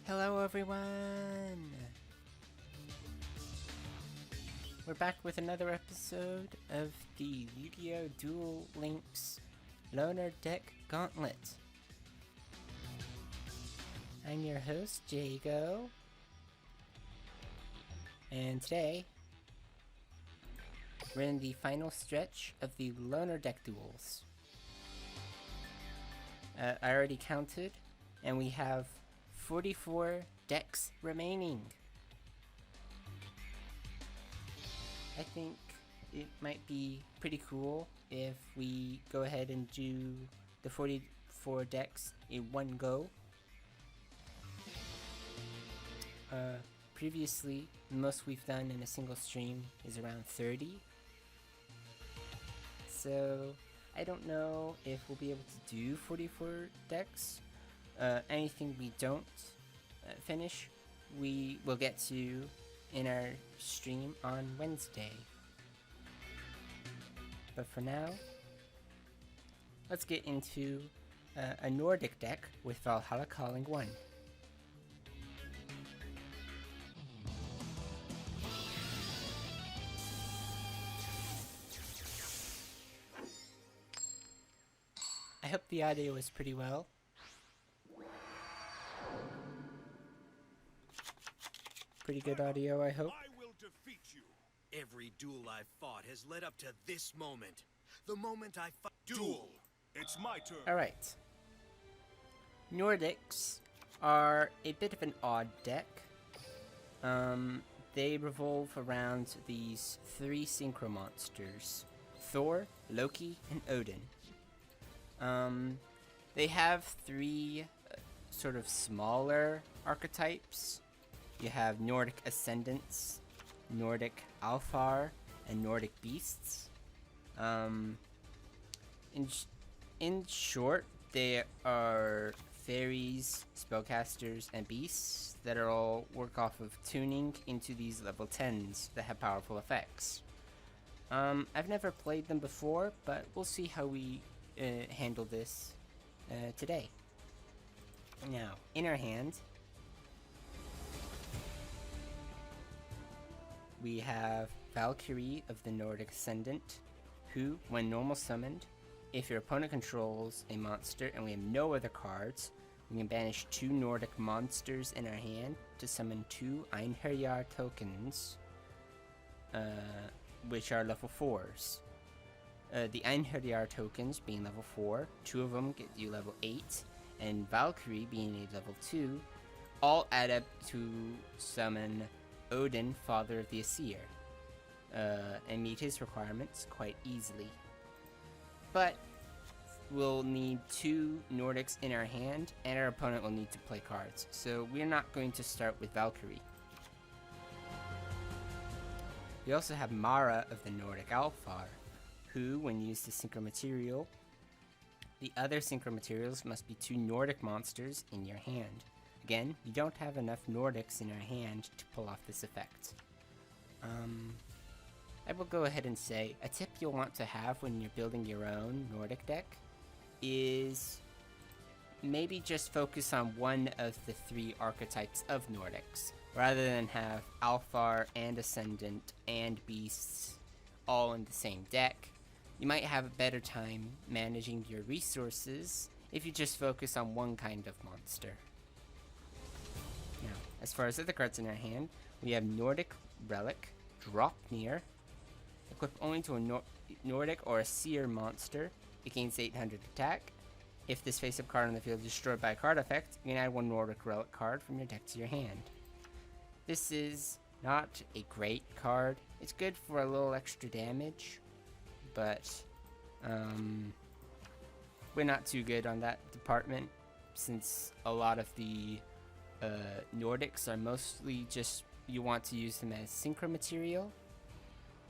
Hello everyone! We're back with another episode of the Yu-Gi-Oh! Duel Links Loner Deck Gauntlet. I'm your host, Jago. And today, we're in the final stretch of the Loner Deck Duels. I already counted, and we have 44 decks remaining. I think it might be pretty cool if we go ahead and do the 44 decks in one go. Previously, the most we've done in a single stream is around 30. So, I don't know if we'll be able to do 44 decks. Anything we don't finish, we will get to in our stream on Wednesday. But for now, let's get into a Nordic deck with Valhalla Calling 1. I hope the audio is pretty well. Pretty good audio, I hope. I will defeat you. Every duel I've fought has led up to this moment. The moment I fight. Duel. It's my turn. Alright. Nordics are a bit of an odd deck. They revolve around these three synchro monsters: Thor, Loki, and Odin. They have three sort of smaller archetypes. You have Nordic Ascendants, Nordic Alfar, and Nordic Beasts. In short, they are fairies, spellcasters, and beasts that are all work off of tuning into these level 10s that have powerful effects. I've never played them before, but we'll see how we handle this today. Now, in our hand, we have Valkyrie of the Nordic Ascendant, who, when normal summoned, if your opponent controls a monster and we have no other cards, we can banish 2 Nordic monsters in our hand to summon 2 Einherjar tokens, which are level 4s. The Einherjar tokens being level 4, 2 of them get you level 8, and Valkyrie being a level 2, all add up to summon Odin, Father of the Aesir, and meet his requirements quite easily. But we'll need 2 Nordics in our hand, and our opponent will need to play cards, so we're not going to start with Valkyrie. We also have Mara of the Nordic Alfar, who, when used as synchro material, the other synchro materials must be 2 Nordic monsters in your hand. Again, we don't have enough Nordics in our hand to pull off this effect. I will go ahead and say, a tip you'll want to have when you're building your own Nordic deck is maybe just focus on one of the 3 archetypes of Nordics, rather than have Alfar and Ascendant and Beasts all in the same deck. You might have a better time managing your resources if you just focus on one kind of monster. Now, as far as other cards in our hand, we have Nordic Relic, Dropnir. Equip only to a Nordic or a Seer monster. It gains 800 attack. If this face-up card on the field is destroyed by a card effect, you can add 1 Nordic Relic card from your deck to your hand. This is not a great card. It's good for a little extra damage, but we're not too good on that department, since a lot of the Nordics are mostly just, you want to use them as synchro material.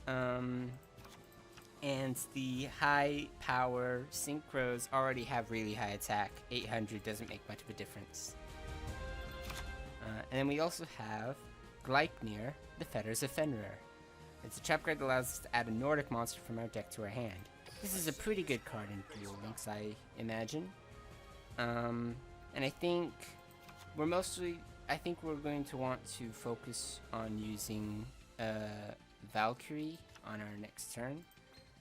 And the high power synchros already have really high attack. 800 doesn't make much of a difference. And then we also have Gleipnir, the Fetters of Fenrir. It's a trap card that allows us to add a Nordic monster from our deck to our hand. This is a pretty good card in Duel Links, I imagine. And I think we're mostly, I think we're going to want to focus on using Valkyrie on our next turn.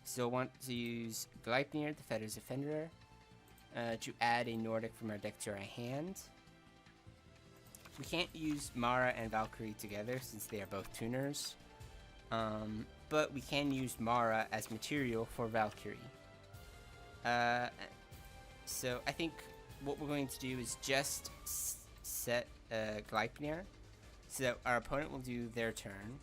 So want to use Gleipnir, the Fetters Offender, to add a Nordic from our deck to our hand. We can't use Mara and Valkyrie together since they are both tuners. But we can use Mara as material for Valkyrie. So I think what we're going to do is just set Gleipnir so that our opponent will do their turn,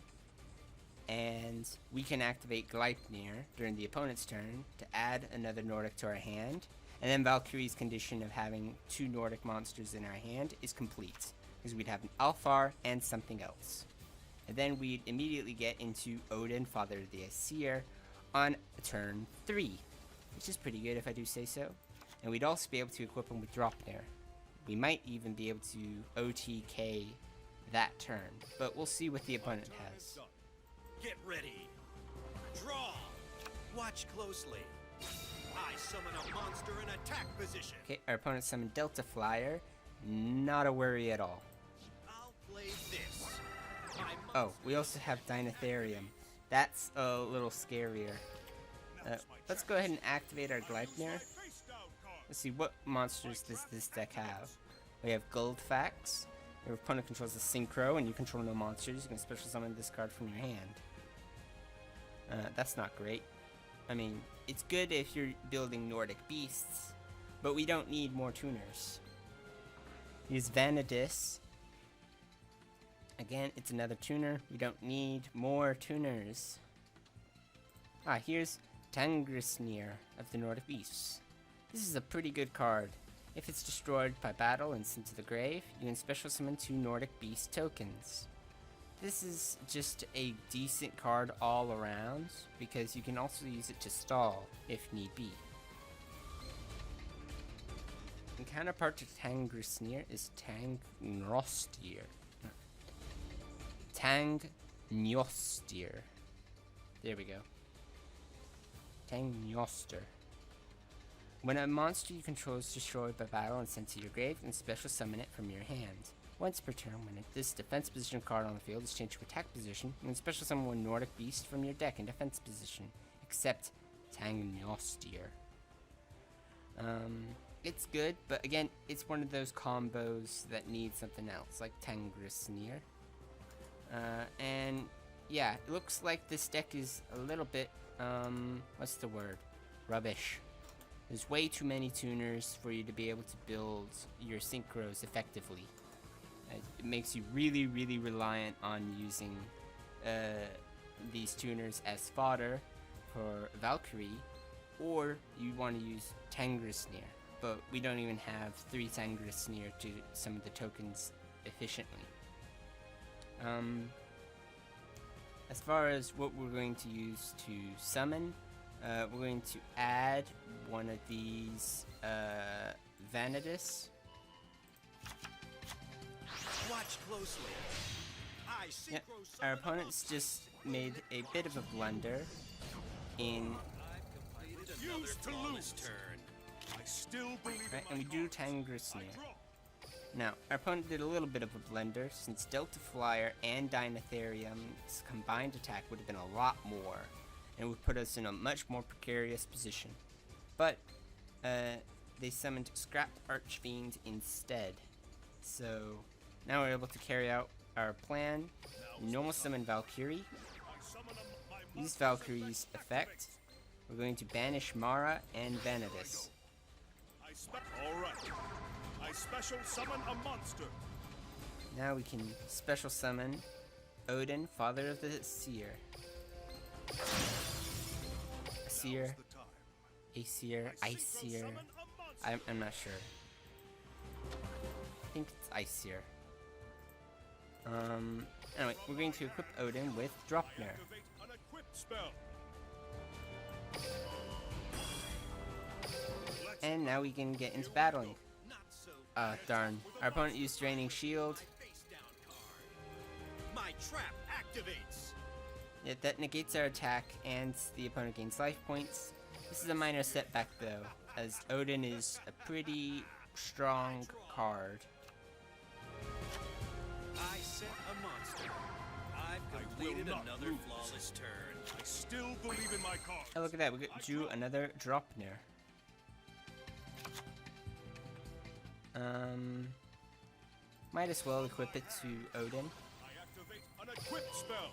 and we can activate Gleipnir during the opponent's turn to add another Nordic to our hand, and then Valkyrie's condition of having 2 Nordic monsters in our hand is complete, because we'd have an Alfar and something else. And then we'd immediately get into Odin, Father of the Aesir, on turn 3, which is pretty good if I do say so. And we'd also be able to equip him with Draupnir. We might even be able to OTK that turn, but we'll see what the opponent has. Get ready. Draw. Watch closely. I summon a monster in attack position. Okay, our opponent summoned Delta Flyer. Not a worry at all. I'll play this. Oh, we also have Dinotherium. That's a little scarier. Let's go ahead and activate our Gleipnir. Let's see, what monsters does this deck have? We have Goldfax. Your opponent controls a Synchro, and you control no monsters. You can special summon this card from your hand. That's not great. I mean, it's good if you're building Nordic beasts, but we don't need more tuners. Use Vanadis. Again, it's another tuner. We don't need more tuners. Here's Tangrisnir of the Nordic Beasts. This is a pretty good card. If it's destroyed by battle and sent to the grave, you can special summon 2 Nordic Beast tokens. This is just a decent card all around, because you can also use it to stall if need be. The counterpart to Tangrisnir is Tangnostr. Tangnostr. There we go. Tangnostr. When a monster you control is destroyed by battle and sent to your grave, you can special summon it from your hand. Once per turn, when this defense position card on the field is changed to attack position, you can special summon 1 Nordic beast from your deck in defense position, except Tangnostr. It's good, but again, it's one of those combos that need something else, like Tangrisnir. And yeah, it looks like this deck is a little bit, what's the word? Rubbish. There's way too many tuners for you to be able to build your synchros effectively. It makes you really, really reliant on using these tuners as fodder for Valkyrie, or you want to use Tangrisnir, but we don't even have 3 Tangrisnir to summon the tokens efficiently. As far as what we're going to use to summon, we're going to add one of these Vanadis. Watch closely. Yep, our opponent's just made a bit of a blunder in. Used to lose turn. I still believe right, and we do Tangrisnir. Now, our opponent did a little bit of a blunder, since Delta Flyer and Dinotherium's combined attack would have been a lot more, and would put us in a much more precarious position. But they summoned Scrap Archfiend instead. So now we're able to carry out our plan. Normal summon Valkyrie. Use Valkyrie's effect. We're going to banish Mara and Vanadis. Alright. I special summon a monster. Now we can special summon Odin, Father of the Aesir. Aesir. I'm not sure. I think it's Aesir. Anyway, we're going to equip Odin with Draupnir. And now we can get into battling. Darn. Our opponent used Draining Shield. My trap activates. Yeah, that negates our attack and the opponent gains life points. This is a minor setback though, as Odin is a pretty strong card. set a monster. I've I will completed not another lose. flawless turn. I still believe in my cause. Oh, look at that. We drew another Dropner. Might as well equip it to Odin. I activate an equip spell.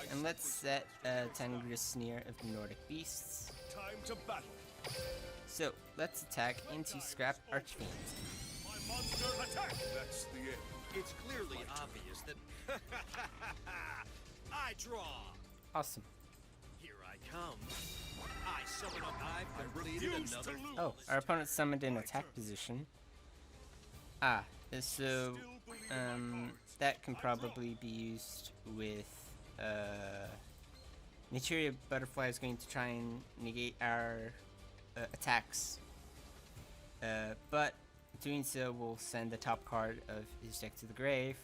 And let's set Tangrisnir of the Nordic Beasts. Time to battle. So, let's attack into Scrap Archfiend. My monster attack. That's the end. It's clearly obvious that I draw. Awesome. Here I come. I summon up. I've completed refuse to another lose. Oh, our opponent summoned in attack position. Ah, so that can probably be used with Naturia Butterfly is going to try and negate our attacks, but doing so will send the top card of his deck to the grave.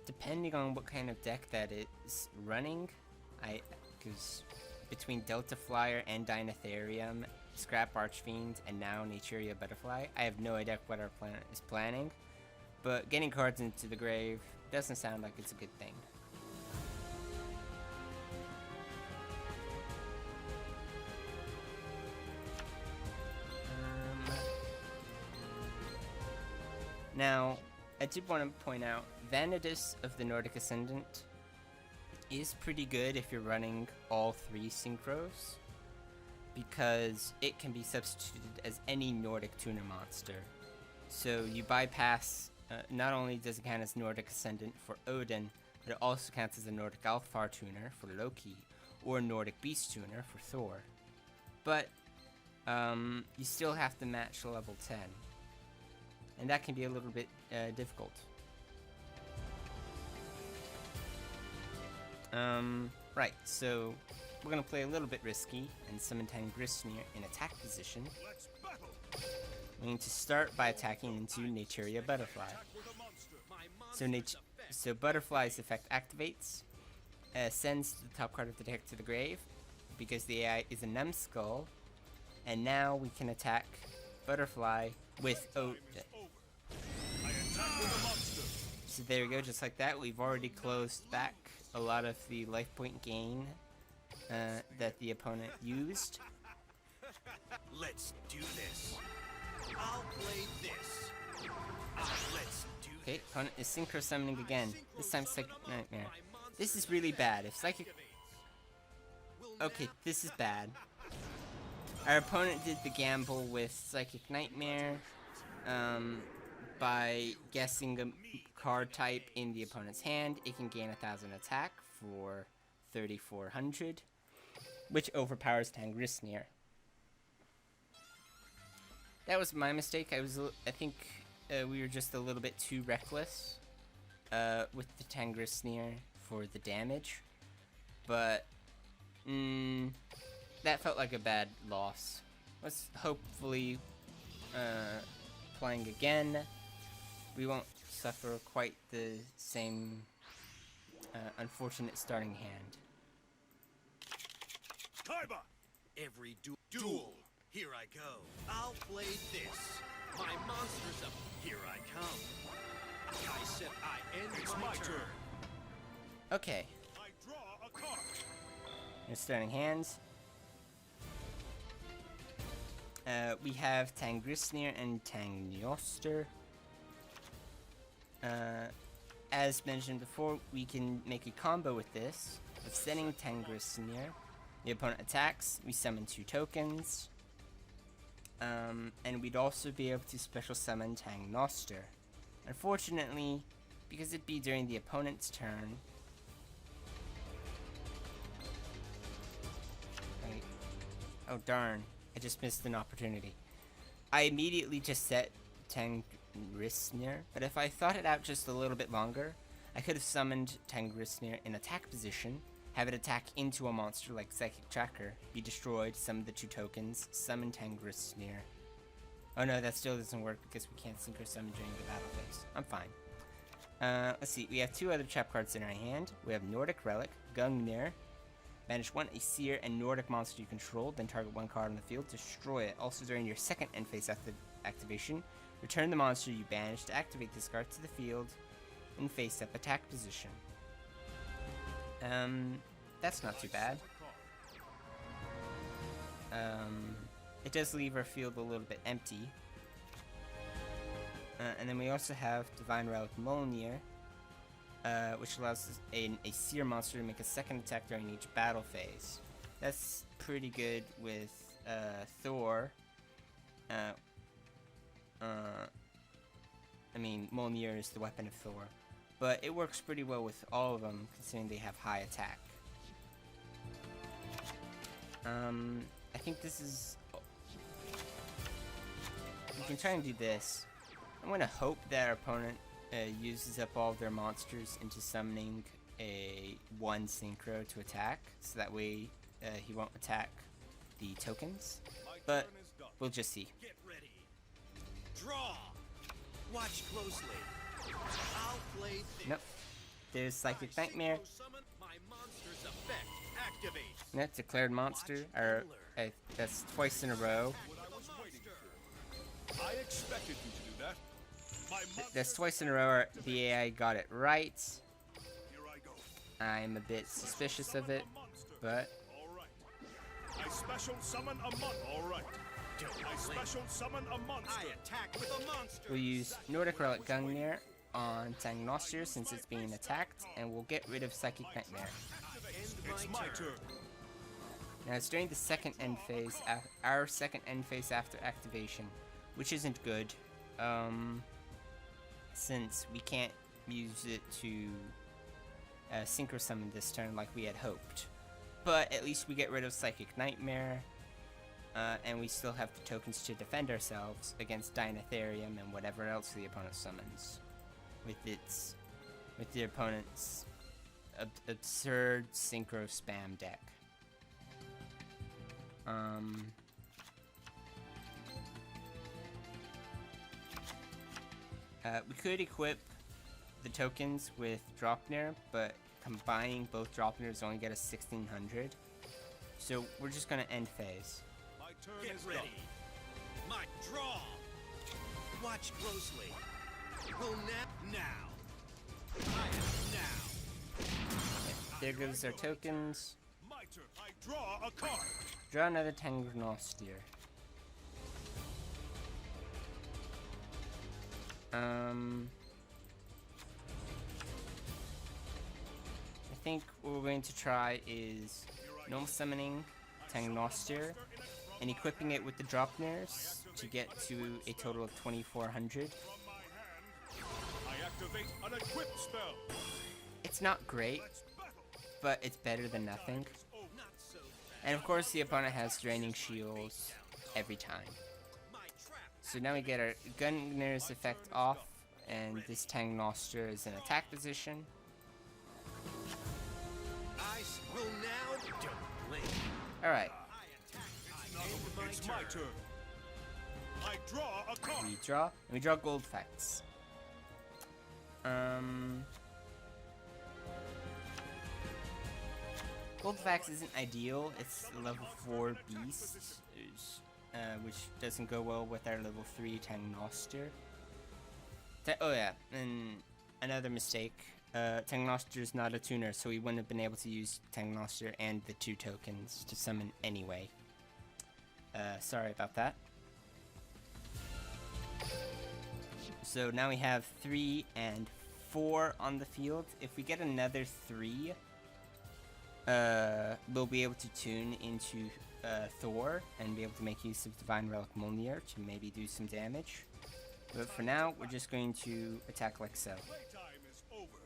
Depending on what kind of deck that is running, because between Delta Flyer and Dinotherium, Scrap Archfiend, and now Naturia Butterfly, I have no idea what our planet is planning, but getting cards into the grave doesn't sound like it's a good thing. Now, I did want to point out, Vanadis of the Nordic Ascendant is pretty good if you're running all three synchros, because it can be substituted as any Nordic tuner monster. So you bypass, not only does it count as Nordic Ascendant for Odin, but it also counts as a Nordic Alfar tuner for Loki, or Nordic Beast tuner for Thor. But you still have to match level 10. And that can be a little bit difficult. Right, so we're gonna play a little bit risky and summon Tangrisnir in attack position. Let's battle. We need to start by attacking into Naturia Butterfly. Attack with a monster. My So Butterfly's effect activates, sends the top card of the deck to the grave, because the AI is a numbskull, and now we can attack Butterfly with Time is over. I attack with a monster. So there we go, just like that, we've already closed back a lot of the life point gain that the opponent used. Let's do this. I'll play this. Let's do Okay, this. opponent is synchro summoning again. This time Psychic Nightmare. This is really bad. If Psychic... Okay, this is bad. Our opponent did the gamble with Psychic Nightmare by guessing a card type in the opponent's hand. It can gain 1,000 attack for 3,400, which overpowers Tangrisnir. That was my mistake. I think we were just a little bit too reckless with the Tangrisnir for the damage, but that felt like a bad loss. Let's hopefully playing again, we won't suffer quite the same unfortunate starting hand. Kaiba. Every duel. Here I go. I'll play this. My monster's up. Here I come. I said I end It's my my turn. turn. Okay, I draw a card. your starting hands. We have Tangrisnir and Tangnoster. As mentioned before, we can make a combo with this, of sending Tangrisnir. The opponent attacks, we summon 2 tokens. And we'd also be able to special summon Tangnoster. Unfortunately, because it'd be during the opponent's turn, oh darn, I just missed an opportunity. I immediately just set Tangrisnir, but if I thought it out just a little bit longer, I could have summoned Tangrisnir in attack position, have it attack into a monster like Psychic Tracker, be destroyed, summon the 2 tokens, summon Tangrisnir. Oh no, that still doesn't work because we can't synchro summon during the battle phase. I'm fine. Let's see, we have 2 other trap cards in our hand. We have Nordic Relic, Gungnir. Banish 1 Aesir and Nordic monster you control, then target 1 card on the field, destroy it. Also during your second end phase activation, Return the monster you banished to activate this card to the field in face-up attack position. That's not too bad. It does leave our field a little bit empty. And then we also have Divine Relic Molnir, which allows a Seer monster to make a second attack during each battle phase. That's pretty good with Thor. I mean, Molnir is the weapon of Thor, but it works pretty well with all of them, considering they have high attack. I think this is... We can try and do this. I'm gonna hope that our opponent uses up all of their monsters into summoning a 1 synchro to attack, so that way he won't attack the tokens. But we'll just see. Get ready. Draw. Watch closely. I'll play this. Nope. There's Psychic Nightmare. Summon my monster's effect. Activate. Nope, declared monster. Or that's twice in a row. What I was waiting for. I expected you to do that. My That's twice in a row. The AI got it right. Here I go. I'm a bit suspicious of it, but All right. I special summon a monster. All right. I special summon a monster. I attack with a monster. we'll use Nordic Relic Gungnir on Tangnostir since it's being attacked, and we'll get rid of Psychic Nightmare. It's my turn. Now it's during the second end phase, our second end phase after activation, which isn't good, since we can't use it to synchro summon this turn like we had hoped. But at least we get rid of Psychic Nightmare, and we still have the tokens to defend ourselves against Dinotherium and whatever else the opponent summons, with the opponent's absurd synchro spam deck. We could equip the tokens with Dropnir, but combining both Dropnirs only get us 1600. So we're just gonna end phase. My turn Get is ready. done. My draw. Watch closely. Go now. I am now. There goes our tokens. My turn. I draw a card. Draw another Tangnostir. I think what we're going to try is normal summoning Tangnostir and equipping it with the Dropnirs to get to a total of 2400. From my hand, I activate an equip spell. It's not great, Let's battle. but it's better than nothing. It's over. Not so fast. And of course the opponent has draining shields every time. My trap. So now we get our Gungnir's effect off, and this Tangnostir is in attack position. Will now don't blink. Alright, I attack. I end my It's my turn. turn. I draw a card. we draw, and we draw gold facts. Gold facts isn't ideal, it's a level 4 beast, which doesn't go well with our level 3 Tangnostir. Oh yeah, and another mistake. Tangnostir is not a tuner, so we wouldn't have been able to use Tangnostir and the 2 tokens to summon anyway. Sorry about that. So now we have 3 and 4 on the field. If we get another 3, we'll be able to tune into Thor and be able to make use of Divine Relic Molnir to maybe do some damage. But for now, we're just going to attack like so. Playtime is over.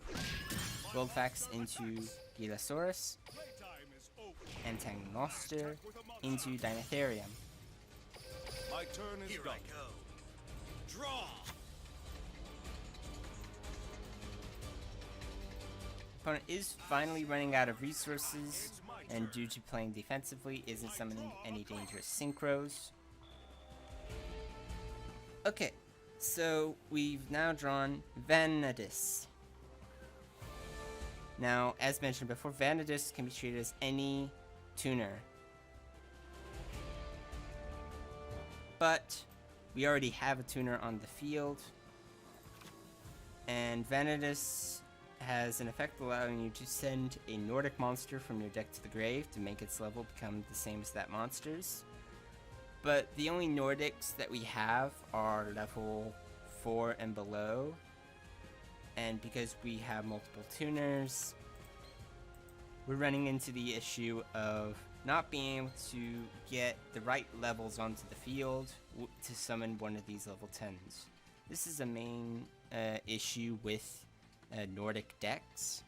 Goldfax into Gilasaurus, Playtime is over. and Tangnostir into Dinotherium. My turn is Here done. I go. Draw. Opponent is finally running out of resources, and due to playing defensively, isn't summoning any dangerous synchros. Okay, so we've now drawn Vanadis. Now, as mentioned before, Vanadis can be treated as any tuner. But we already have a tuner on the field. And Vanitas has an effect allowing you to send a Nordic monster from your deck to the grave to make its level become the same as that monster's. But the only Nordics that we have are level 4 and below. And because we have multiple tuners, we're running into the issue of not being able to get the right levels onto the field to summon one of these level 10s. This is a main issue with Nordic decks,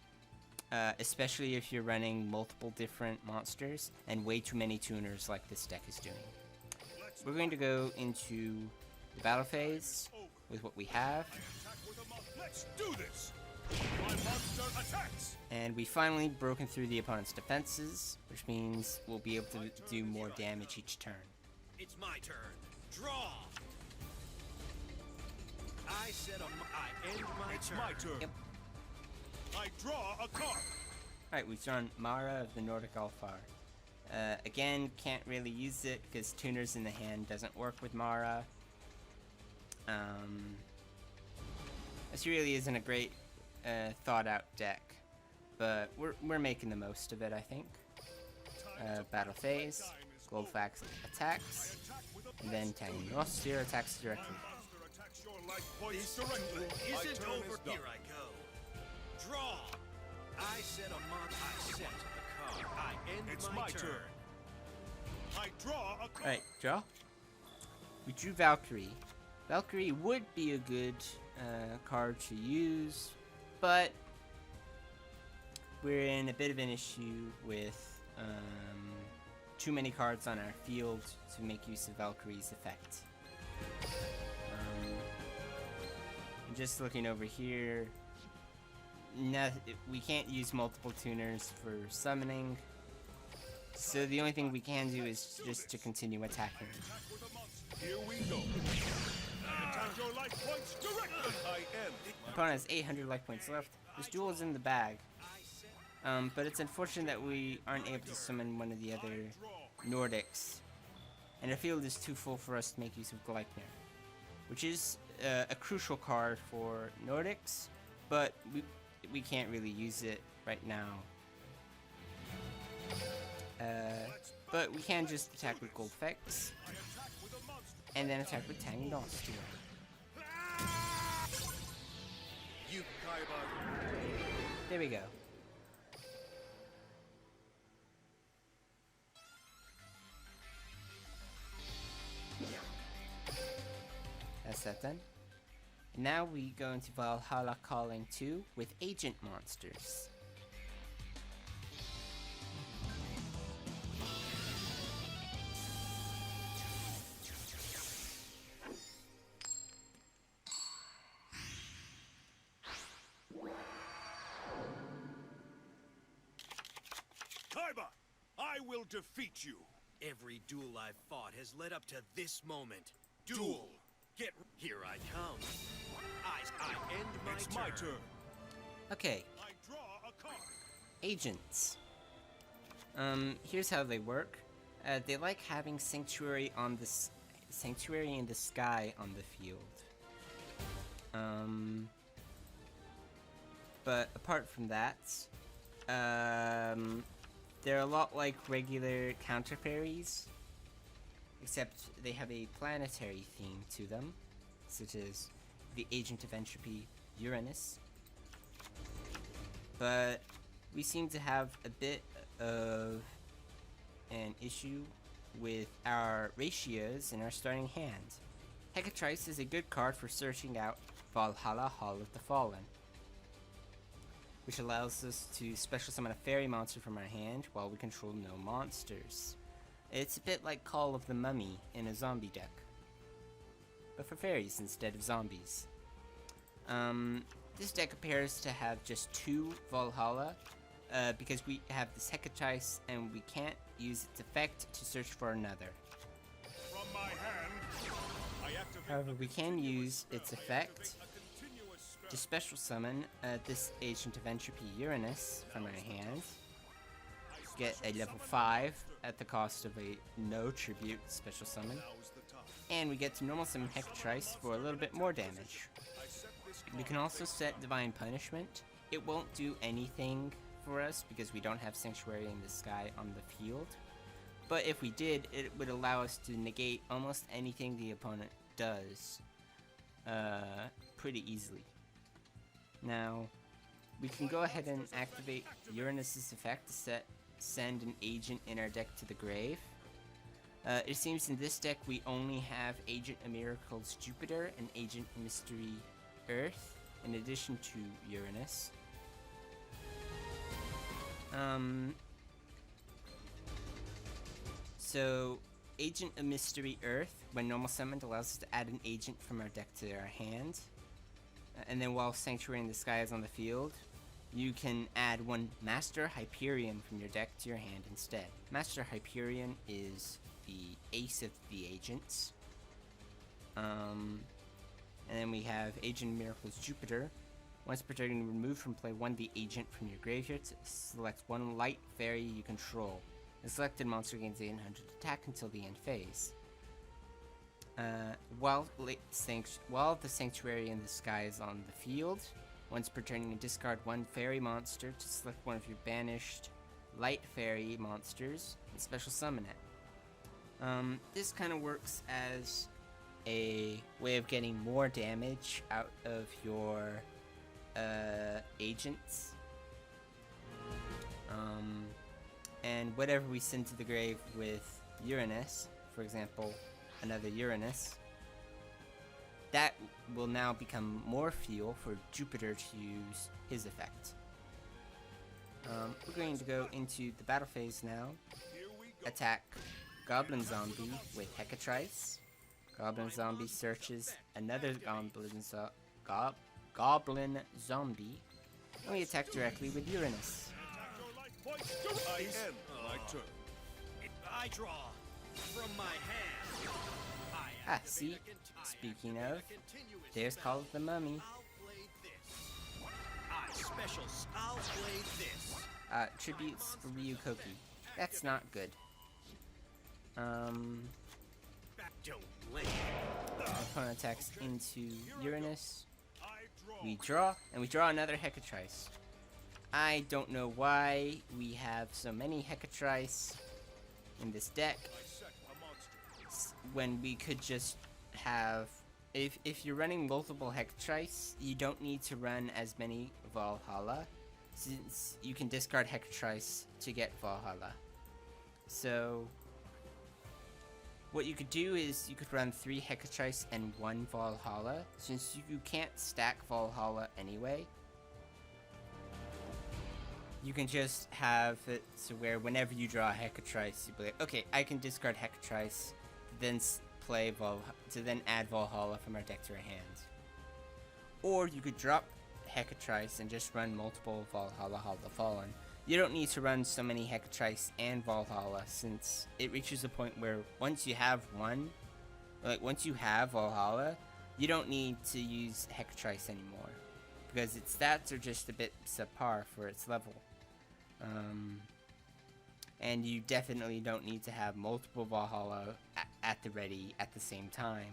especially if you're running multiple different monsters and way too many tuners like this deck is doing. We're going to go into the battle phase with what we have. Let's do this. My monster attacks. And we finally broken through the opponent's defenses, which means we'll be able to do more damage each turn. It's my turn. Draw. I said I end my It's turn. my turn. Yep. I draw a card. Alright, we've drawn Mara of the Nordic Alfar. Again, can't really use it because tuners in the hand doesn't work with Mara. This really isn't a great thought out deck, but we're making the most of it, I think. Battle phase, Goldfax attacks, and then Tangnostir attacks directly. Monster attacks your life points This directly. My isn't turn over. is done. Here I go. Draw. I said a month. I set a card. I end It's my my turn. I draw a card. Alright, draw. We drew Valkyrie. Valkyrie would be a good card to use, but we're in a bit of an issue with too many cards on our field to make use of Valkyrie's effect. I'm just looking over here. We can't use multiple tuners for summoning, so the only thing we can do is just to continue attacking. Attack with a monster. Here we go. I attack your life points directly. I end. Opponent has 800 life points left. This duel is in the bag. But it's unfortunate that we aren't able to summon one of the other Nordics. And our field is too full for us to make use of Gleipnir, which is a crucial card for Nordics, but we can't really use it right now. But we can just attack with Goldfax, and then attack with Tangnostir. You Kaiba. There we go. That's that done. Now we go into Valhalla Calling 2 with agent monsters. Kaiba, I will defeat you. Every duel I've fought has led up to this moment. Duel. Get here I come. I end my It's turn. my turn. Okay, I draw a card. agents. Here's how they work. They like having sanctuary in the sky on the field. But apart from that, they're a lot like regular counter fairies, except they have a planetary theme to them, such as the Agent of Entropy Uranus. But we seem to have a bit of an issue with our ratios in our starting hand. Hecatrice is a good card for searching out Valhalla Hall of the Fallen, which allows us to special summon a fairy monster from our hand while we control no monsters. It's a bit like Call of the Mummy in a zombie deck, but for fairies instead of zombies. This deck appears to have just 2 Valhalla, because we have this Hecatrice and we can't use its effect to search for another. From my hand, I activate However, we can use its effect a continuous spell. to special summon this Agent of Entropy Uranus from our hand. Get a level 5 at the cost of a no tribute special summon. Now's the time. And we get to normal summon Hecatrice for a little bit more damage. We can also set Divine Punishment. It won't do anything for us because we don't have Sanctuary in the Sky on the field. But if we did, it would allow us to negate almost anything the opponent does pretty easily. Now, we can go ahead and activate Uranus's effect to send an agent in our deck to the grave. It seems in this deck we only have Agent of Miracles Jupiter and Agent of Mystery Earth, in addition to Uranus. So, Agent of Mystery Earth, when normal summoned, allows us to add an agent from our deck to our hand. And then while Sanctuary in the Sky is on the field, you can add one Master Hyperion from your deck to your hand instead. Master Hyperion is the ace of the agents. And then we have Agent of Miracles Jupiter. Once per turn, remove from play one the agent from your graveyard. Select one light fairy you control. The selected monster gains 800 attack until the end phase. While the Sanctuary in the Sky is on the field, once per turn you can discard one fairy monster to select one of your banished light fairy monsters and special summon it. This kind of works as a way of getting more damage out of your agents. And whatever we send to the grave with Uranus, for example, another Uranus, that will now become more fuel for Jupiter to use his effect. We're going to go into the battle phase now. Attack Goblin Zombie with Hecatrice. Goblin Zombie searches another Goblin Zombie, and we attack directly with Uranus. I end my turn. I draw from my hand. I activate See, a speaking activate of, a continuous there's spell. Call of the Mummy. I'll play this. I'll play this. Tributes for Ryukoki. That's not good. Back, don't blink. Opponent attacks into Uranus. I draw. We draw, and we draw another Hecatrice. I don't know why we have so many Hecatrice in this deck I set a monster. when we could just have... If you're running multiple Hecatrice, you don't need to run as many Valhalla, since you can discard Hecatrice to get Valhalla. So, what you could do is you could run 3 Hecatrice and 1 Valhalla, since you can't stack Valhalla anyway. You can just have it so where whenever you draw a Hecatrice, you be like, okay, I can discard Hecatrice, then then add Valhalla from our deck to our hand. Or you could drop Hecatrice and just run multiple Valhalla Hall the Fallen. You don't need to run so many Hecatrice and Valhalla, since it reaches a point where once you have once you have Valhalla, you don't need to use Hecatrice anymore, because its stats are just a bit subpar for its level. And you definitely don't need to have multiple Valhalla at the ready at the same time,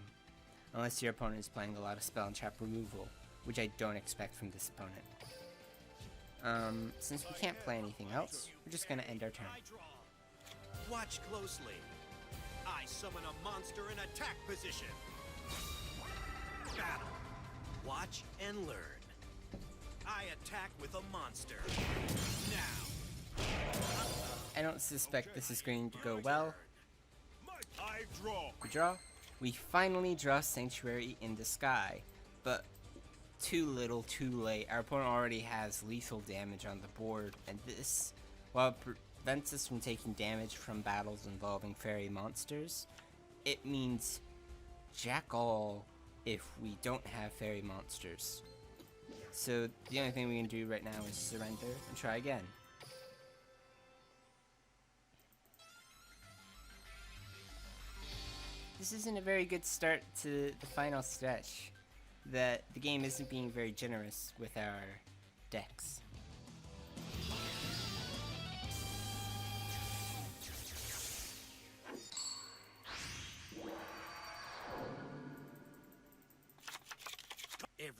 unless your opponent is playing a lot of spell and trap removal, which I don't expect from this opponent. Since we can't play anything else, we're just gonna end our turn. I draw. Watch closely. I summon a monster in attack position. Battle. Watch and learn. I attack with a monster. Now. I don't suspect this is going to go well. I draw. We draw. We finally draw Sanctuary in the Sky, but too little, too late. Our opponent already has lethal damage on the board, and this, while it prevents us from taking damage from battles involving fairy monsters, it means jack all if we don't have fairy monsters. So the only thing we can do right now is surrender and try again. This isn't a very good start to the final stretch. The game isn't being very generous with our decks.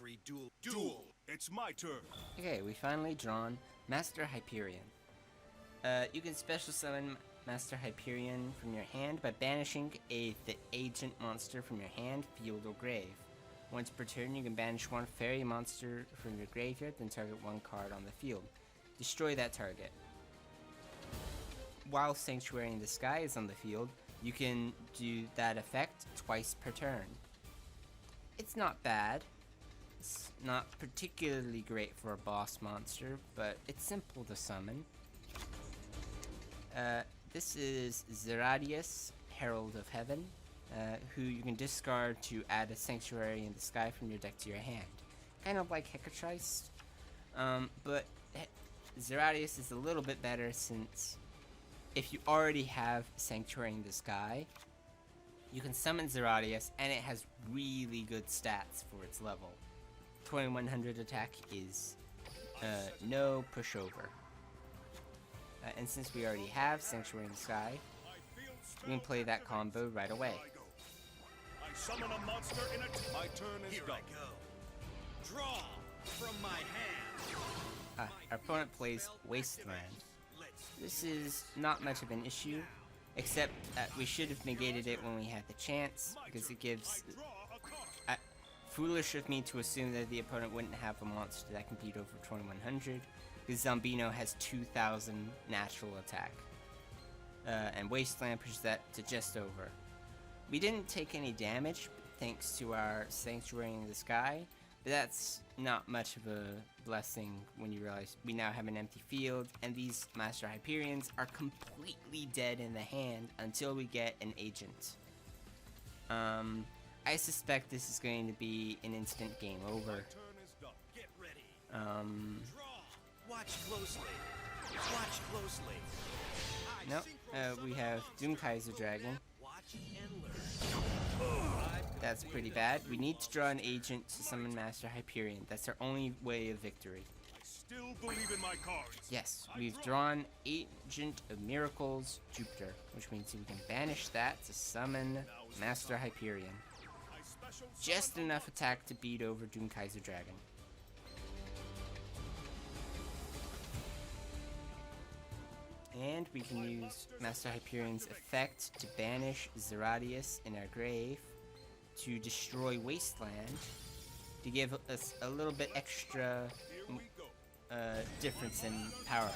every duel. It's my turn. Okay, we finally drawn Master Hyperion. You can special summon Master Hyperion from your hand by banishing the agent monster from your hand, field, or grave. Once per turn, you can banish one fairy monster from your graveyard, then target one card on the field. Destroy that target. While Sanctuary in the Sky is on the field, you can do that effect twice per turn. It's not bad. It's not particularly great for a boss monster, but it's simple to summon. This is Zeradius, Herald of Heaven, who you can discard to add a Sanctuary in the Sky from your deck to your hand. Kind of like archetypes, but Zeradius is a little bit better since if you already have Sanctuary in the Sky, you can summon Zeradius and it has really good stats for its level. 2100 attack is no pushover. And since we already have Sanctuary in the Sky, we can play that combo right away. I summon a monster in it. My turn is Here done. I go. Draw from my hand. Our opponent plays Wasteland. This is not much of an issue, except that we should have negated it when we had the chance, because it gives... foolish of me to assume that the opponent wouldn't have a monster that can beat over 2100, because Zombino has 2000 natural attack. And Wasteland pushes that to just over. We didn't take any damage, thanks to our Sanctuary in the Sky, but that's not much of a blessing when you realize we now have an empty field, and these Master Hyperions are completely dead in the hand until we get an agent. I suspect this is going to be an instant game over. Get ready. Draw. Watch closely. Watch closely. No, we have Kaiser Dragon. Watch and learn. That's pretty bad. We need to draw an agent to summon Master Hyperion. That's our only way of victory. I still believe in my cards. Yes, we've drawn Agent of Miracles, Jupiter, which means we can banish that to summon Master Hyperion. I special Just enough attack to beat over Kaiser Dragon. And we can use Master Hyperion's effect to banish Zeradius in our grave, to destroy Wasteland, to give us a little bit extra difference in power.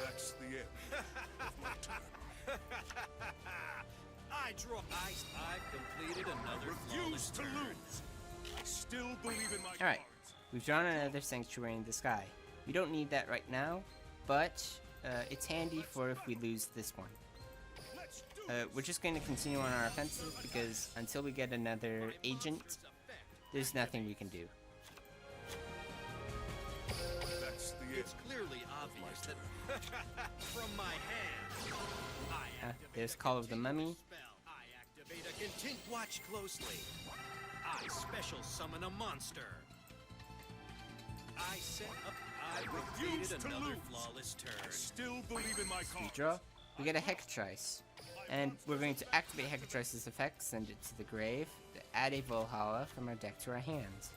That's the end of my turn. I draw. I've completed another Refuse flawless to turn. lose. I still believe in my Alright, cards. we've drawn another Sanctuary in the Sky. We don't need that right now, but it's handy for if we lose this one. Let's do We're just going to continue on our offensive because until we get another agent, there's nothing we can do. That's the end. It's clearly obvious that from my hand, I There's Call of the Mummy. spell. I activate a content. Watch closely. I special summon a monster. I set up. I refuse completed to another lose. flawless I turn. still believe in my We cards. draw, we get a Hecatrice. And we're going to activate Hecatrice's effect, send it to the grave, to add a Valhalla from our deck to our hands.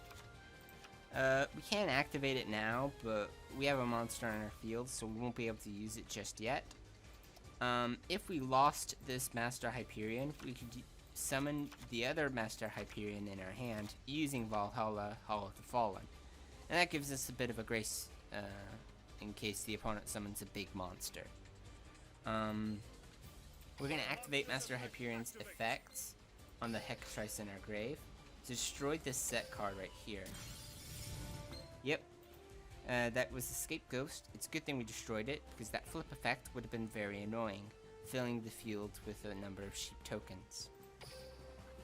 We can't activate it now, but we have a monster on our field, so we won't be able to use it just yet. If we lost this Master Hyperion, we could summon the other Master Hyperion in our hand using Valhalla, Hall of the Fallen. And that gives us a bit of a grace in case the opponent summons a big monster. We're going to activate Master Hyperion's effects on the Hecatrice in our grave to destroy this set card right here. Yep, that was the Scapegoat. It's a good thing we destroyed it, because that flip effect would have been very annoying, filling the field with a number of sheep tokens.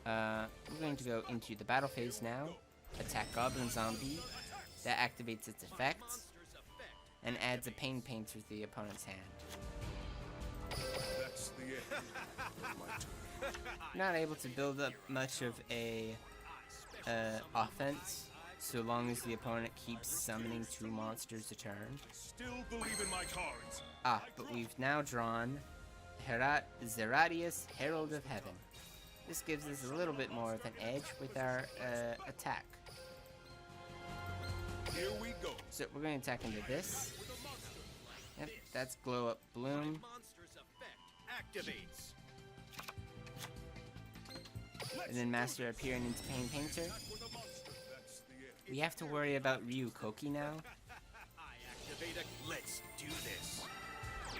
We're going to go into the battle phase now, attack Goblin Zombie, that activates its effects, and adds a Pain Painter to the opponent's hand. That's the end of my turn. Not able to build up much of a offense, so long as the opponent keeps summoning 2 monsters a turn. Still believe in my cards. But we've now drawn Zeradius, Herald of Heaven. This gives us a little bit more of an edge with our attack. Here we go. So we're going to attack into this. Yep, that's Glow Up Bloom. Monster's effect activates. And then Master Hyperion into Pain Painter. With a monster. That's the end. We have to worry about Ryu Koki now. I activate a... Let's do this.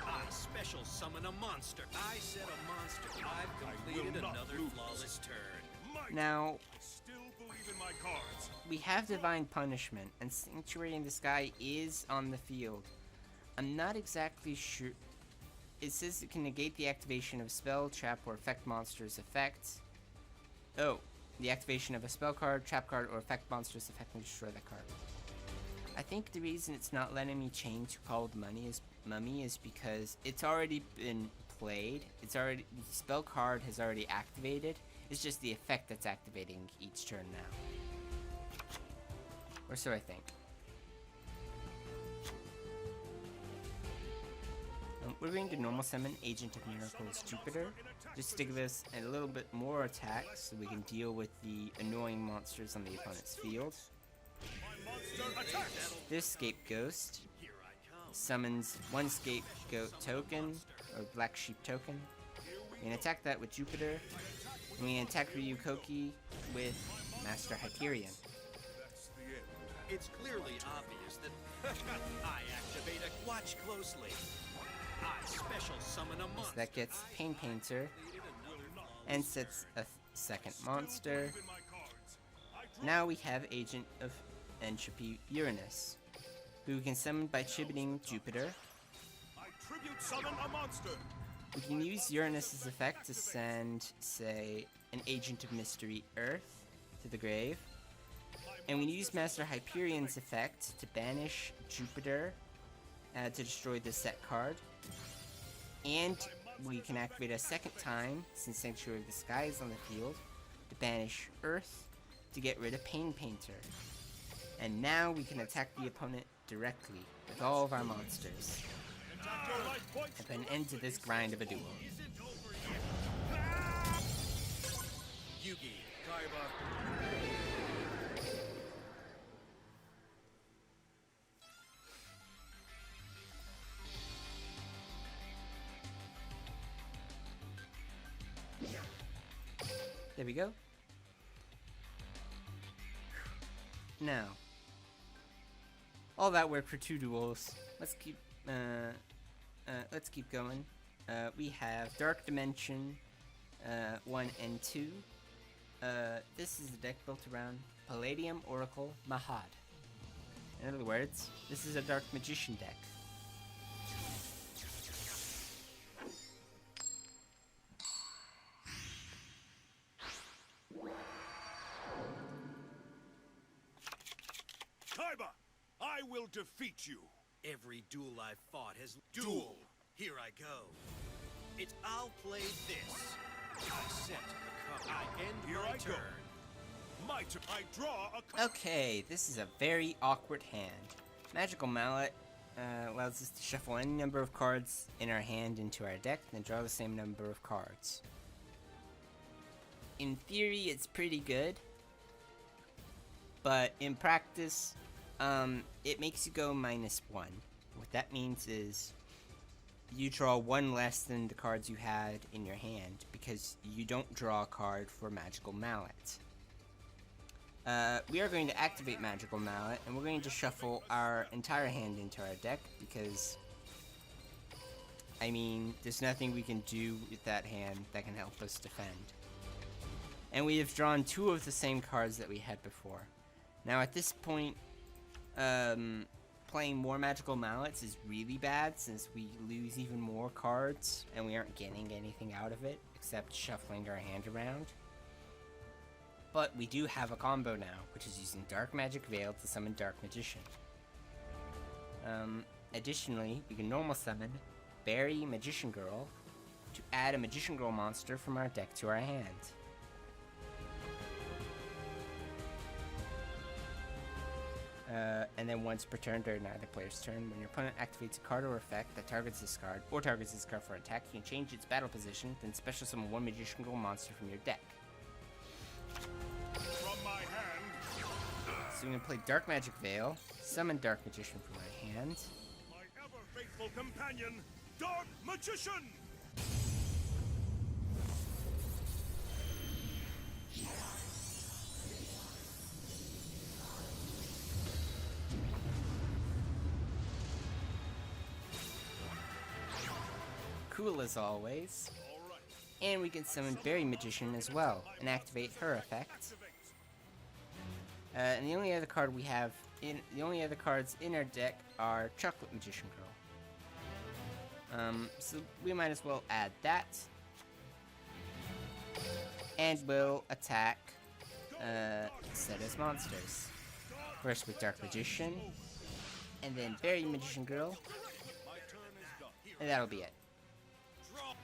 I special summon a monster. I said a monster. I've completed not another lose. flawless turn. Might. Now, I still believe in my cards. we have Divine Punishment, and Sanctuary in the Sky is on the field. I'm not exactly sure. It says it can negate the activation of spell, trap, or effect monster's effect. Oh, the activation of a spell card, trap card, or effect monster's effect and destroy that card. I think the reason it's not letting me change who Called Mummy is because it's already been played. It's already, the spell card has already activated. It's just the effect that's activating each turn now. Or so I think. We're going to normal summon Agent of Miracles Jupiter, just to give us a little bit more attack so we can deal with the annoying monsters on the opponent's field. My monster attacks. This Scapegoat Here I come. summons one Scapegoat token, or Black Sheep token. We can attack that with Jupiter, and we can attack Ryu Koki with Master Hyperion. That's the end. It's clearly obvious that I activate a... Watch closely. I special summon a So monster. that gets Pain Painter, Completed another and flawless sets turn. a second monster. Believe in my cards. I draw. Now we have Agent of Entropy Uranus, who can summon by tributing Jupiter. I tribute summon a monster. We can use Uranus's effect to send, say, an Agent of Mystery Earth to the grave. And we can use Master Hyperion's effect to banish Jupiter to destroy the set card. And we can activate a second time, since Sanctuary of the Sky is on the field, to banish Earth to get rid of Pain Painter. And now we can attack the opponent directly with all of our monsters. Attack your life points. And put an end to this grind of a duel. Isn't over yet. Yugi, Kaiba. There we go. Now, all that work for 2 duels. Let's keep going. We have Dark Dimension 1 and 2. This is a deck built around Palladium, Oracle, Mahad. In other words, this is a Dark Magician deck. Kaiba, I will defeat you. Every duel I've fought has... Duel! Here I go. It's... I'll play this. I set the cup. I end Here my I turn. go. I draw a card. Okay, this is a very awkward hand. Magical Mallet allows us to shuffle any number of cards in our hand into our deck, then draw the same number of cards. In theory, it's pretty good, but in practice, it makes you go -1. What that means is you draw 1 less than the cards you had in your hand because you don't draw a card for Magical Mallet. We are going to activate Magical Mallet, and we're going to shuffle our entire hand into our deck because, I mean, there's nothing we can do with that hand that can help us defend. And we have drawn 2 of the same cards that we had before. Now at this point, playing more Magical Mallets is really bad since we lose even more cards and we aren't getting anything out of it except shuffling our hand around. But we do have a combo now, which is using Dark Magic Veil to summon Dark Magician. Additionally, we can normal summon Berry Magician Girl to add a Magician Girl monster from our deck to our hand. And then once per turn during either player's turn, when your opponent activates a card or effect that targets this card, or targets this card for attack, you can change its battle position, then special summon 1 Magician Girl monster from your deck. From my hand. So we're going to play Dark Magic Veil, summon Dark Magician from my hand. My ever-faithful companion, Dark Magician! Cool as always. All right. And we can summon Berry Magician as well, and activate her effect. And the only other card we have the only other cards in our deck are Chocolate Magician Girl. So we might as well add that. And we'll attack Zeradius monsters. First with Dark Magician, and then Berry Magician Girl, and that'll be it.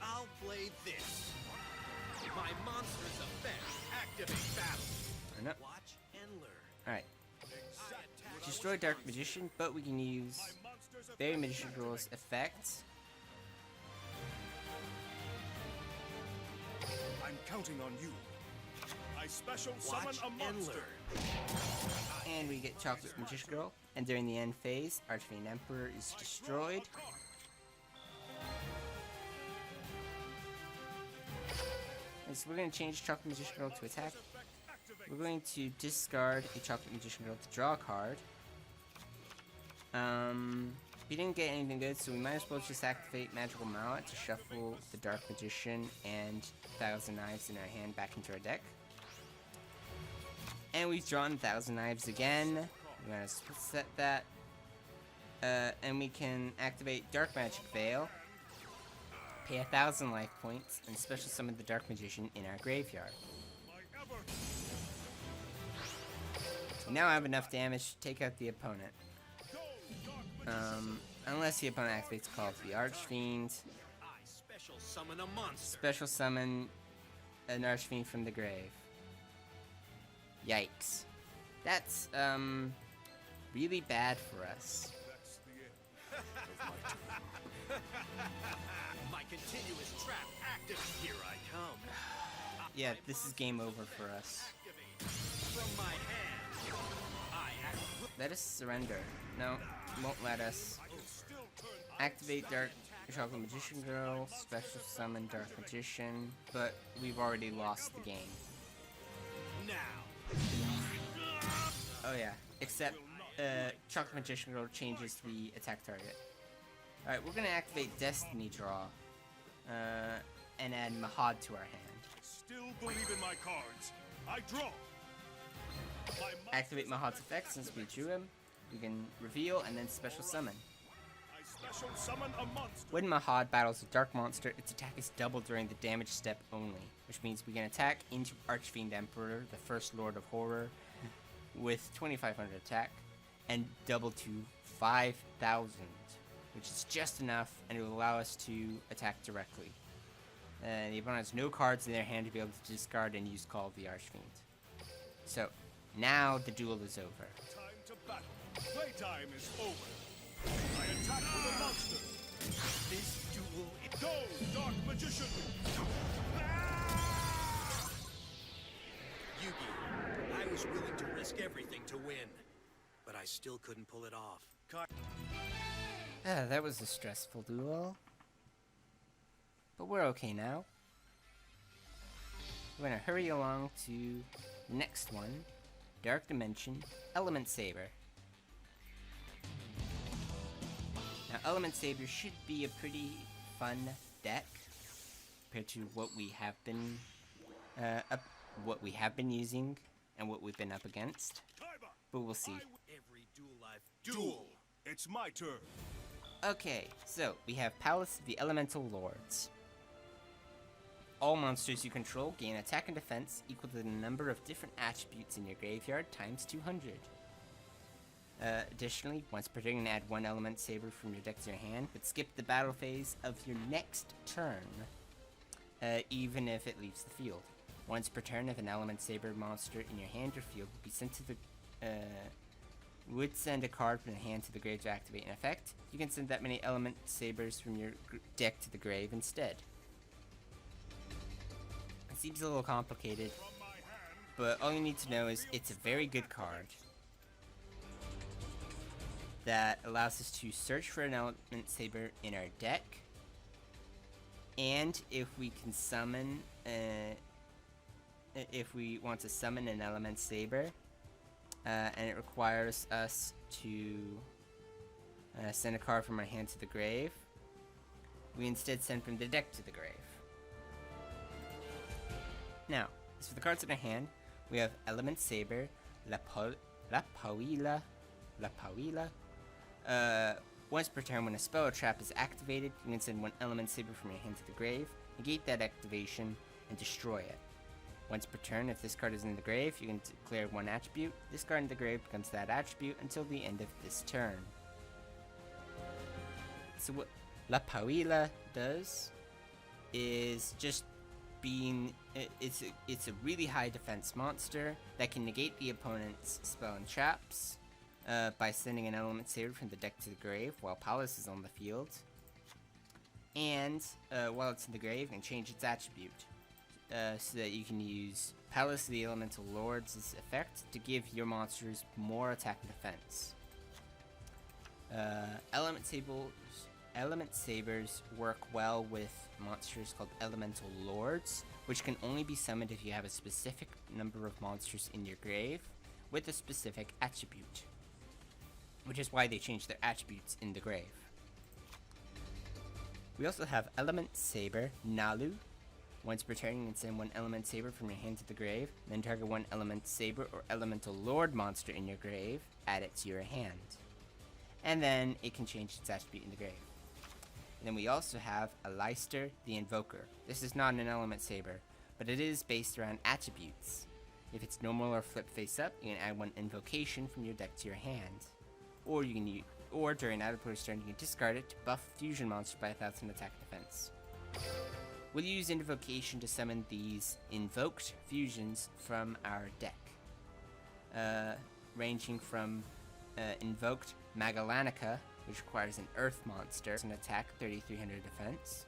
I'll play this. My monster's effect. Activate battle. Or no. Watch and learn. Alright. Destroy Dark Magician, but we can use Berry Magician Girl's effects. I'm counting on you. I special summon Watch a and monster. learn. And we get Chocolate Magician Girl. And during the end phase, Archfiend Emperor is destroyed. And so we're going to change Chocolate Magician Girl to attack. We're going to discard a Chocolate Magician Girl to draw a card. We didn't get anything good, so we might as well just activate Magical Mallet to shuffle the Dark Magician and Thousand Knives in our hand back into our deck. And we've drawn Thousand Knives again. We're going to set that. And we can activate Dark Magic Veil, pay 1,000 life points, and special summon the Dark Magician in our graveyard. Now I have enough damage to take out the opponent. Unless the opponent activates Call of the Archfiend. I special summon a monster. Special summon an Archfiend from the grave. Yikes. That's, really bad for us. My continuous trap active. Here I come. Yeah, this is game over for us. Activate. From my hand. I act. Let us surrender. No, won't let us. Activate Dark Chocolate Magician Girl, special summon Dark Magician, but we've already lost the game. Now. Oh yeah, except Chocolate Magician Girl changes the attack target. Alright, we're gonna activate Destiny Draw, and add Mahad to our hand. Still believe in my cards. I draw. Activate Mahad's effect since we drew him. We can reveal and then special summon. I special summon a monster. When Mahad battles a dark monster, its attack is doubled during the damage step only, which means we can attack into Archfiend Emperor, the first Lord of Horror, with 2,500 attack, and double to 5,000, which is just enough, and it will allow us to attack directly. The opponent has no cards in their hand to be able to discard and use Call of the Archfiend. So, now the duel is over. Time to battle. Playtime is over. I attack with a monster. This duel. Go, Dark Magician. Yugi, I was willing to risk everything to win, but I still couldn't pull it off. That was a stressful duel. But we're okay now. We're gonna hurry along to the next one. Dark Dimension, Element Saber. Now, Element Saber should be a pretty fun deck compared to what we have been, using and what we've been up against. But we'll see. Every duel Duel. It's my turn. Okay, so we have Palace of the Elemental Lords. All monsters you control gain attack and defense equal to the number of different attributes in your graveyard times 200. Additionally, once per turn, you can add one Element Saber from your deck to your hand, but skip the battle phase of your next turn, even if it leaves the field. Once per turn, if an Element Saber monster in your hand or field will be sent to the would send a card from the hand to the grave to activate an effect, you can send that many Element Sabers from your deck to the grave instead. It seems a little complicated, but all you need to know is it's a very good card. that allows us to search for an element saber in our deck, and if we can summon, if we want to summon an element saber, and it requires us to send a card from our hand to the grave, we instead send from the deck to the grave. Now, as for the cards in our hand, we have Element Saber, La Pawila. Once per turn, when a spell or trap is activated, you can send one Element Saber from your hand to the grave, negate that activation, and destroy it. Once per turn, if this card is in the grave, you can declare one attribute. This card in the grave becomes that attribute until the end of this turn. So what La Pawila does is just being... It's a really high defense monster that can negate the opponent's spell and traps by sending an element saber from the deck to the grave while Palace is on the field. And while it's in the grave, you can change its attribute. So that you can use Palace the Elemental Lord's effect to give your monsters more attack and defense. Element Sabers work well with monsters called Elemental Lords, which can only be summoned if you have a specific number of monsters in your grave with a specific attribute, which is why they change their attributes in the grave. We also have Element Saber, Nalu. Once per turn, you can send one Element Saber from your hand to the grave, then target one Element Saber or Elemental Lord monster in your grave, add it to your hand. And then it can change its attribute in the grave. And then we also have a Lyster the Invoker. This is not an Element Saber, but it is based around attributes. If it's normal or flip face up, you can add one invocation from your deck to your hand. Or you can or during either player's turn, you can discard it to buff fusion monster by 1000 attack defense. We'll use invocation to summon these invoked fusions from our deck, ranging from invoked Magallanica, which requires an earth monster, an attack 3300 defense,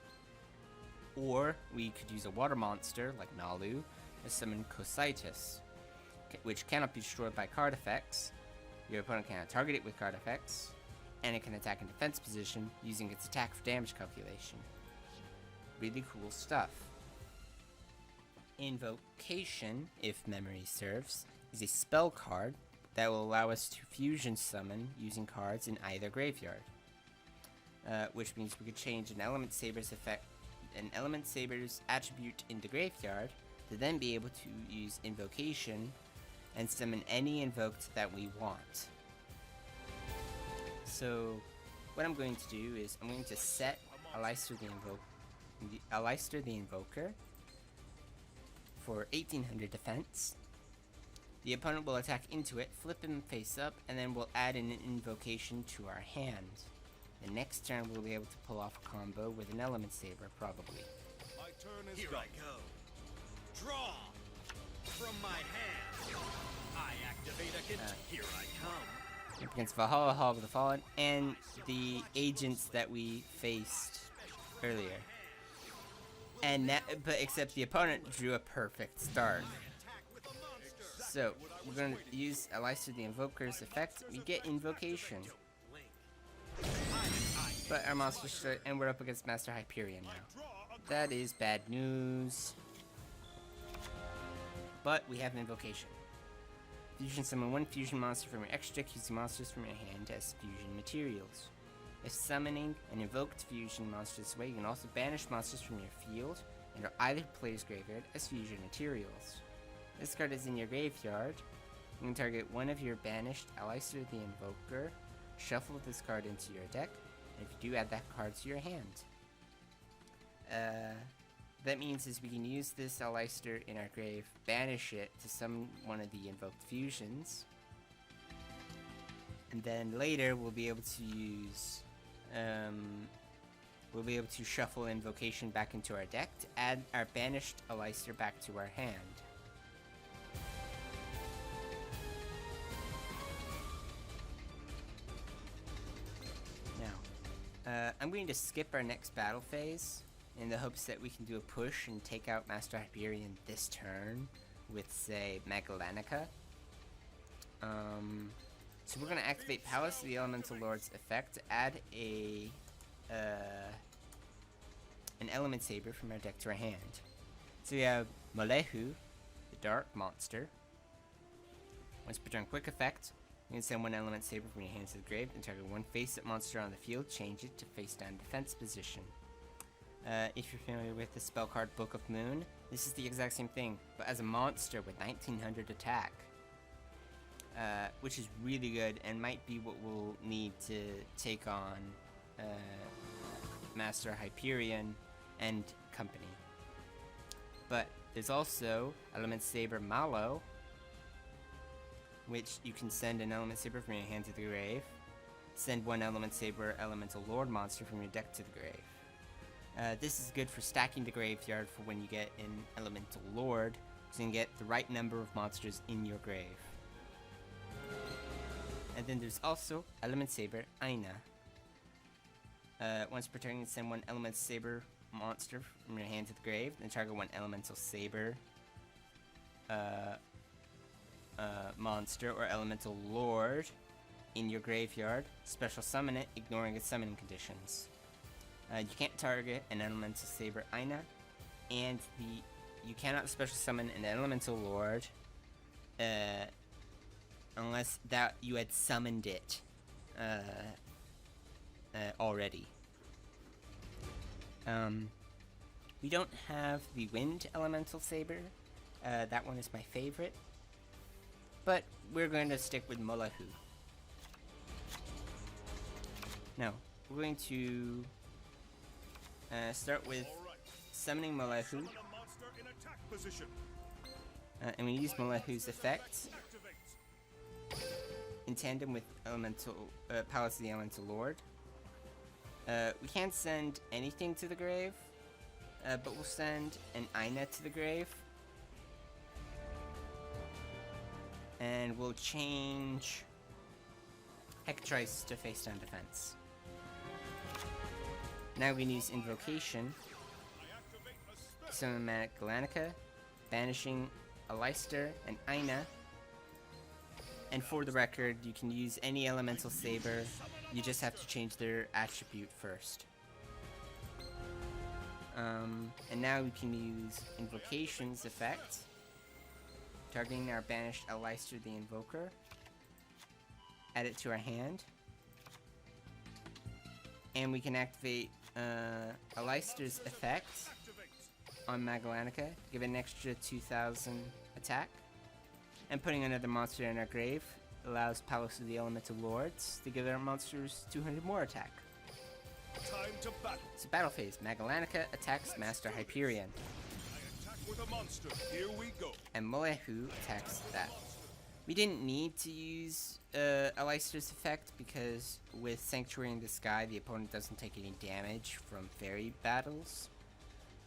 or we could use a water monster like Nalu to summon Cositus, which cannot be destroyed by card effects. Your opponent cannot target it with card effects, and it can attack in defense position using its attack for damage calculation. Really cool stuff. Invocation, if memory serves, is a spell card that will allow us to fusion summon using cards in either graveyard. Which means we could change an Element Saber's attribute in the graveyard to then be able to use invocation and summon any invoked that we want. So what I'm going to do is I'm going to set a Lyster the Invoker for 1800 defense. The opponent will attack into it, flip him face up, and then we'll add an invocation to our hand. The next turn we'll be able to pull off a combo with an Element Saber, probably. My turn is Here done. I go. Draw! From my hand, I activate a Here I come. Up against Valhalla, Hall of the Fallen, and the agents that we faced earlier. And that, but except the opponent drew a perfect start. So we're going to use Lyster the Invoker's effect. We get invocation, but our monster and we're up against Master Hyperion now. That is bad news. But we have an invocation. Fusion summon one fusion monster from your extra deck using monsters from your hand as fusion materials. If summoning an invoked fusion monster this way, you can also banish monsters from your field and or either player's graveyard as fusion materials. This card is in your graveyard. You can target one of your banished Lyster the Invoker, shuffle this card into your deck, and if you do, add that card to your hand. That means is we can use this Lyster in our grave, banish it to summon one of the invoked fusions, and then later we'll be able to use shuffle invocation back into our deck to add our banished Lyster back to our hand. Now, I'm going to skip our next battle phase in the hopes that we can do a push and take out Master Hyperion this turn with, say, Magallanica. So we're gonna activate Palace of the Elemental Lord's effect to add an Element Saber from our deck to our hand. So we have Molehu, the Dark Monster. Once per turn quick effect, you can send one Element Saber from your hand to the grave and target one face-up monster on the field, change it to face-down defense position. If you're familiar with the spell card Book of Moon, this is the exact same thing, but as a monster with 1900 attack. Which is really good and might be what we'll need to take on Master Hyperion and company. But there's also Element Saber Malo, which you can send an Element Saber from your hand to the grave, send one Element Saber Elemental Lord monster from your deck to the grave. This is good for stacking the graveyard for when you get an Elemental Lord, so you can get the right number of monsters in your grave. And then there's also Element Saber Aina. Once per turn, you can send one Element Saber monster from your hand to the grave, then target one Elemental Saber monster or Elemental Lord in your graveyard. Special summon it, ignoring its summoning conditions. You can't target an Elemental Saber Aina, and you cannot special summon an Elemental Lord unless that you had summoned it already. We don't have the Wind Elemental Saber. That one is my favorite. But we're going to stick with Molehu. Now, we're going to start with summoning Molehu. Summon a monster in attack position. And we use Molehu's effect in tandem with Palace of the Elemental Lord. We can't send anything to the grave, but we'll send an Aina to the grave. And we'll change Hectrice to face down defense. Now we can use Invocation, summon Manic Galanica, banishing a Lyster and Aina. And for the record, you can use any Elemental Saber, you just have to change their attribute first. And now we can use Invocation's effect, targeting our banished Lyster the Invoker. Add it to our hand. And we can activate Lyster's effect on Magalanica, give it an extra 2000 attack. And putting another monster in our grave allows Palace of the Elemental Lords to give our monsters 200 more attack. Time to battle. So battle phase, Magalanica attacks Master Hyperion. I attack with a monster. Here we go. And Molehu attacks that. We didn't need to use Lyster's effect because with Sanctuary in the Sky, the opponent doesn't take any damage from fairy battles.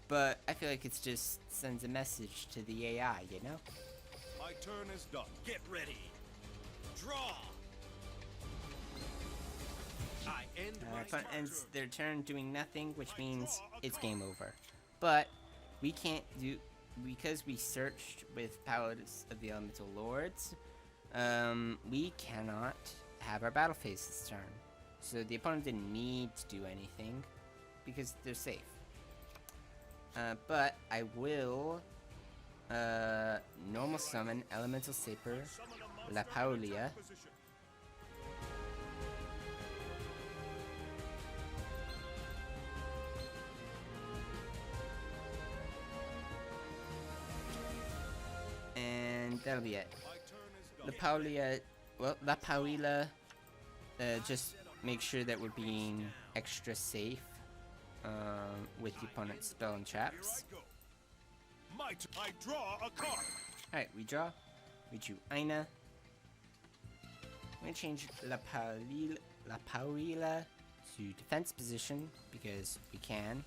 But I feel like it just sends a message to the AI, you know? My turn is done. Get ready. Draw. I end my Opponent turn. ends their turn doing nothing, which means it's game over. But we can't do, because we searched with Palace of the Elemental Lords, we cannot have our battle phase this turn. So the opponent didn't need to do anything because they're safe. But I will normal summon Elemental Saber La Paulia. And that'll be it. La Paulia, just make sure that we're being extra safe with the opponent's spell and traps. I draw a card. Alright, we draw. We drew Aina. I'm gonna change La Pauila to defense position because we can.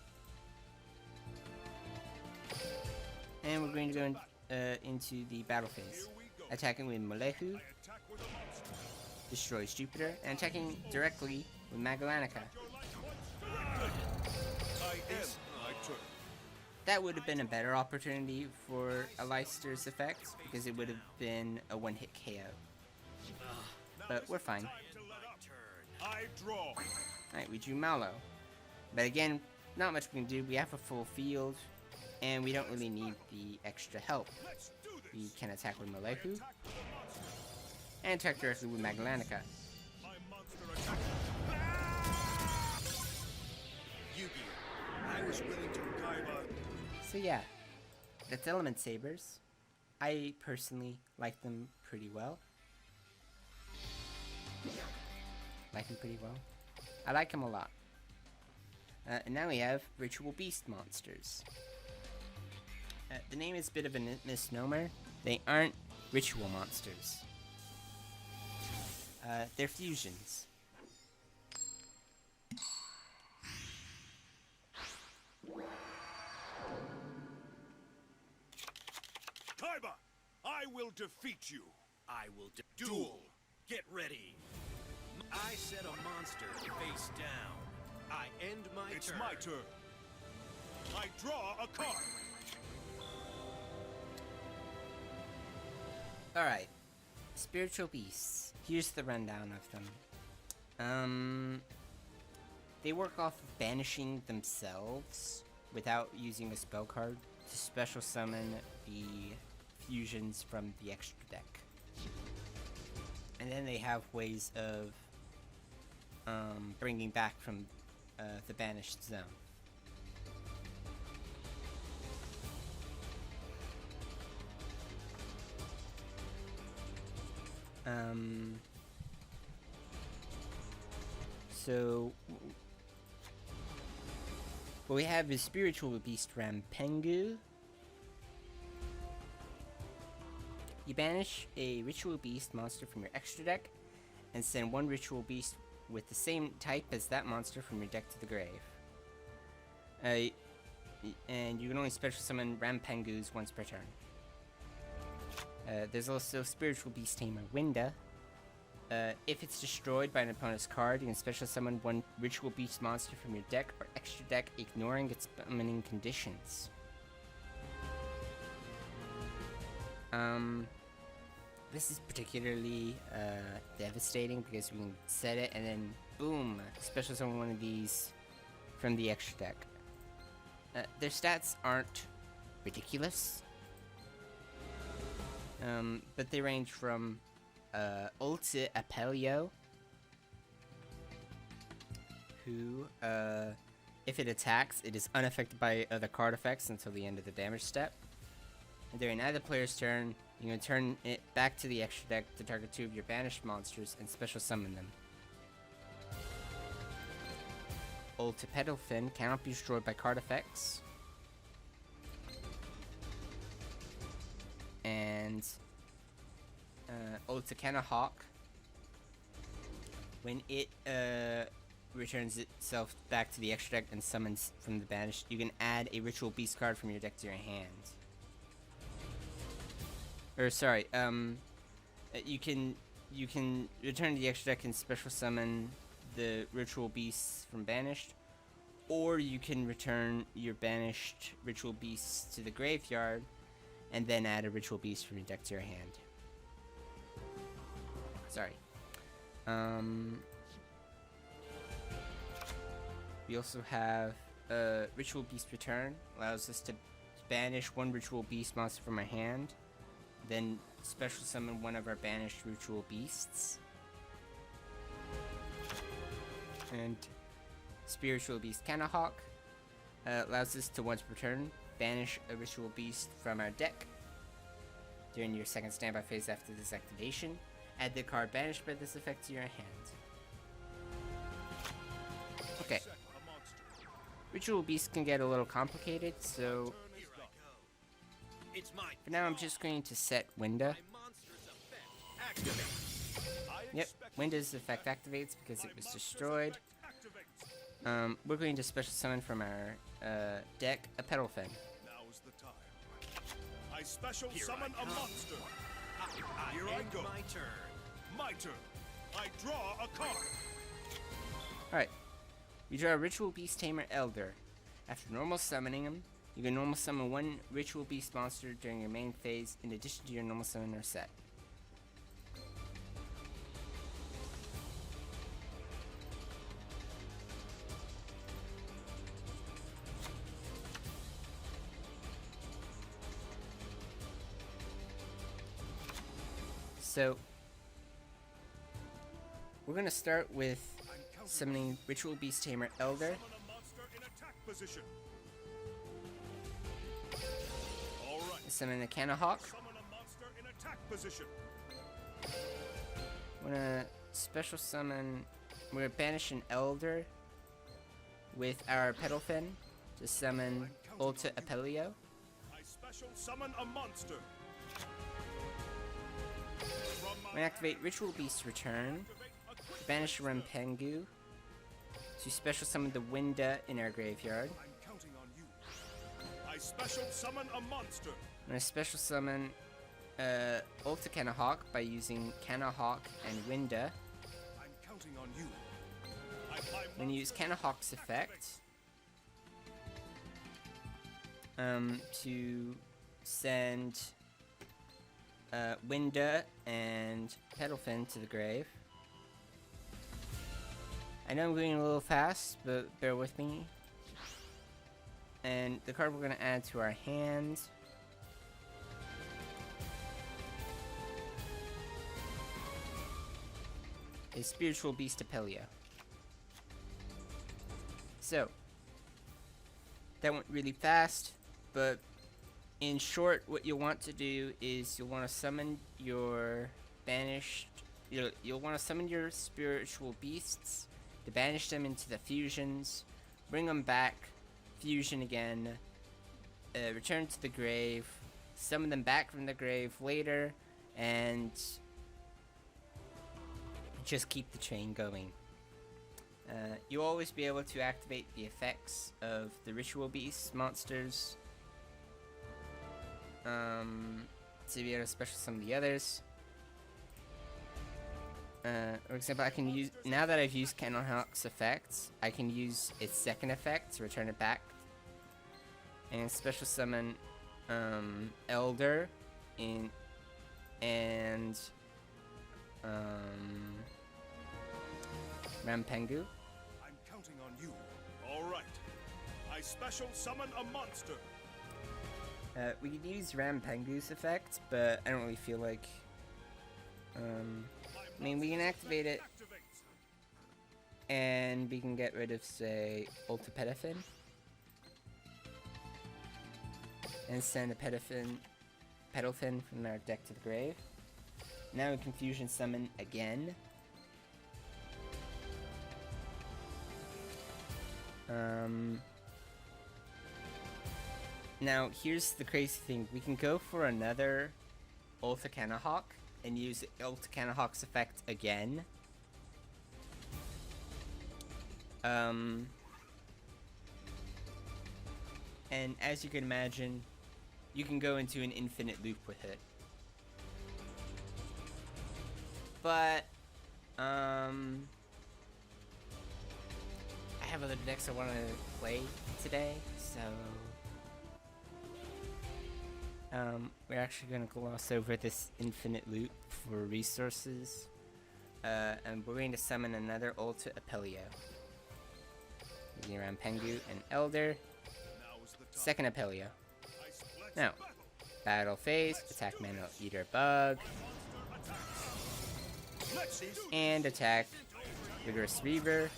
And we're going to go into the battle phase. Attacking with Molehu, destroys Jupiter, and attacking directly with Magalanica. I end my turn. That would have been a better opportunity for a Lyster's effect because it would have been a one-hit KO. but we're fine. Time to let up. I draw. Alright, we drew Mallow. But again, not much we can do. We have a full field, and we don't really need the extra help. Let's do this. We can attack with Maleku, Attack with the monster. and attack directly with Maglanica. My monster attack. Yu-Gi-Oh! I was willing to Kaiba. So yeah, that's Element Sabers. I personally like them pretty well. Like them pretty well. I like them a lot. And now we have Ritual Beast monsters. The name is a bit of a misnomer. They aren't ritual monsters. They're fusions. Kaiba, I will defeat you. I will duel. Get ready. I set a monster face down. I end my It's turn. my turn. I draw a card. Alright. Spiritual Beasts. Here's the rundown of them. They work off of banishing themselves without using a spell card to special summon the fusions from the extra deck. And then they have ways of bringing back from the banished zone. So what we have is Spiritual Beast Rampengu. You banish a Ritual Beast monster from your extra deck, and send one Ritual Beast with the same type as that monster from your deck to the grave. And you can only special summon Rampengus once per turn. There's also Spiritual Beast Tamer Winda. If it's destroyed by an opponent's card, you can special summon one Ritual Beast monster from your deck or extra deck, ignoring its summoning conditions. This is particularly devastating because we can set it and then boom, special summon one of these from the extra deck. Their stats aren't ridiculous, but they range from Ulti Apelio, who, if it attacks, it is unaffected by other card effects until the end of the damage step. And during either player's turn, you can turn it back to the extra deck to target two of your banished monsters and special summon them. Ulti Pedalfin cannot be destroyed by card effects. And Ulti Hawk, when it returns itself back to the extra deck and summons from the banished, you can add a Ritual Beast card from your deck to your hand. Or sorry, you can return to the extra deck and special summon the Ritual Beasts from banished, or you can return your banished Ritual Beasts to the graveyard and then add a Ritual Beast from your deck to your hand. Sorry. We also have Ritual Beast Return. Allows us to banish one Ritual Beast monster from our hand, then special summon one of our banished Ritual Beasts. And Spiritual Beast Kanahawk allows us to once per turn banish a Ritual Beast from our deck during your second standby phase after this activation. Add the card banished by this effect to your hand. Okay. Set a monster. Ritual Beasts can get a little complicated, so Here I go. It's my for now I'm just going to set Winda. My monster's effect. Activate. I Yep, expect Winda's effect activates because my it was monster's destroyed. effect activates. We're going to special summon from our deck a Pedalfin. Now's the time. I special Here summon I a come. monster. I Here I end go. my turn. My turn. I draw a card. Alright, we draw a Ritual Beast Tamer Elder. After normal summoning him, you can normal summon one Ritual Beast monster during your main phase in addition to your normal summoner set. So we're gonna start with summoning Ritual Beast Tamer Elder. Summon a monster in attack position. All right. Summon a Canahawk. Summon a monster in attack position. We're gonna special summon. We're gonna banish an Elder with our Petalfin to summon Ulta Apelio. I special summon a monster. We're gonna activate Ritual Beast Return, banish Rampengu, to special summon the Winda in our graveyard. I'm counting on you. I special summon a monster. I'm gonna special summon Ulta Canahawk by using Canahawk and Winda. I'm counting on you. I apply I'm gonna use Canahawk's effect to send Winda and Petalfin to the grave. I know I'm going a little fast, but bear with me. And the card we're gonna add to our hand is Spiritual Beast Apelio. So, that went really fast, but in short, what you'll want to do is you'll want to summon your banished, you'll want to summon your spiritual beasts to banish them into the fusions, bring them back, fusion again, return to the grave, summon them back from the grave later, and just keep the chain going. You'll always be able to activate the effects of the Ritual Beast monsters to be able to special summon the others. For example, I can use, now that I've used Canahawk's effects, I can use its second effect to return it back and special summon Elder and Rampengu. I'm counting on you. All right. I special summon a monster. We could use Rampengu's effect, but I don't really feel like. I mean, we can activate it, and we can get rid of, say, Ulta Petalfin, and send a Petalfin from our deck to the grave. Now we can fusion summon again. Now, here's the crazy thing. We can go for another Ulta Canahawk and use Ulta Canahawk's effect again. And as you can imagine, you can go into an infinite loop with it. But, I have other decks I want to play today, so we're actually going to gloss over this infinite loop for resources, and we're going to summon another Ulta Apelio. Using Rampengu and Elder, second Apelio. Now, battle phase, attack Mana Eater Bug, and attack Vigorous Reaver.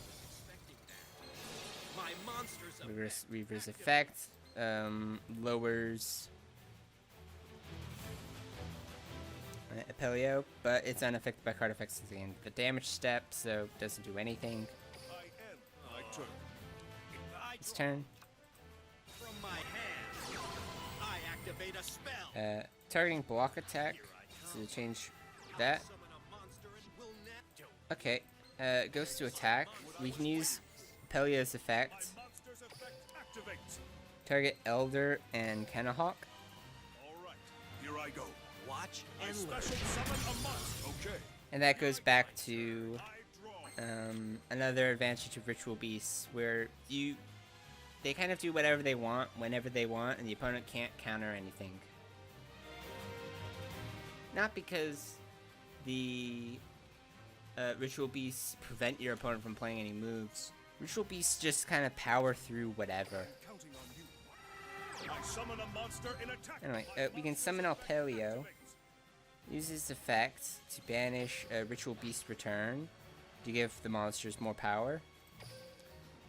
Vigorous Reaver's effect lowers Apelio, but it's unaffected by card effects at the end of the damage step, so it doesn't do anything. It's turn. From my hand, I activate a spell. Targeting block attack, so change that. Summon a monster and will net do. Okay, it goes to attack. We can use Apelio's effect. Monster's effect activates. Target Elder and Canahawk. All right. Here I go. Watch I and learn. special summon a monster. Okay. And that goes back to I draw. another advantage of Ritual Beasts, where they kind of do whatever they want, whenever they want, and the opponent can't counter anything. Not because the Ritual Beasts prevent your opponent from playing any moves. Ritual Beasts just kind of power through whatever. Counting on you. I summon a monster in attack. Anyway, we can summon Apelio Use this effect to banish a Ritual Beast return to give the monsters more power.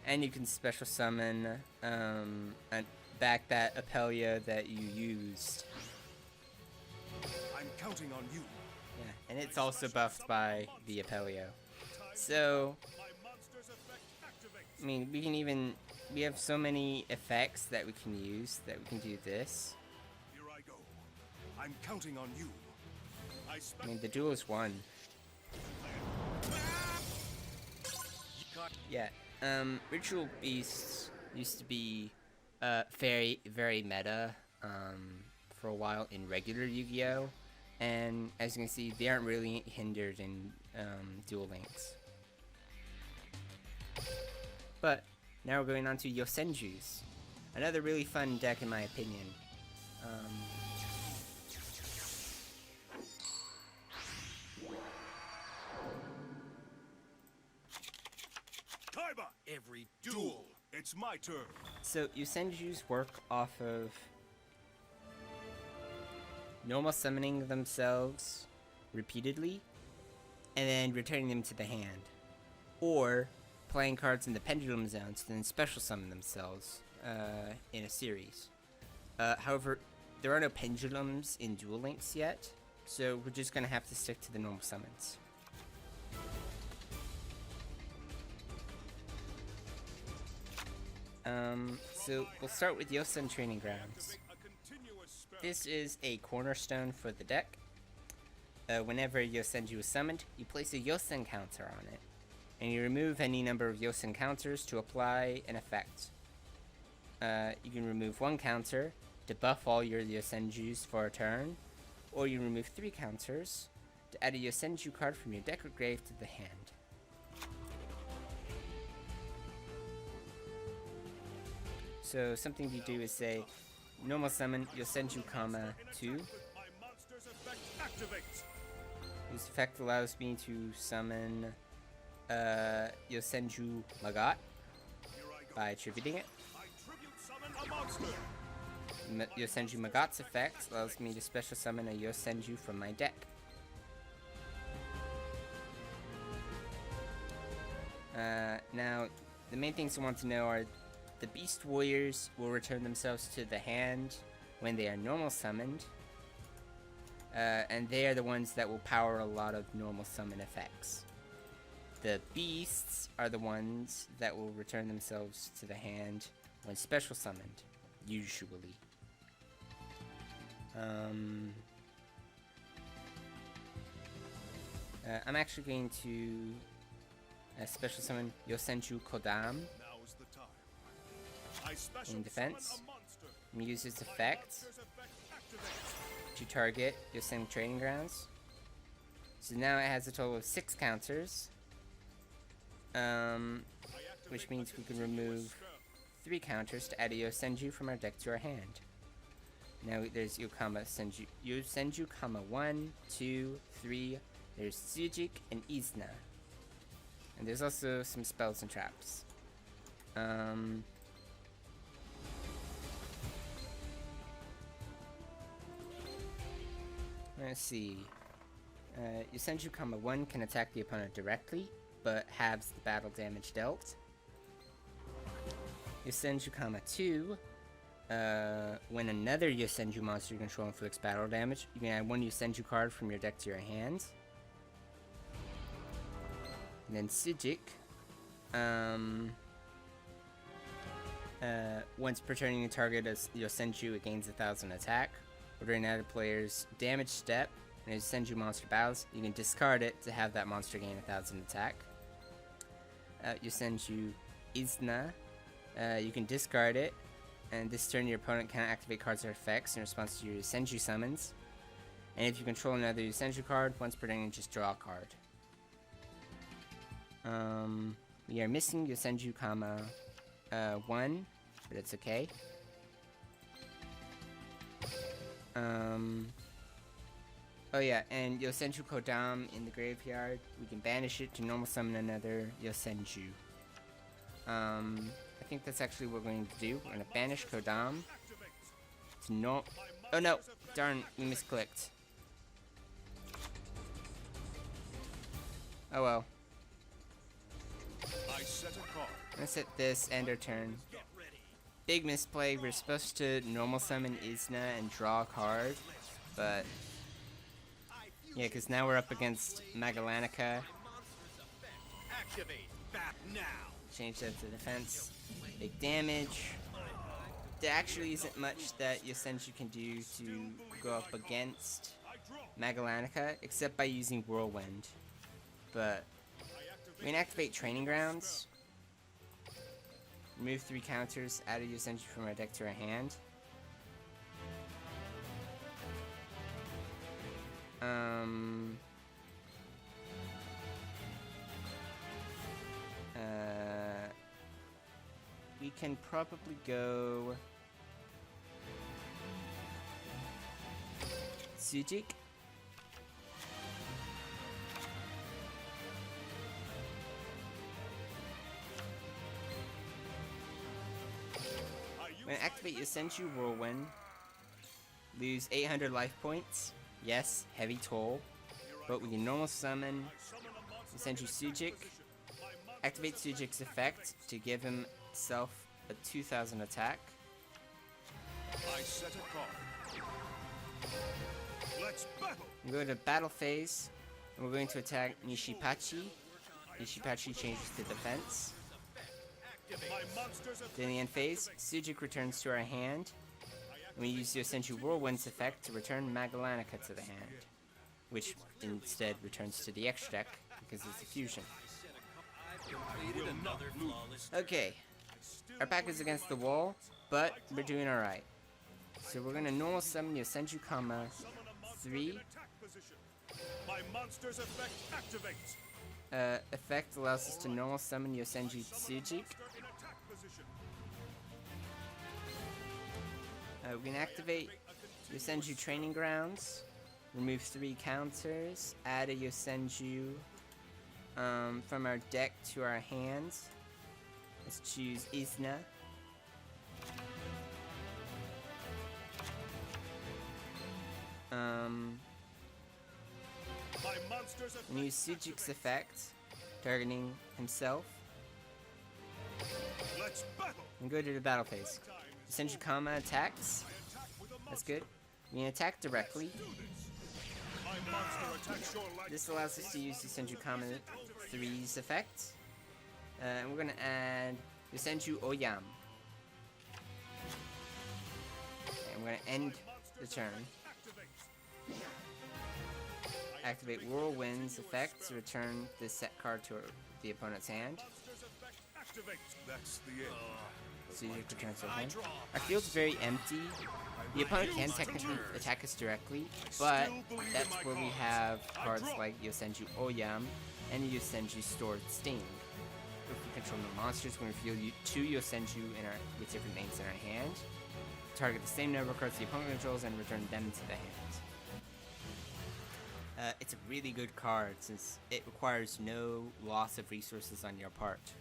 And you can special summon back that Apelio that you used. I'm counting on you. Yeah, and it's also buffed by the Apelio. So, My monster's effect activates. I mean, we have so many effects that we can use that we can do this. Here I go. I'm counting on you. I mean, the duel is won. Yeah, Ritual Beasts used to be very, very meta for a while in regular Yu-Gi-Oh! And as you can see, they aren't really hindered in Duel Links. But now we're going on to Yosenju's. Another really fun deck in my opinion. Kaiba! Every duel. It's my turn. So Yosenju's work off of normal summoning themselves repeatedly and then returning them to the hand, or playing cards in the pendulum zones to then special summon themselves in a series. However, there are no pendulums in Duel Links yet, so we're just gonna have to stick to the normal summons. So we'll start with Yosen Training Grounds. A continuous spell. This is a cornerstone for the deck. Whenever Yosenju is summoned, you place a Yosen counter on it, and you remove any number of Yosen counters to apply an effect. You can remove one counter to buff all your Yosenjus for a turn, or you remove 3 counters to add a Yosenju card from your deck or grave to the hand. So something you do is say, normal summon Yosenju, 2. My monster's effect activates. This effect allows me to summon Yosenju Magat Here I go. by attributing it. I tribute summon a monster. Yosenju Magat's effect allows me to special summon a Yosenju from my deck. Now, the main things I want to know are the Beast Warriors will return themselves to the hand when they are normal summoned. And they are the ones that will power a lot of normal summon effects. The Beasts are the ones that will return themselves to the hand when special summoned, usually. I'm actually going to special summon Yosenju Kodam Now is the time. I special in defense. summon a monster. I'm gonna use its My effect monster's effect activates. to target Yosen Training Grounds. So now it has a total of 6 counters, I activate which means a we can continuous remove spell. 3 counters to add a Yosenju from our deck to our hand. Now there's Yosenju, 1, 2, 3, there's Tsujik and Izna. And there's also some spells and traps. Let's see. Yosenju, 1 can attack the opponent directly, but halves the battle damage dealt. Yosenju, 2. When another Yosenju monster you control inflicts battle damage, you can add 1 Yosenju card from your deck to your hand. And then Sujik. Once per turn you target a Yosenju, it gains 1,000 attack. Or during another player's damage step, and a Yosenju monster battles, you can discard it to have that monster gain 1,000 attack. Yosenju Izna. You can discard it, and this turn your opponent cannot activate cards or effects in response to your Yosenju summons. And if you control another Yosenju card, once per turn you just draw a card. We are missing Yosenju, 1, but it's okay. Oh yeah, and Yosenju Kodam in the graveyard, we can banish it to normal summon another Yosenju. I think that's actually what we're going to do. We're going to banish Kodam to no. Oh no! Darn, we misclicked. Oh well. I set a card. Let's hit this, end our turn. Big misplay, we're supposed to normal summon Isna and draw a card, but yeah, because now we're up against Magallanica. Activate. Bat now. Change that to defense. Big damage. There actually isn't much that Yosenju can do to go up against Magallanica, except by using Whirlwind. But we can activate Training Grounds. Remove 3 counters, add a Yosenju from our deck to our hand. We can probably go Sujik. When activate Yosenju Whirlwind, lose 800 life points. Yes, heavy toll, but we can normal summon Yosenju Sujik. Activate Sujik's effect to give himself a 2000 attack. I set a card. Let's battle. We go to battle phase, and we're going to attack Nishipachi. Nishipachi changes to defense. My monsters have Then in the end phase, Sujik returns to our hand. And we use Yosenju Whirlwind's effect to return Magallanica to the hand, which instead returns to the extra deck because it's a fusion. Completed another flawless. Okay, our back is against the wall, but we're doing alright. So we're gonna normal summon Yosenju Kama 3. attack position. My monster's effect activates. Effect allows us to normal summon Yosenju Sujik. Monster in attack position. We can activate Yosenju Training Grounds, remove 3 counters, add a Yosenju from our deck to our hands. Let's choose Isna. My monster's And use Sujik's effect, targeting himself, Let's battle. and go to the battle phase. Yosenju Kama attacks. That's good. We can attack directly. My monster attacks your light. This allows us to use Yosenju Kama 3's effect. And we're gonna add Yosenju Oyam. And we're gonna end the turn. Activate Whirlwind's effect to return this set card to the opponent's hand. Monster's effect activates. That's the end. So you return to hand. Our field's very empty. The opponent can technically attack us directly, but that's where we have cards like Yosenju Oyam and Yosenju Stored Sting. If we control no monsters, we're going to field 2 Yosenju with different names in our hand. Target the same number of cards the opponent controls and return them to the hand. It's a really good card since it requires no loss of resources on your part.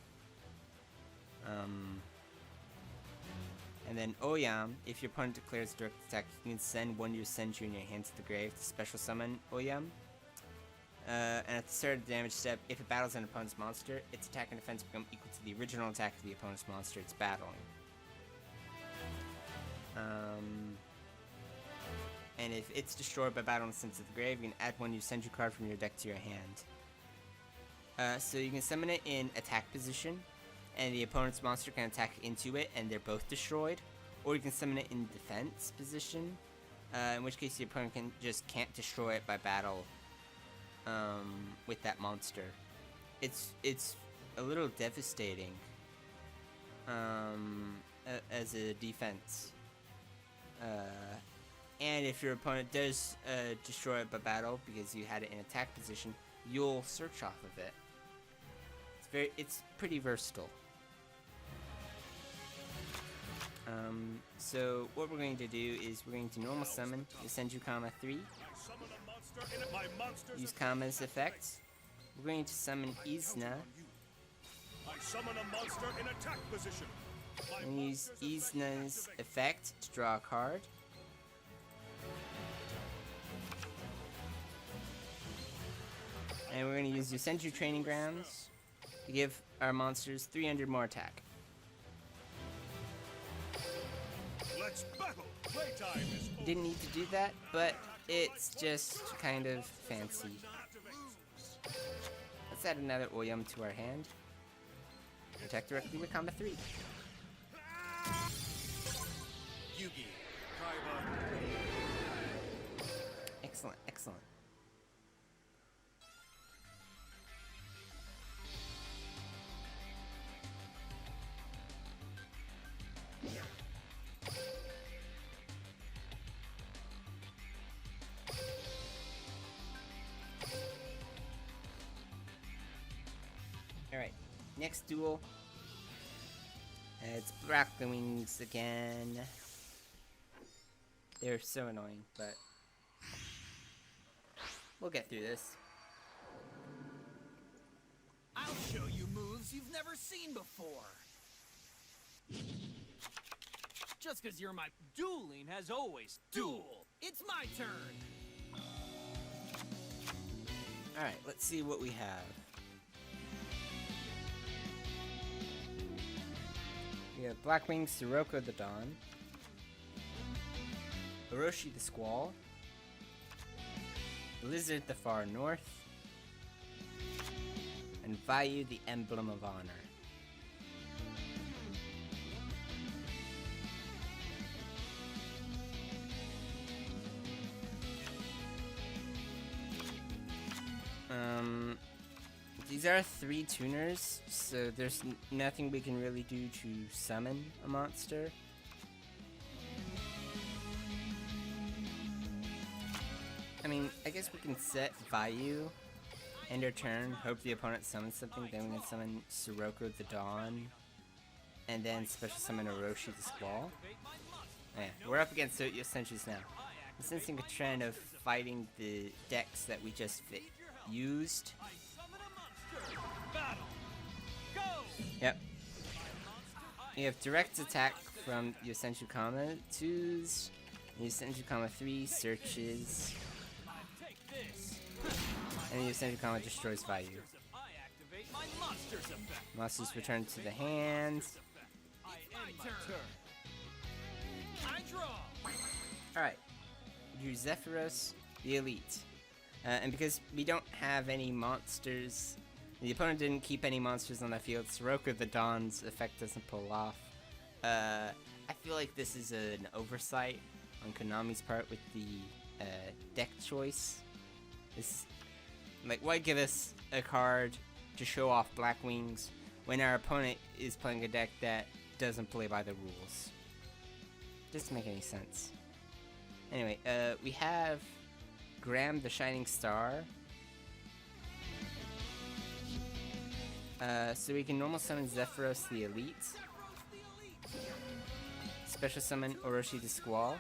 And then Oyam, if your opponent declares a direct attack, you can send 1 Yosenju in your hand to the grave to special summon Oyam. And at the start of the damage step, if it battles an opponent's monster, its attack and defense become equal to the original attack of the opponent's monster it's battling. And if it's destroyed by battle and sent to the grave, you can add 1 Yosenju card from your deck to your hand. So you can summon it in attack position, and the opponent's monster can attack into it, and they're both destroyed. Or you can summon it in defense position, in which case the opponent can't destroy it by battle with that monster. It's a little devastating as a defense. And if your opponent does destroy it by battle because you had it in attack position, you'll search off of it. It's pretty versatile. So what we're going to do is we're going to normal summon Yosenju Kama 3. Summon a monster in it. My monster's Use Kama's effect. We're going to summon Isna I summon a monster in attack position. My and use monster's effect Isna's activates. effect to draw a card. And we're going to use Yosenju Training Grounds to give our monsters 300 more attack. Let's battle. Playtime is over. Didn't need to do that, but it's just kind of fancy. Let's add another Oyum to our hand. Attack directly with combat 3. Yugi, Kaiba. Excellent, excellent. Alright, next duel. It's Black Wings again. They're so annoying, but we'll get through this. I'll show you moves you've never seen before. Just because you're my dueling has always duel. It's my turn. Alright, let's see what we have. We have Blackwing Sirocco the Dawn, Orochi the Squall, Blizzard the Far North, and Vayu the Emblem of Honor. These are 3 tuners, so there's nothing we can really do to summon a monster. I mean, I guess we can set Vayu, end our turn, hope the opponent summons something, then we can summon Sirocco the Dawn, and then special summon Orochi the Squall. Yeah, we're up against Yosenju's now. I'm sensing a trend of fighting the decks that we just used. Yep. You have direct attack from Yosenju Kama 2s, Yosenju Kama 3 searches, and Yosenju Kama destroys Vayu. Monsters return to the hand. Alright, do Zephyros the Elite. And because we don't have any monsters, the opponent didn't keep any monsters on the field, Sirocco the Dawn's effect doesn't pull off. I feel like this is an oversight on Konami's part with the deck choice. This, like, why give us a card to show off Black Wings when our opponent is playing a deck that doesn't play by the rules? Doesn't make any sense. Anyway, we have Graham the Shining Star. So we can normal summon Zephyros the Elite. Special summon Orochi the Squall.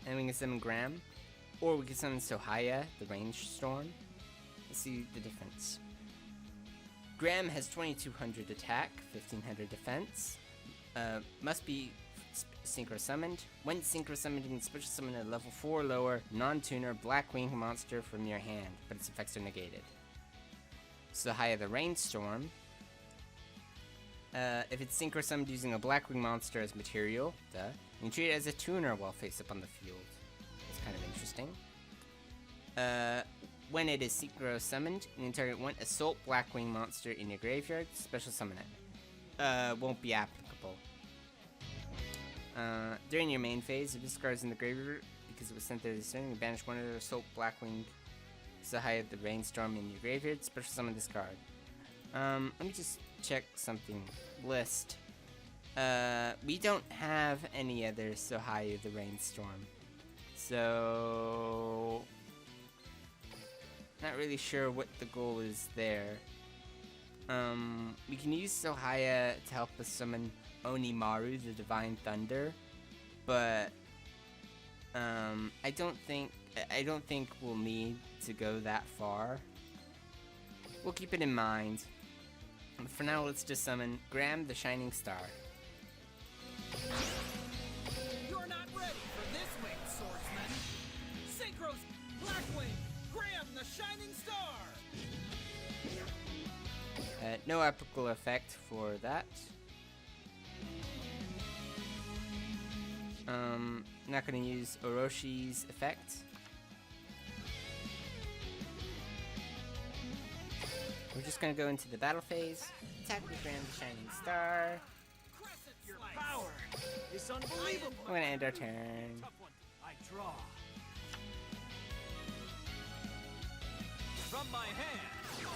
And we can summon Graham. Or we can summon Sohaya, the Range Storm. Let's see the difference. Graham has 2200 attack, 1500 defense. Must be synchro summoned. When synchro summoned, you can special summon a level 4 lower non-tuner Blackwing monster from your hand, but its effects are negated. Sohaya the Rainstorm. If it's synchro summoned using a Blackwing monster as material, you can treat it as a tuner while face up on the field. It's kind of interesting. When it is synchro summoned, you can target one Assault Blackwing monster in your graveyard, special summon it. Won't be applicable. During your main phase, if this card is in the graveyard because it was sent there this turn, you can banish one of the Assault Blackwing Sohaya the Rainstorm in your graveyard, special summon this card. Let me just check something. List. We don't have any other Sohaya the Rainstorm. So not really sure what the goal is there. We can use Sohaya to help us summon Onimaru, the Divine Thunder, but I don't think we'll need to go that far. We'll keep it in mind. But for now, let's just summon Graham the Shining Star. You're not ready for this winged swordsman. Synchros, Blackwing, Graham no epical effect for that. Not gonna use Oroshi's effect. We're just gonna go into the battle phase. Attack with Grand Shining Star. Your power is unbelievable. We're gonna end our turn. Tough one. I draw. From my hand,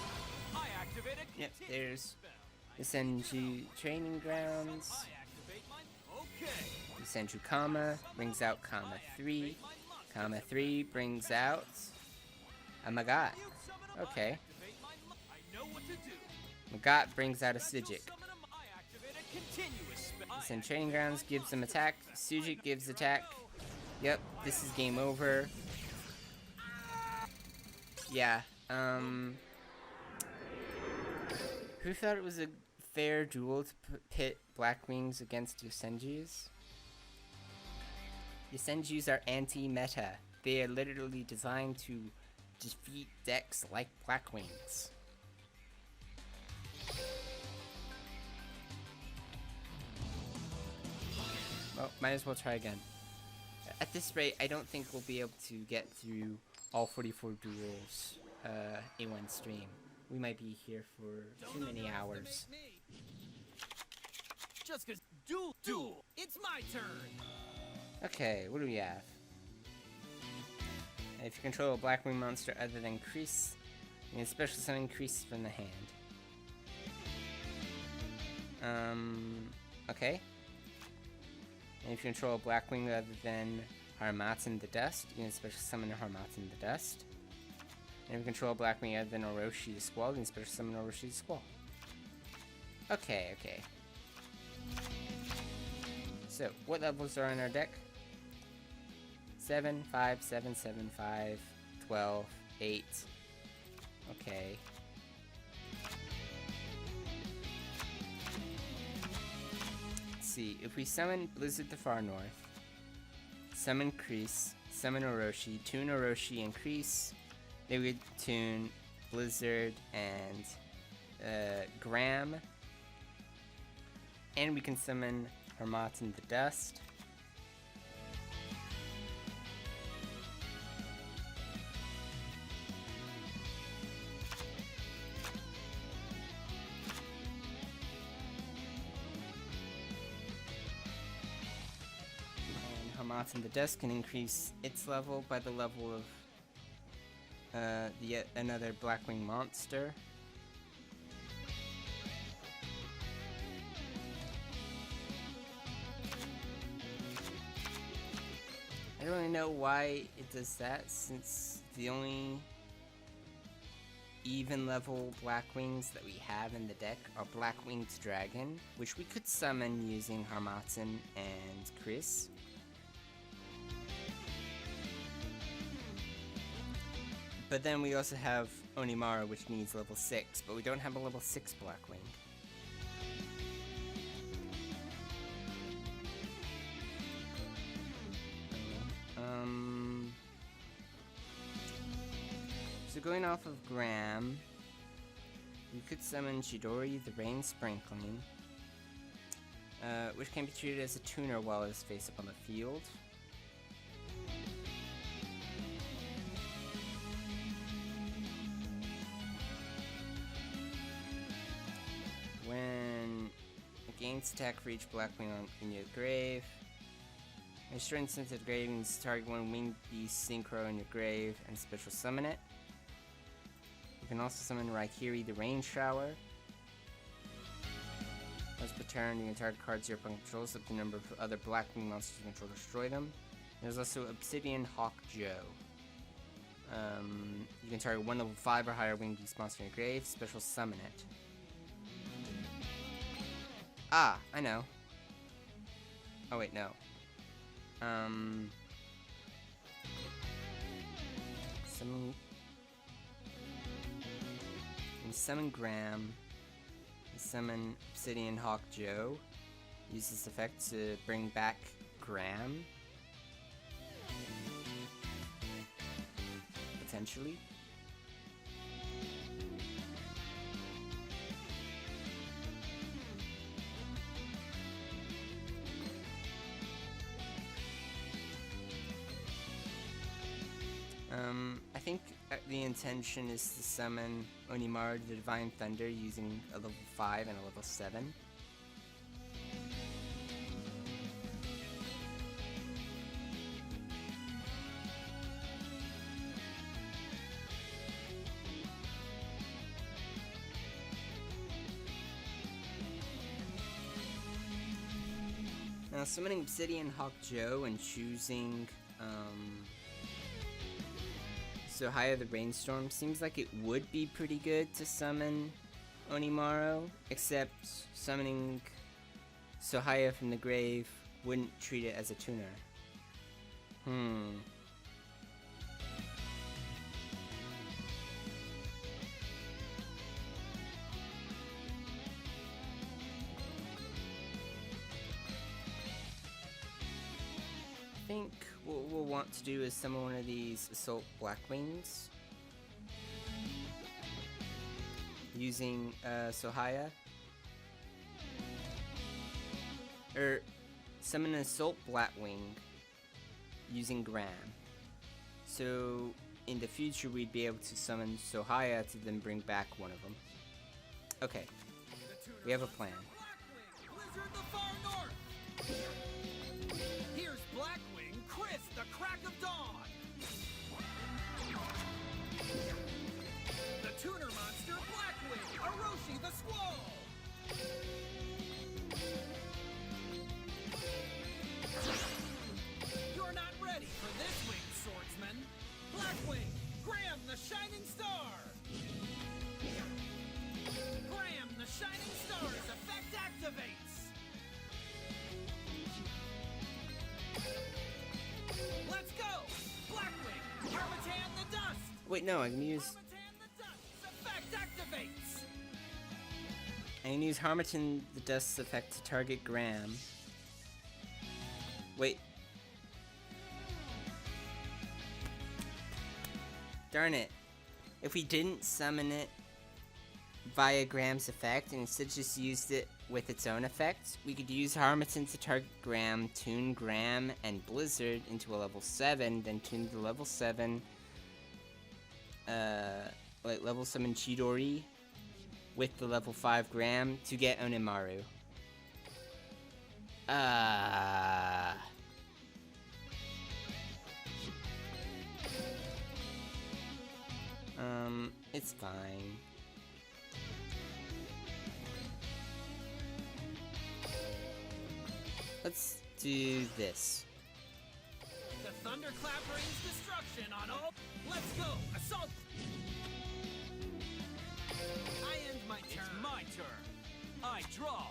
I activate a Yep, continuous there's spell. Yosenju Training Grounds. I activate my okay. Yosenju Kama brings out Kama 3. Kama 3 brings out a Magat. You summon a Okay. activate my I know what to do. Magat brings out a Sujik. Summon a I activate a continuous spell. Send Training Grounds gives them attack. Sujik gives attack. Yep, this is game over. Yeah, who thought it was a fair duel to pit Black Wings against Yosenjus? Yosenjus are anti-meta. They are literally designed to defeat decks like Black Wings. Well, might as well try again. At this rate, I don't think we'll be able to get through all 44 duels in one stream. We might be here for too many hours. Just cause duel. It's my turn. Okay, what do we have? If you control a Blackwing monster other than Kreese, you can special summon Kreese from the hand. Okay. And if you control a Blackwing other than Harmattan the Dust, you can special summon Harmattan the Dust. And if you control a Blackwing other than Orochi the Squall, you can special summon Orochi the Squall. Okay, okay. So, what levels are in our deck? 7, 5, 7, 7, 5, 12, 8. Okay. Let's see, if we summon Blizzard the Far North, summon Kreese, summon Orochi, tune Orochi and Kreese, then we tune Blizzard and Graham, and we can summon Harmattan the Dust. And Harmattan the Dust can increase its level by the level of yet another Blackwing monster. I don't really know why it does that, since the only even level Blackwings that we have in the deck are Blackwinged Dragon, which we could summon using Harmattan and Kreese. But then we also have Onimaru, which needs level 6, but we don't have a level 6 Blackwing. So going off of Graham, we could summon Chidori the Rain Sprinkling, which can be treated as a tuner while it is face up on the field. When it gains attack for each Blackwing in your grave, return into the grave means target one winged beast synchro in your grave and special summon it. You can also summon Raikiri the Rain Shower. Once per turn, you can target cards your opponent controls up to the number of other Blackwing monsters you control to destroy them. There's also Obsidian Hawk Joe. You can target one level 5 or higher winged beast monster in your grave, special summon it. Ah, I know. Oh wait, no. Summon Graham. Summon Obsidian Hawk Joe. Use this effect to bring back Graham. Potentially. I think the intention is to summon Onimaru the Divine Thunder using a level 5 and a level 7. Now, summoning Obsidian Hawk Joe and choosing Sohaya the Rainstorm seems like it would be pretty good to summon Onimaru, except summoning Sohaya from the grave wouldn't treat it as a tuner. I think what we'll want to do is summon one of these Assault Blackwings using Sohaya. Or summon an Assault Blackwing using Gram. So in the future we'd be able to summon Sohaya to then bring back one of them. Okay, we have a plan. Blizzard the far north. Here's Blackwing, Chris the crack of dawn. The tuner monster Blackwing, Aroshi the squall. You're not ready for this winged swordsman. Blackwing, Graham the shining star. Graham the shining star's effect activates. Let's go! Blackwing, Harmatan the dust. Wait, no, I can use Harmatan the dust's effect activates. I can use Harmatan the Dust's effect to target Graham. Wait. Darn it. If we didn't summon it via Graham's effect and instead just used it with its own effect, we could use Harmatan to target Graham, tune Graham and Blizzard into a level 7, then tune the level 7 level 7 Chidori with the level 5 Graham to get Onimaru. It's fine. Let's do this. The thunderclap rains destruction on all. Let's go! Assault! I end my turn. It's my turn. I draw.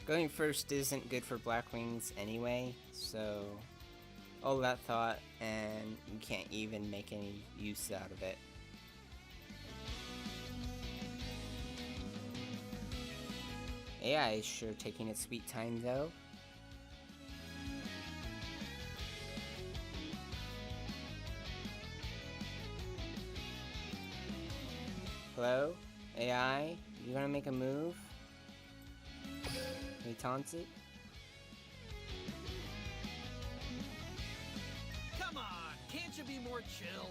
Going first isn't good for Blackwings anyway, so all that thought and you can't even make any use out of it. AI is sure taking its sweet time though. Hello? AI? You wanna make a move? Can we taunt it? Come on! Can't you be more chill?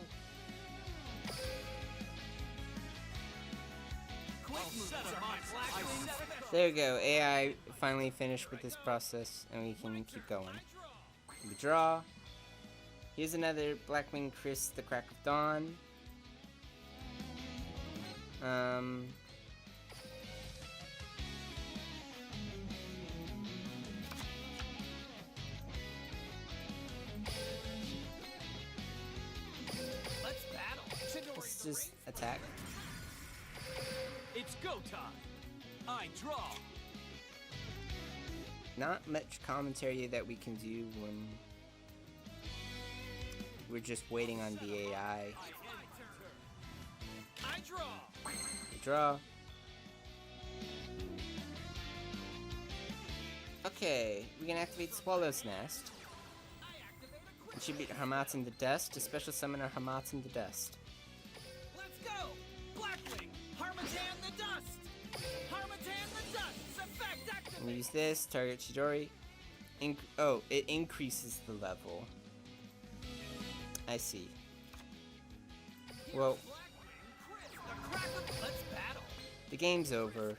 Quick moves are my Blackwings. There we go, AI finally finished with this process and we can keep going. We draw. Here's another Blackwing Chris the Crack of Dawn. Let's battle. Let's just attack. It's go time. I draw. Not much commentary that we can do when we're just waiting on the AI. I draw. We draw. Okay, we can activate Swallow's Nest. I activate a quick. It should beat Harmatan the Dust, a special summon Harmatan the Dust. Let's go! Blackwing, Harmatan the dust. Harmatan the dust's effect activates. And use this, target Chidori. Oh, it increases the level. I see. Well, Let's battle. the game's over.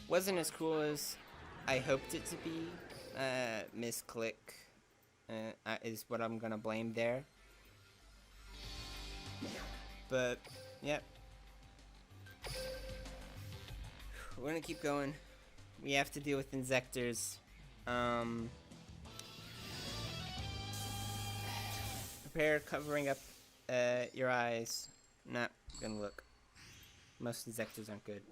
Wasn't as cool as I hoped it to be. Misclick is what I'm gonna blame there. But, yep. We're gonna keep going. We have to deal with insectors. Prepare covering up your eyes. Not gonna look. Most insectors aren't good.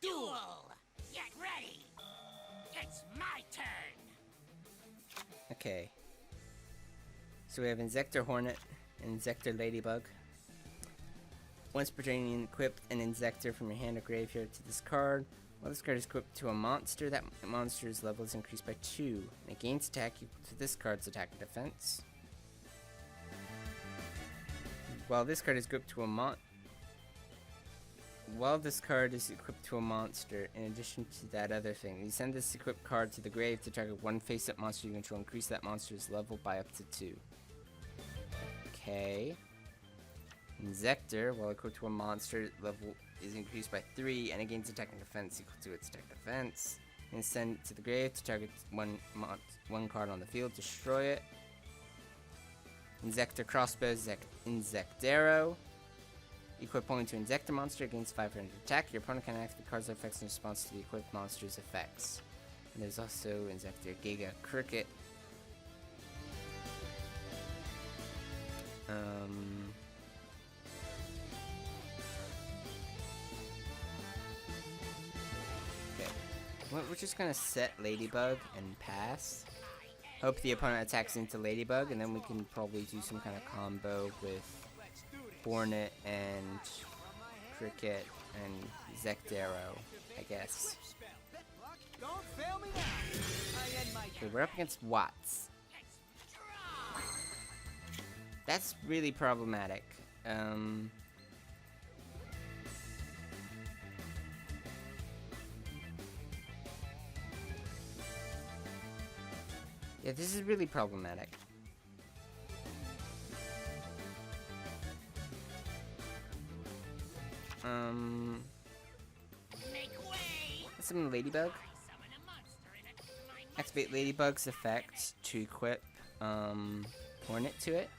Duel! Get ready! It's my turn! Okay. So we have Insector Hornet and Insector Ladybug. Once per turn, you equip an Insector from your hand or graveyard to this card. While this card is equipped to a monster, that monster's level is increased by 2. And it gains attack equal to this card's attack and defense. While this card is equipped to a monster, in addition to that other thing, you send this equipped card to the grave to target one face-up monster you control, increase that monster's level by up to 2. Okay. Insector, while equipped to a monster, level is increased by 3, and it gains attack and defense equal to its attack and defense. And send it to the grave to target one card on the field, destroy it. Insector Crossbow, Insectero. Equip only to Insector monster, gains 500 attack. Your opponent can activate cards' effects in response to the equipped monster's effects. And there's also Insector Giga Cricket. Okay. Well, we're just gonna set Ladybug and pass. Hope the opponent attacks into Ladybug, and then we can probably do some kind of combo with Hornet and Cricket and Zectero, I guess. Don't fail me now. I end my Okay, we're up against Watts. That's really problematic. Yeah, this is really problematic. Make way! Summon Ladybug. I summon a monster in it. Activate Ladybug's effect to equip Hornet to it.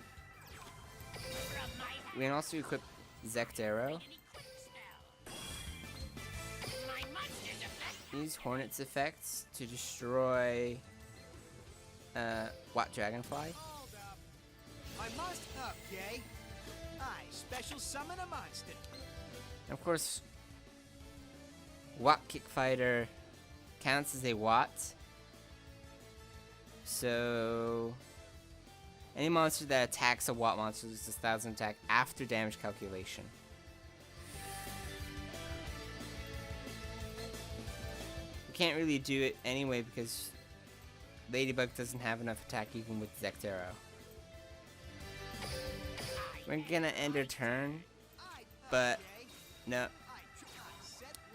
From my hand, We can also equip Zectero. an equip spell. My monster's effect. Use Hornet's effects to destroy Watt Dragonfly. Hold up. I must okay. I special summon a monster. And of course, Watt Kick Fighter counts as a Watt. So any monster that attacks a Watt monster loses 1,000 attack after damage calculation. We can't really do it anyway because Ladybug doesn't have enough attack even with Zectero. We're gonna end our turn, but no.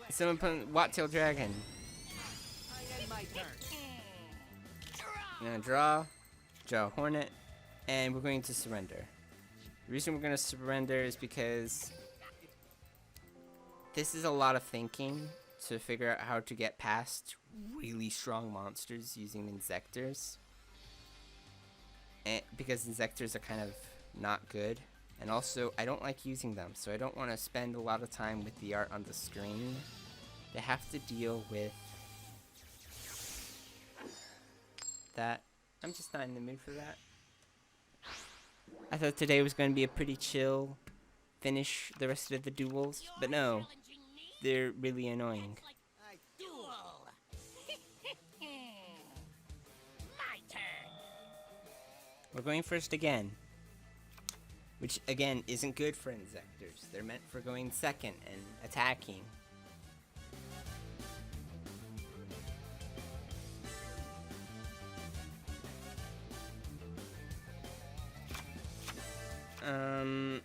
Someone put Watt-tail Dragon. I end my turn. I'm gonna draw a Hornet, and we're going to surrender. The reason we're gonna surrender is because this is a lot of thinking to figure out how to get past really strong monsters using Insectors. And because Insectors are kind of not good. And also, I don't like using them, so I don't want to spend a lot of time with the art on the screen. They have to deal with that. I'm just not in the mood for that. I thought today was going to be a pretty chill finish the rest of the duels, but no, Challenging me? they're really annoying. Like duel! My turn! We're going first again. Which, again, isn't good for Insectors. They're meant for going second and attacking. Um...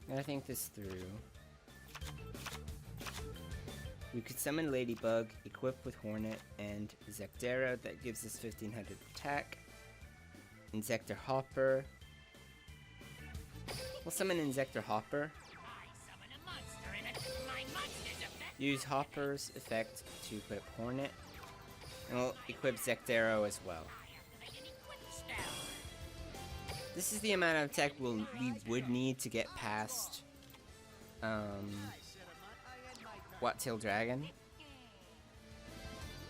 Gotta think this through. We could summon Ladybug, equip with Hornet, and Zectera, that gives us 1500 attack. Insector Hopper. We'll summon Insector Hopper. I summon a monster and my monster's effect. Use Hopper's effect to equip Hornet. And we'll equip Zectero as well. I activate an equip spell. This is the amount of attack we would need to get past What-tailed Dragon.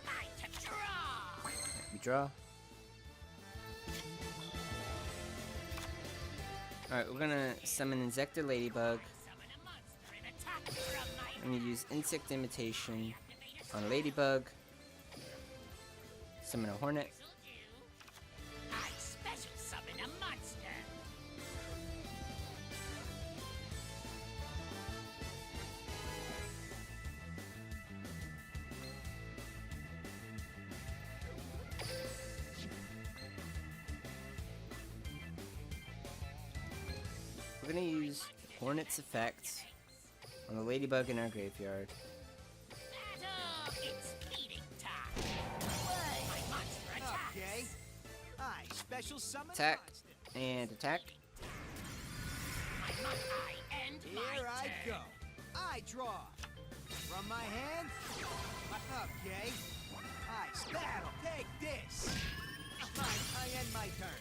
I to draw. We draw. Alright, we're gonna summon Insector Ladybug. Summon a monster and attack from my I'm gonna use Insect Imitation on Ladybug. Summon a Hornet. I special summon a monster. We're gonna use Hornet's effect on the Ladybug in our graveyard. Battle! It's feeding time. My monster attacks. Okay. I special summon Attack monster. and attack. I end my Here I turn. go. I draw. From my hand. Okay. I battle. Take this. I end my turn.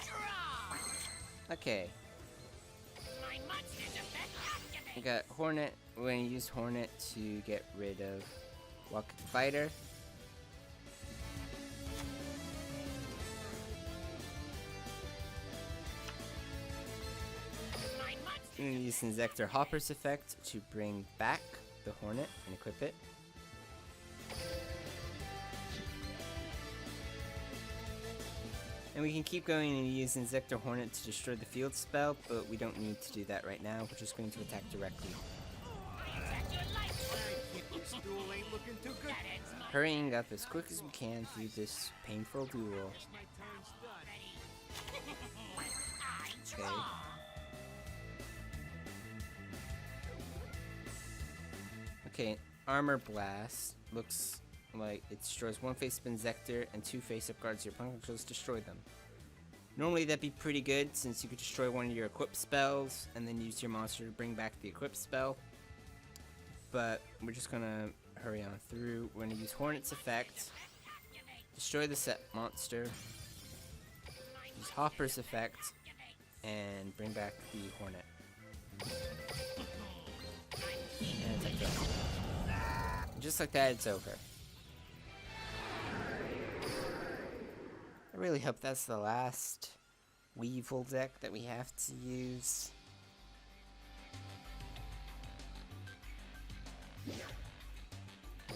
Draw. Okay, My monster's effect we activates. got Hornet. We're gonna use Hornet to get rid of Walk Fighter. My We're monster. gonna use Insector Hopper's effect to bring back the Hornet and equip it. And we can keep going and use Insector Hornet to destroy the field spell, but we don't need to do that right now. We're just going to attack directly. Attack your life. This duel ain't looking too good. That ends my Hurrying up as quick as we can through this painful duel. My turn's done. I Okay. draw. Okay, Armor Blast looks like it destroys one face-up Insector and two face-up cards your opponent controls, destroy them. Normally that'd be pretty good since you could destroy one of your equipped spells and then use your monster to bring back the equipped spell. But we're just gonna hurry on through. We're gonna use Hornet's effect, destroy the set monster, use Hopper's effect, and bring back the Hornet. And attack them. And just like that, it's over. I really hope that's the last Weevil deck that we have to use. There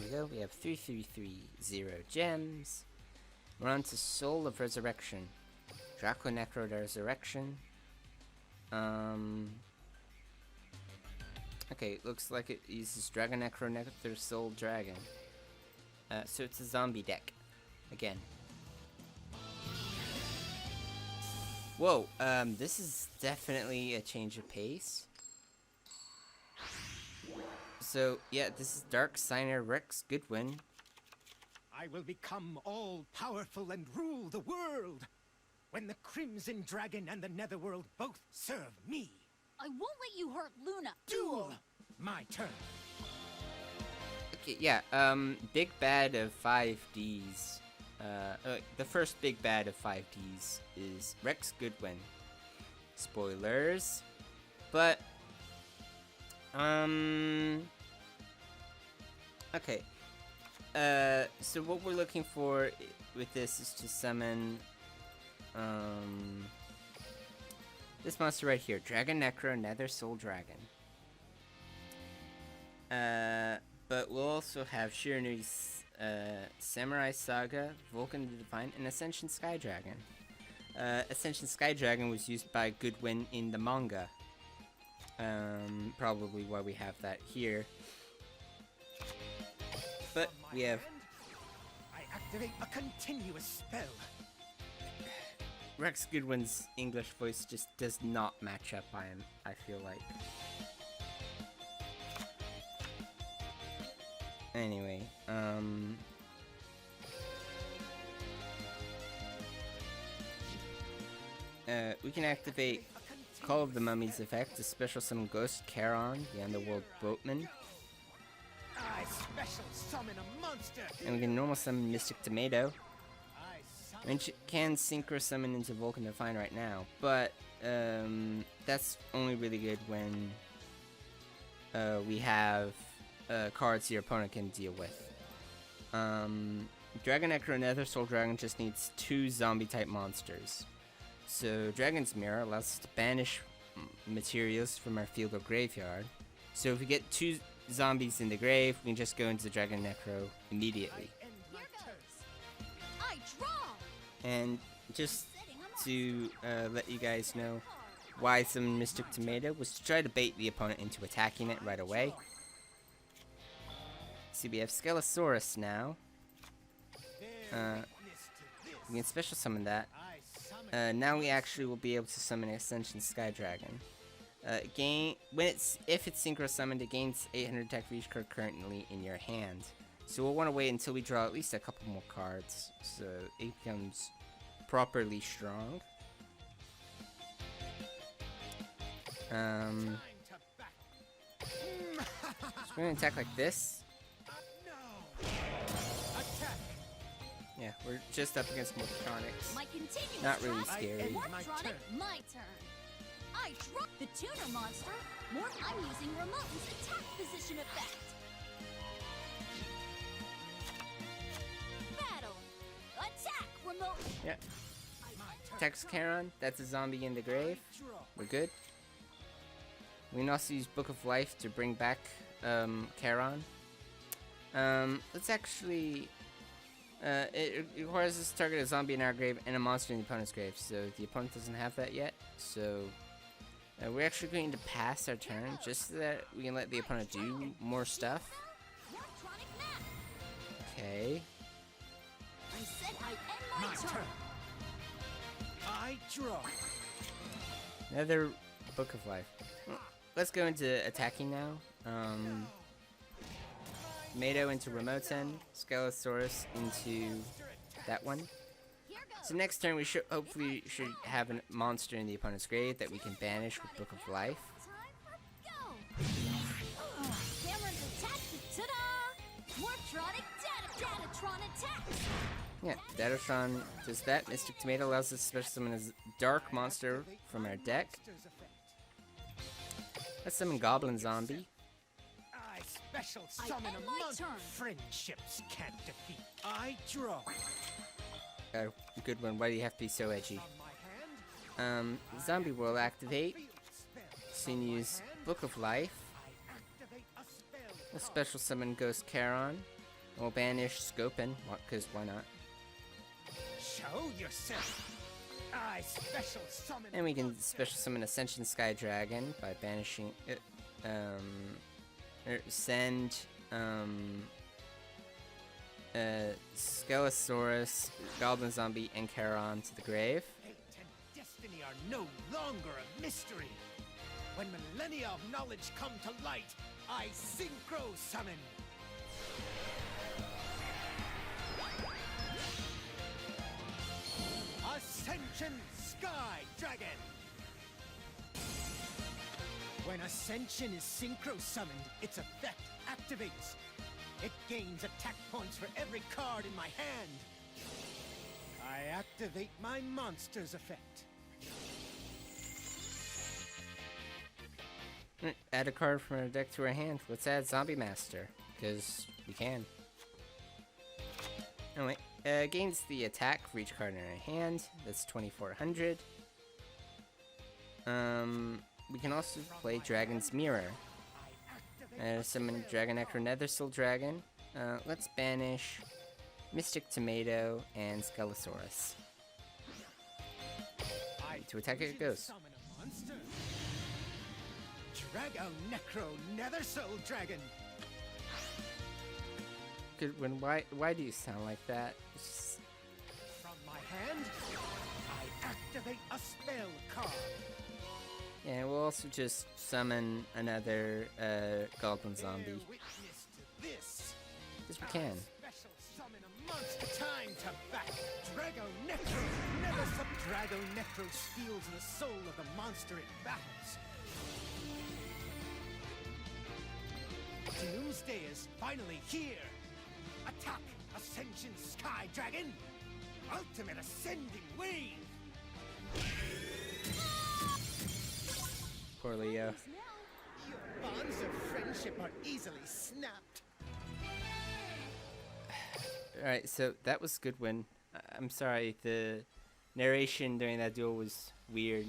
we go, we have 3330 gems. We're on to Soul of Resurrection. Draco Necro Resurrection. Okay, looks like it uses Dragon Necro Nectar Soul Dragon. So it's a zombie deck. Again. Whoa, this is definitely a change of pace. So, yeah, this is Dark Signer Rex Goodwin. I will become all-powerful and rule the world when the Crimson Dragon and the Netherworld both serve me. I won't let you hurt Luna. Duel! My turn. Okay, yeah, big bad of 5Ds. The first big bad of 5Ds is Rex Goodwin. Spoilers. But, okay. So what we're looking for with this is to summon, this monster right here, Dragon Necro Nether Soul Dragon. But we'll also have Shiranui Samurai Saga, Vulcan the Divine, and Ascension Sky Dragon. Ascension Sky Dragon was used by Goodwin in the manga. Probably why we have that here. But we have I activate a continuous spell. Rex Goodwin's English voice just does not match up by him, I feel like. Anyway, we can activate Call of the Mummies effect to special summon Ghost Charon, the Underworld Boatman. I special summon a monster. And we can normal summon Mystic Tomato. I summon Which can synchro summon into Vulcan Define right now, but that's only really good when we have cards your opponent can deal with. Dragon Necro Nether Soul Dragon just needs 2 zombie type monsters. So Dragon's Mirror allows us to banish materials from our field or graveyard. So if we get 2 zombies in the grave, we can just go into Dragon Necro immediately. end my Here turn. goes. I draw. And just Setting a to let you guys know why some Mystic Tomato was to try to bait the opponent into attacking it right away. See, we have Skelosaurus now. We can special summon that. I summon Now we actually will be able to summon Ascension Sky Dragon. If it's synchro summoned, it gains 800 attack for each card currently in your hand. So we'll want to wait until we draw at least a couple more cards, so it becomes properly strong. time to back. So we're gonna attack like this. No. Attack. Yeah, we're just up against Multitronics. My continuous Not really attack. scary. My Warptronic, turn. my turn. I draw the tuner monster. I'm using Ramone's attack position effect. Battle. Attack, Ramone. Yeah, My turn. attacks Charon. That's a zombie in the grave. Draw. We're good. We can also use Book of Life to bring back Charon. Let's actually... it requires us to target a zombie in our grave and a monster in the opponent's grave, so the opponent doesn't have that yet. So we're actually going to pass our turn just so that we can let the opponent do more stuff. Warptronic map. Okay. I said I end my My turn. turn. I draw. Another Book of Life. Let's go into attacking now. Tomato into Ramoten, Skelosaurus into that one. Here goes. So next turn we should hopefully have a monster in the opponent's grave that we can banish with Book of Life. Time for go. Cameron's attack. Ta-da! Warptronic Datatron attacks. Yeah, Datatron does that. Mystic Tomato allows us to special summon a dark monster from our deck. Monster's effect. Let's summon Goblin Zombie. I special I summon end a my monster. turn. Friendships can't defeat. I draw. Good one. Why do you have to be so edgy? On my hand. Zombie will activate. Field spell. So you can use Book of Life. I activate a spell. We'll special summon Ghost Charon. We'll banish Scopin, because why not? Show yourself. I special summon. And we can special summon Ascension Sky Dragon by banishing it. Send Skelosaurus, Goblin Zombie, and Charon to the grave. Fate and destiny are no longer a mystery. When millennia of knowledge come to light, I synchro summon. Ascension Sky Dragon. When Ascension is synchro summoned, its effect activates. It gains attack points for every card in my hand. I activate my monster's effect. Add a card from our deck to our hand. Let's add Zombie Master, because we can. Anyway, gains the attack for each card in our hand. That's 2,400. We can also play Dragon's Mirror. Summon Dragon Necro Nether Soul Dragon. Let's banish Mystic Tomato and Skelosaurus. To attack it goes. Summon a monster. Drago Necro Nether Soul Dragon. Good one. Why do you sound like that? It's just... From my hand, I activate a spell card. Yeah, we'll also just summon another goblin zombie. Bear witness to this. Because we can. Special summon a monster. Time to battle. Drago Necro. Never sub. Drago Necro steals the soul of the monster it battles. Doomsday is finally here. Attack, Ascension Sky Dragon. Ultimate Ascending Wave. Poor Leo. Your bonds of friendship are easily snapped. Alright, so that was a good win. I'm sorry, the narration during that duel was weird.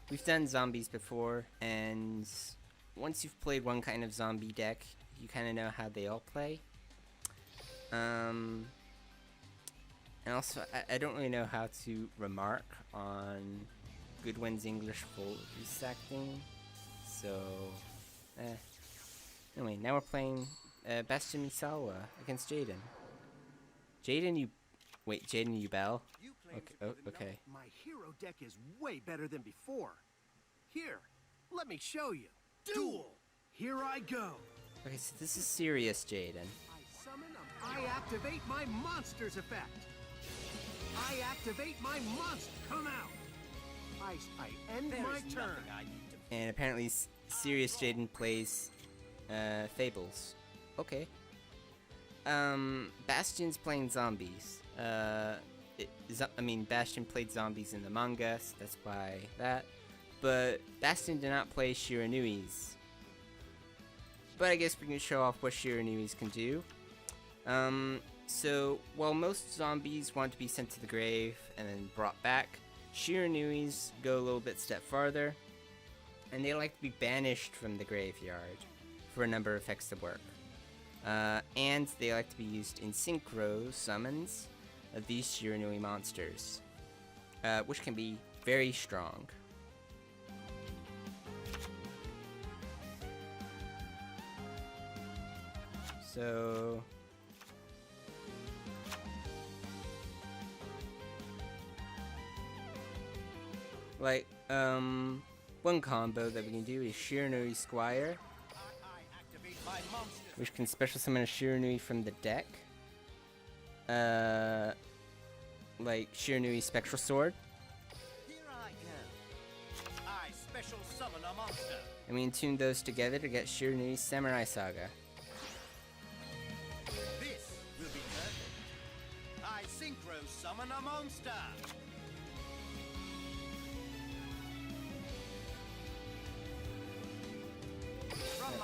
We've done zombies before, and once you've played one kind of zombie deck, you kind of know how they all play. And also, I don't really know how to remark on Goodwin's English voice acting, so anyway, now we're playing Bastion Misawa against Jaden. Jaden, you bell? You claim Okay, to oh, know that okay. My hero deck is way better than before. Here, let me show you. Duel! Here I go. Okay, so this is serious, Jaden. I summon I activate my monster's effect. I activate my monster. Come out. I end my turn. And apparently, serious Jaden plays Fables. Okay. Bastion's playing zombies. Bastion played zombies in the manga, so that's why that. But Bastion did not play Shiranuis. But I guess we can show off what Shiranuis can do. So, while most zombies want to be sent to the grave and then brought back, Shiranuis go a little bit step farther, and they like to be banished from the graveyard for a number of effects to work. And they like to be used in synchro summons of these Shiranui monsters, which can be very strong. So... like, one combo that we can do is Shiranui Squire, which can special summon a Shiranui from the deck. Like Shiranui Spectral Sword. Here I go. I special summon a monster. And we can tune those together to get Shiranui Samurai Saga. This will be perfect. I synchro summon a monster.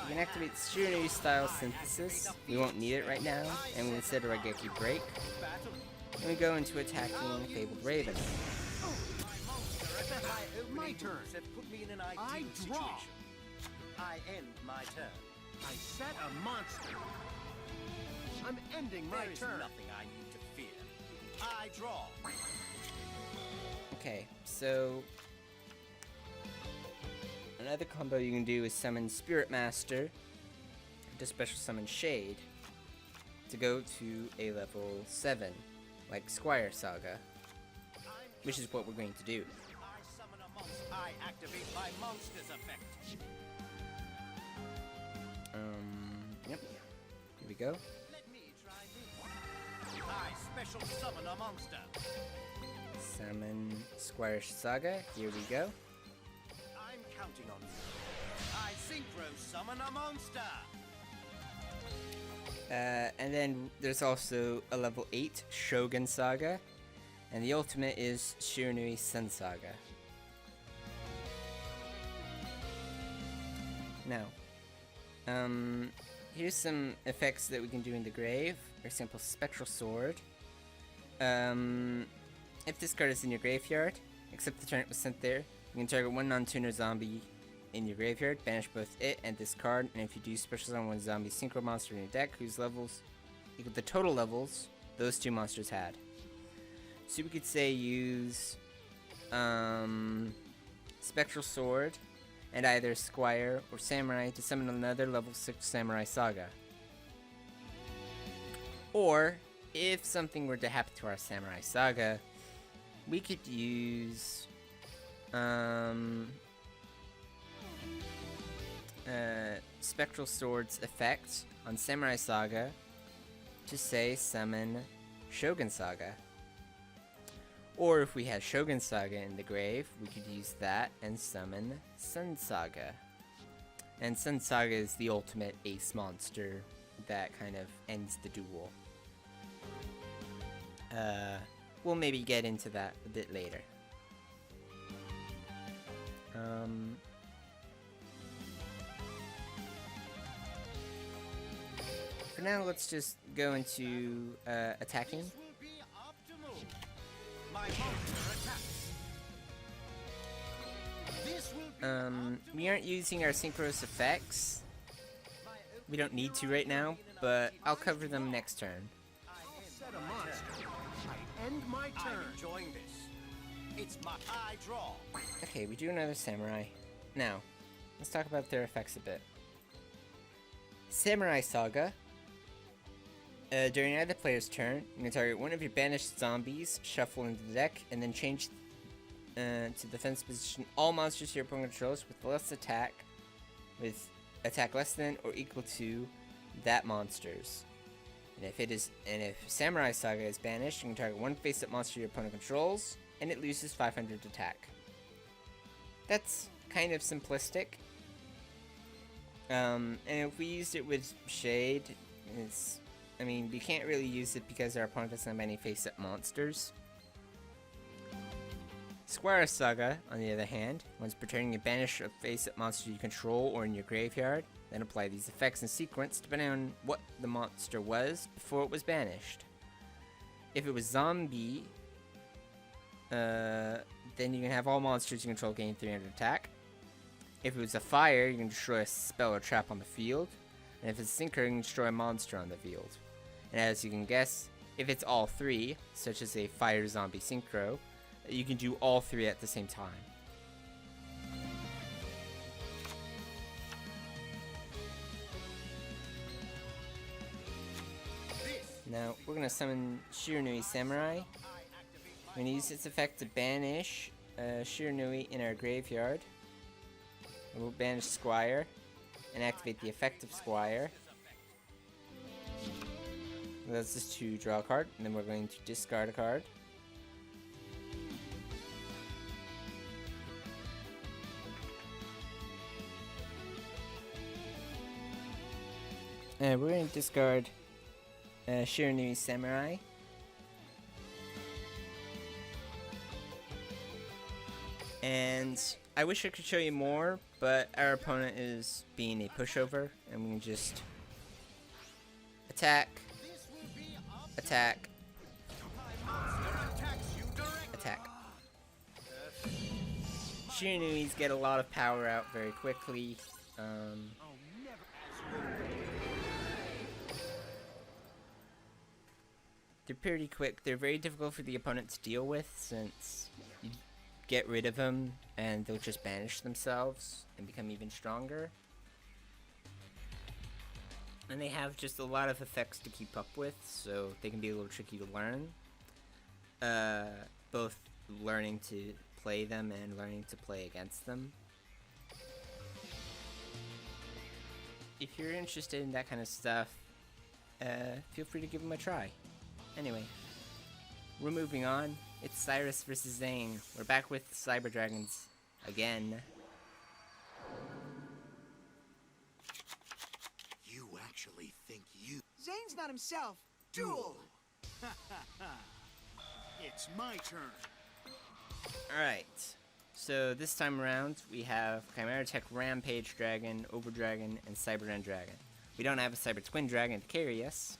We can activate Shiranui Style Synthesis. We won't need it right now, and we instead Raigeki Break. And we go into attacking Fabled Raven. My turn. Put me in an I ideal draw. situation. I end my turn. I set a monster. I'm ending my There is turn. nothing I need to fear. I draw. Okay, so... another combo you can do is summon Spirit Master to special summon Shade to go to a level 7, like Squire Saga, which is what we're going to do. I summon a monster. I activate my monster's effect. Yep. Here we go. Let me try this. I special summon a monster. Summon Squire Saga. Here we go. I'm counting on you. I synchro summon a monster. And then there's also a level 8 Shogun Saga, and the ultimate is Shiranui Sun Saga. Now, here's some effects that we can do in the grave. For example, Spectral Sword. If this card is in your graveyard, except the turn it was sent there, you can target one non-tuner zombie in your graveyard, banish both it and this card, and if you do special summon one zombie synchro monster in your deck whose levels equal the total levels those two monsters had. So we could say use Spectral Sword, and either Squire or Samurai to summon another level 6 Samurai Saga. Or, if something were to happen to our Samurai Saga, we could use Spectral Sword's effect on Samurai Saga to, say, summon Shogun Saga. Or if we had Shogun Saga in the grave, we could use that and summon Sun Saga. And Sun Saga is the ultimate ace monster that kind of ends the duel. We'll maybe get into that a bit later. For now, let's just go into attacking. This will be optimal. My monster attacks. This will be We aren't using our synchronous effects. We don't need to right now, but I'll cover them next turn. set a monster. I end my turn. I'm enjoying this. It's my I draw. Okay, we do another Samurai. Now, let's talk about their effects a bit. Samurai Saga. During either player's turn, you can target one of your banished zombies, shuffle into the deck, and then change to defense position all monsters your opponent controls with less attack, with attack less than or equal to that monster's. And if Samurai Saga is banished, you can target one face-up monster your opponent controls, and it loses 500 attack. That's kind of simplistic. And if we used it with Shade, we can't really use it because our opponent doesn't have any face-up monsters. Squire Saga, on the other hand, once per turn you banish a face-up monster you control or in your graveyard, then apply these effects in sequence depending on what the monster was before it was banished. If it was zombie, then you can have all monsters you control gain 300 attack. If it was a fire, you can destroy a spell or trap on the field. And if it's a synchro, you can destroy a monster on the field. And as you can guess, if it's all three, such as a fire zombie synchro, you can do all three at the same time. Now, we're going to summon Shiranui Samurai. We're going to use its effect to banish Shiranui in our graveyard. And we'll banish Squire and activate the effect of Squire. That's just to draw a card, and then we're going to discard a card. And we're going to discard Shiranui Samurai. And I wish I could show you more, but our opponent is being a pushover, and we can just attack, attack, attack. Shiranuis get a lot of power out very quickly. They're pretty quick. They're very difficult for the opponent to deal with, since you get rid of them and they'll just banish themselves and become even stronger. And they have just a lot of effects to keep up with, so they can be a little tricky to learn. Both learning to play them and learning to play against them. If you're interested in that kind of stuff, feel free to give them a try. Anyway, we're moving on. It's Cyrus versus Zane. We're back with Cyber Dragons again. You actually think you... Zane's not himself. Duel. It's my turn. Alright, so this time around we have Chimera Tech Rampage Dragon, Over Dragon, and Cyber End Dragon. We don't have a Cyber Twin Dragon to carry us.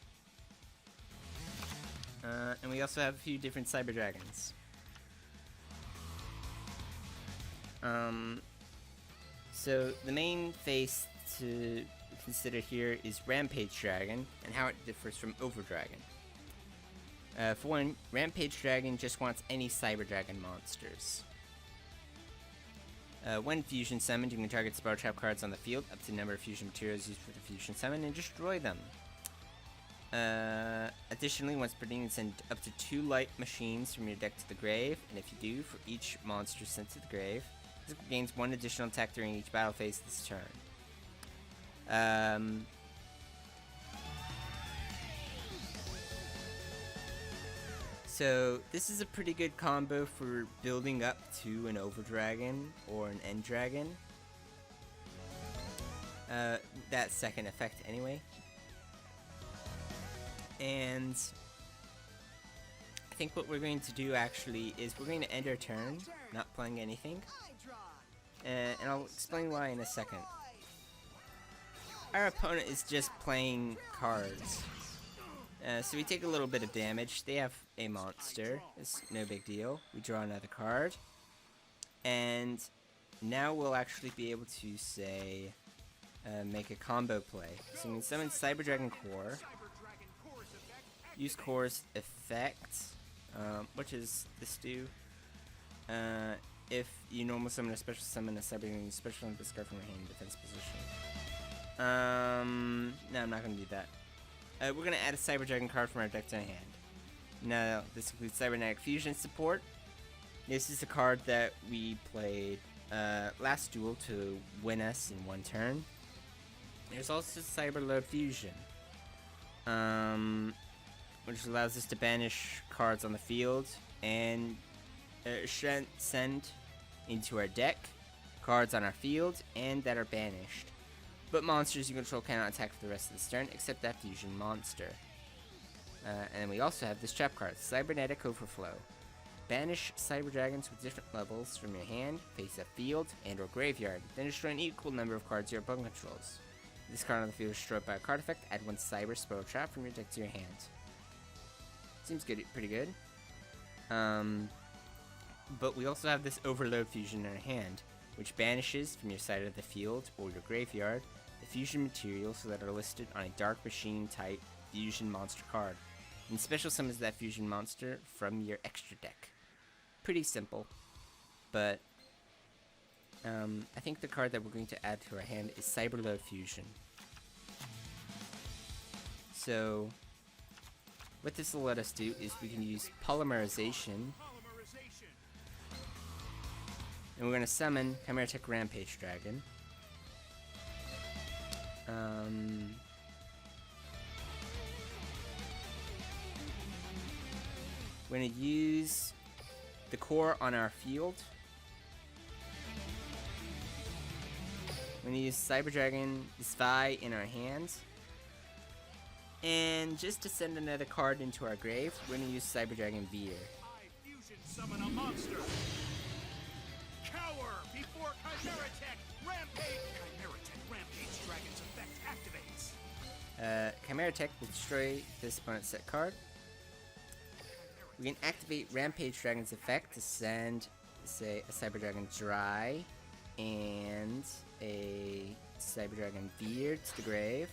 And we also have a few different Cyber Dragons. So the main face to consider here is Rampage Dragon, and how it differs from Over Dragon. For one, Rampage Dragon just wants any Cyber Dragon monsters. When fusion summoned, you can target spell trap cards on the field up to the number of fusion materials used for the fusion summon and destroy them. Additionally, once per turn, you can send up to 2 light machines from your deck to the grave, and if you do, for each monster sent to the grave, this gains 1 additional attack during each battle phase this turn. So this is a pretty good combo for building up to an Overdragon or an End Dragon. That second effect anyway. And I think what we're going to do actually is we're going to end our turn, not playing anything. And I'll explain why in a second. Our opponent is just playing cards. So we take a little bit of damage. They have a monster. It's no big deal. We draw another card. And now we'll actually be able to, say, make a combo play. So we can summon Cyber Dragon Core. Use Core's effect. What does this do? If you normal summon a special summon a Cyber Dragon, special summon this card from your hand in defense position. No, I'm not going to do that. We're going to add a Cyber Dragon card from our deck to our hand. Now, this includes Cybernetic Fusion support. This is a card that we played last duel to win us in 1 turn. There's also Cyber Load Fusion, which allows us to banish cards on the field and send into our deck cards on our field and that are banished. But monsters you control cannot attack for the rest of this turn, except that fusion monster. And then we also have this trap card, Cybernetic Overflow. Banish Cyber Dragons with different levels from your hand, face up field, and or graveyard. Then destroy an equal number of cards your opponent controls. This card on the field is destroyed by a card effect. Add 1 Cyber Spell Trap from your deck to your hand. Seems good, pretty good. But we also have this Overload Fusion in our hand, which banishes from your side of the field or your graveyard the fusion materials that are listed on a Dark Machine type fusion monster card, and special summons that fusion monster from your extra deck. Pretty simple, but I think the card that we're going to add to our hand is Cyberload Fusion. So what this will let us do is we can use Polymerization, and we're going to summon Chimeritic Rampage Dragon. We're going to use the core on our field. We're going to use Cyber Dragon Spy in our hands. And just to send another card into our grave, we're going to use Cyber Dragon Veer. I fusion summon a monster. Cower before Chimeritic Rampage. Chimeritic Rampage Dragon's effect activates. Chimeritic will destroy this opponent's set card. We can activate Rampage Dragon's effect to send, say, a Cyber Dragon Dry and a Cyber Dragon Veer to the grave.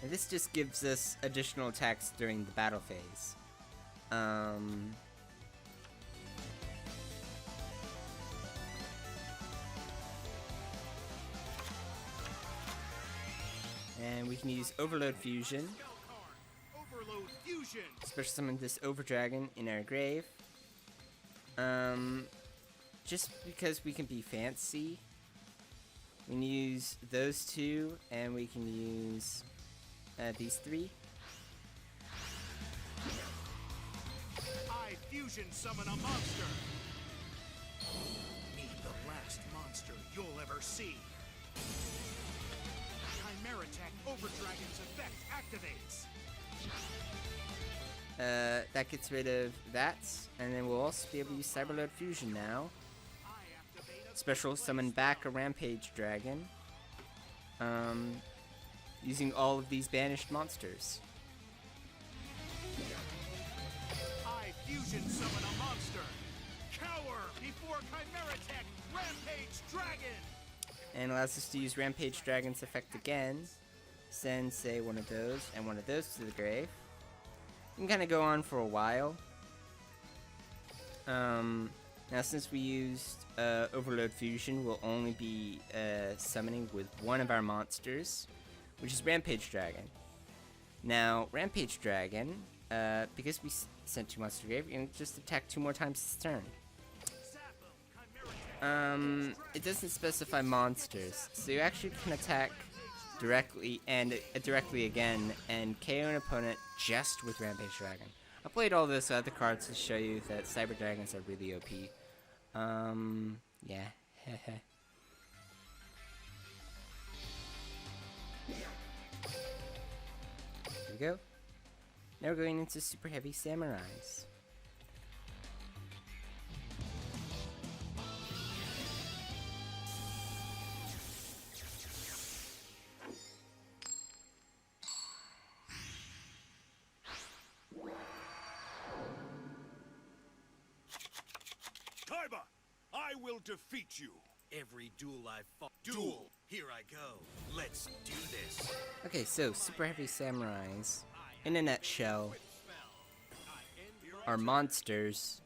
And this just gives us additional attacks during the battle phase. And we can use Overload Fusion. Overload Fusion. Special summon this Overdragon in our grave. Just because we can be fancy, we can use those 2, and we can use these 3. I fusion summon a monster. Me, the last monster you'll ever see. Chimeritic Overdragon's effect activates. That gets rid of that, and then we'll also be able to use Cyberload Fusion now. Special summon back a Rampage Dragon, using all of these banished monsters. I fusion summon a monster. Cower before Chimeritic Rampage Dragon. And allows us to use Rampage Dragon's effect again. Send, say, one of those and one of those to the grave. You can kind of go on for a while. Now since we used Overload Fusion, we'll only be summoning with one of our monsters, which is Rampage Dragon. Now, Rampage Dragon, because we sent 2 monsters to grave, you can just attack 2 more times this turn. It doesn't specify monsters, so you actually can attack directly and directly again and KO an opponent just with Rampage Dragon. I played all those other cards to show you that Cyber Dragons are really OP. Yeah. Here we go. Now we're going into Super Heavy Samurais. Kaiba, I will defeat you. Every duel I've fought. Duel! Here I go. Let's do this. Okay, so Super Heavy Samurais, in a nutshell, are monsters.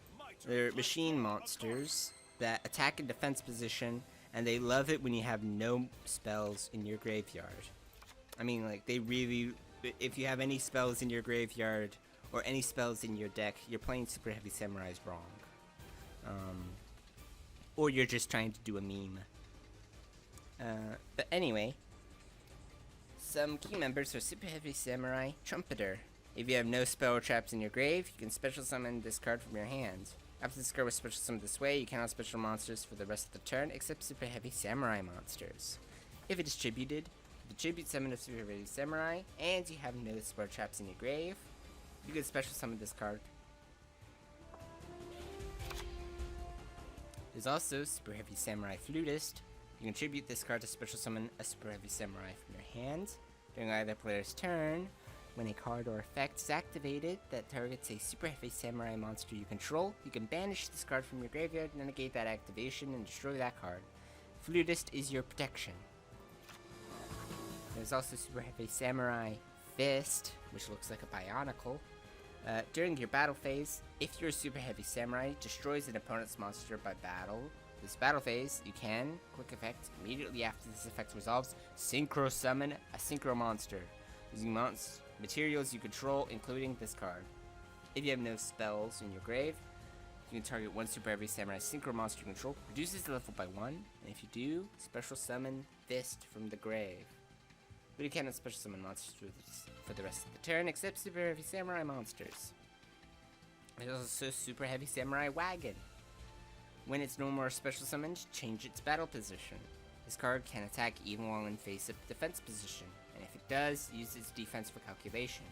They're machine monsters that attack in defense position, and they love it when you have no spells in your graveyard. I mean, like, they really... If you have any spells in your graveyard, or any spells in your deck, you're playing Super Heavy Samurais wrong. Or you're just trying to do a meme. But anyway, some key members are Super Heavy Samurai Trumpeter. If you have no spell or traps in your grave, you can special summon this card from your hand. After this card was special summoned this way, you cannot special monsters for the rest of the turn except Super Heavy Samurai monsters. If it is tributed, the tribute summon of Super Heavy Samurai, and you have no spell or traps in your grave, you can special summon this card. There's also Super Heavy Samurai Flutist. You can tribute this card to special summon a Super Heavy Samurai from your hand. During either player's turn, when a card or effect is activated that targets a Super Heavy Samurai monster you control, you can banish this card from your graveyard and negate that activation and destroy that card. Flutist is your protection. There's also Super Heavy Samurai Fist, which looks like a bionicle. During your battle phase, if your Super Heavy Samurai destroys an opponent's monster by battle, this battle phase, you can, quick effect, immediately after this effect resolves, synchro summon a synchro monster, using materials you control, including this card. If you have no spells in your grave, you can target one Super Heavy Samurai synchro monster you control, reduces the level by 1, and if you do, special summon Fist from the grave. But you cannot special summon monsters for the rest of the turn, except Super Heavy Samurai monsters. There's also Super Heavy Samurai Wagon. When it's no more special summoned, change its battle position. This card can attack even while in face-up defense position, and if it does, use its defense for calculation.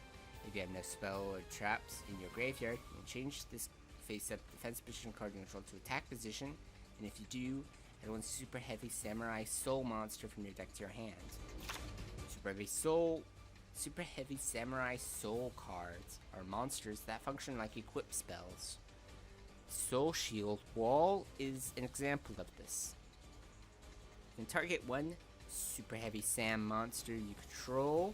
If you have no spell or traps in your graveyard, you can change this face-up defense position card you control to attack position, and if you do, add one Super Heavy Samurai Soul monster from your deck to your hand. Super Heavy Samurai Soul cards are monsters that function like equip spells. Soul Shield Wall is an example of this. You can target one Super Heavy Sam monster you control.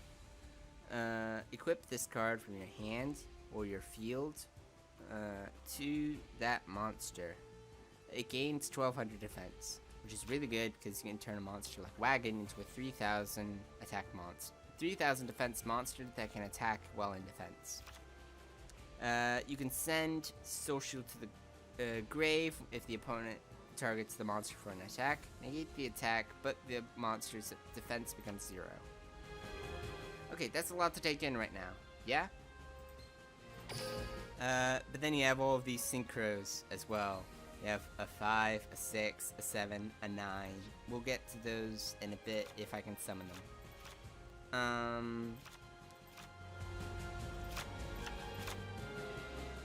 Equip this card from your hand or your field to that monster. It gains 1200 defense, which is really good because you can turn a monster like Wagon into a 3000 attack monster. 3000 defense monster that can attack while in defense. You can send Soul Shield to the grave if the opponent targets the monster for an attack. Negate the attack, but the monster's defense becomes 0. Okay, that's a lot to take in right now. Yeah? But then you have all of these synchros as well. You have a 5, a 6, a 7, a 9. We'll get to those in a bit if I can summon them.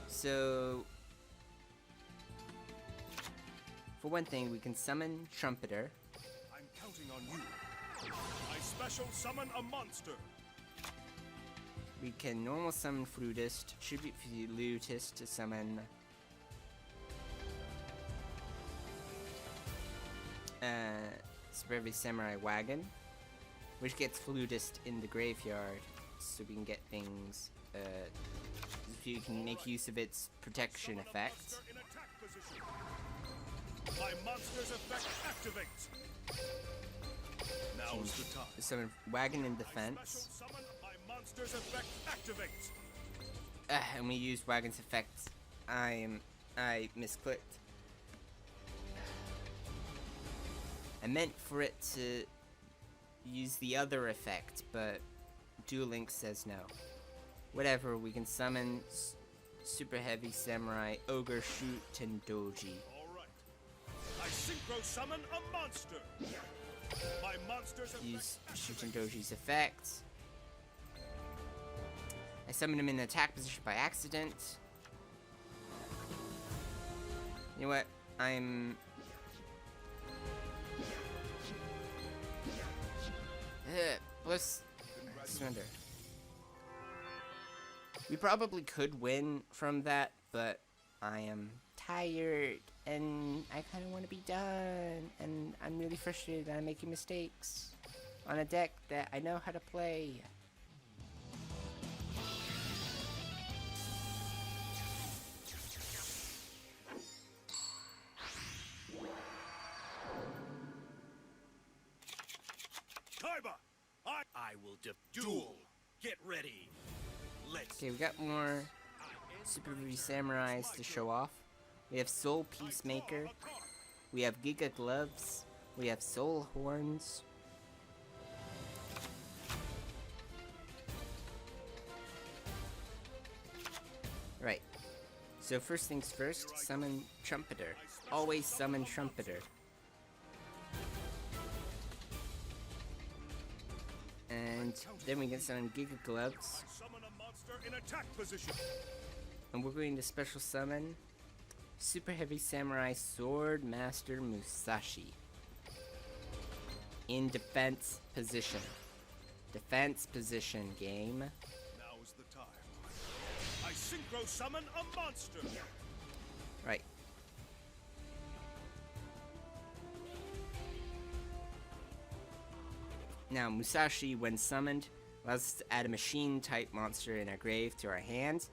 So, for one thing, we can summon Trumpeter. I'm counting on you. I special summon a monster. We can normal summon Flutist, tribute Flutist to summon Super Heavy Samurai Wagon, which gets Flutist in the graveyard, so we can get things. so you can make use of its protection effect. In attack position. My monster's effect activates. Now is the time. Summon Wagon in I defense. special summon my monster's effect activates. And we use Wagon's effect. I misclicked. I meant for it to use the other effect, but Duel Links says no. Whatever, we can summon Super Heavy Samurai Ogre Shoot Tendoji. Alright. I synchro summon a monster. My monster's effect Use Shoot activates. Tendoji's effect. I summon him in attack position by accident. You know what? Let's surrender. We probably could win from that, but I am tired and I kind of want to be done. And I'm really frustrated that I'm making mistakes on a deck that I know how to play. Kaiba! I will duel. Get ready. Let's Okay, we got more Super V Samurais to show off. We have Soul Peacemaker. We have Giga Gloves. We have Soul Horns. Right. So first things first, summon Trumpeter. Always summon Trumpeter. And then we can summon Giga Gloves. Summon a monster in attack position. And we're going to special summon Super Heavy Samurai Sword Master Musashi. In defense position. Defense position, game. Now is the time. I synchro summon a monster. Right. Now, Musashi, when summoned, allows us to add a machine-type monster in our grave to our hand.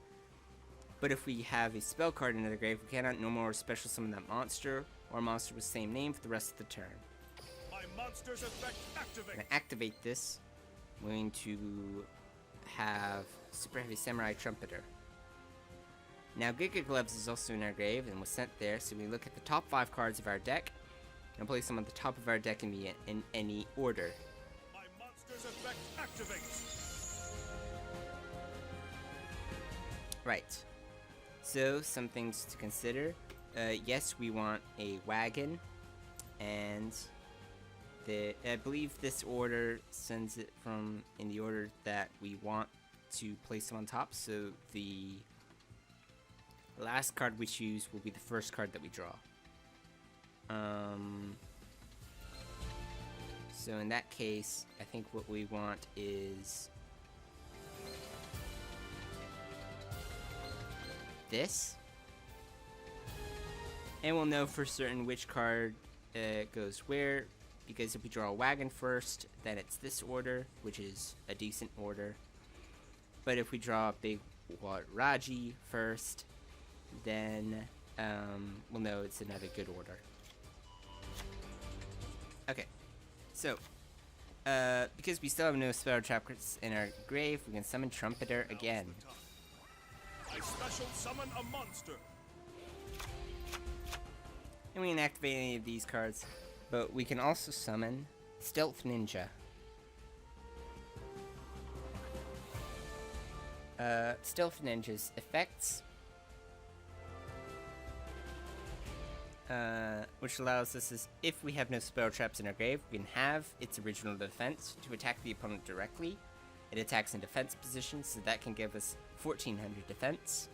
But if we have a spell card in the grave, we cannot no more special summon that monster or a monster with the same name for the rest of the turn. My monster's effect I'm activates. going to activate this. I'm going to have Super Heavy Samurai Trumpeter. Now, Giga Gloves is also in our grave and was sent there, so we look at the top 5 cards of our deck and place them on the top of our deck in any order. My monster's effect activates. Right. So, some things to consider. Yes, we want a wagon, and I believe this order sends it from in the order that we want to place them on top. So the last card we choose will be the first card that we draw. So in that case, I think what we want is this. And we'll know for certain which card goes where, because if we draw a wagon first, then it's this order, which is a decent order. But if we draw a big Raji first, then we'll know it's another good order. Okay, so because we still have no spell trappers in our grave, we can summon Trumpeter again. I special summon a monster. And we can activate any of these cards, but we can also summon Stealth Ninja. Stealth Ninja's effects, which allows us, is if we have no spell traps in our grave, we can have its original defense to attack the opponent directly. It attacks in defense position, so that can give us 1400 defense.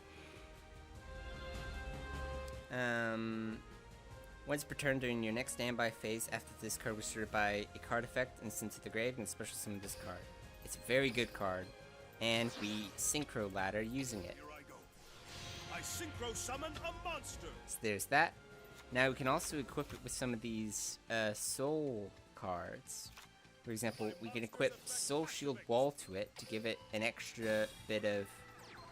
Once per turn during your next standby phase, after this card was sorted by a card effect and sent to the grave, and special summon this card. It's a very good card, and we synchro ladder using it. Here I go. I synchro summon a monster. So there's that. Now we can also equip it with some of these soul cards. For example, we can equip Soul Shield Wall to it to give it an extra bit of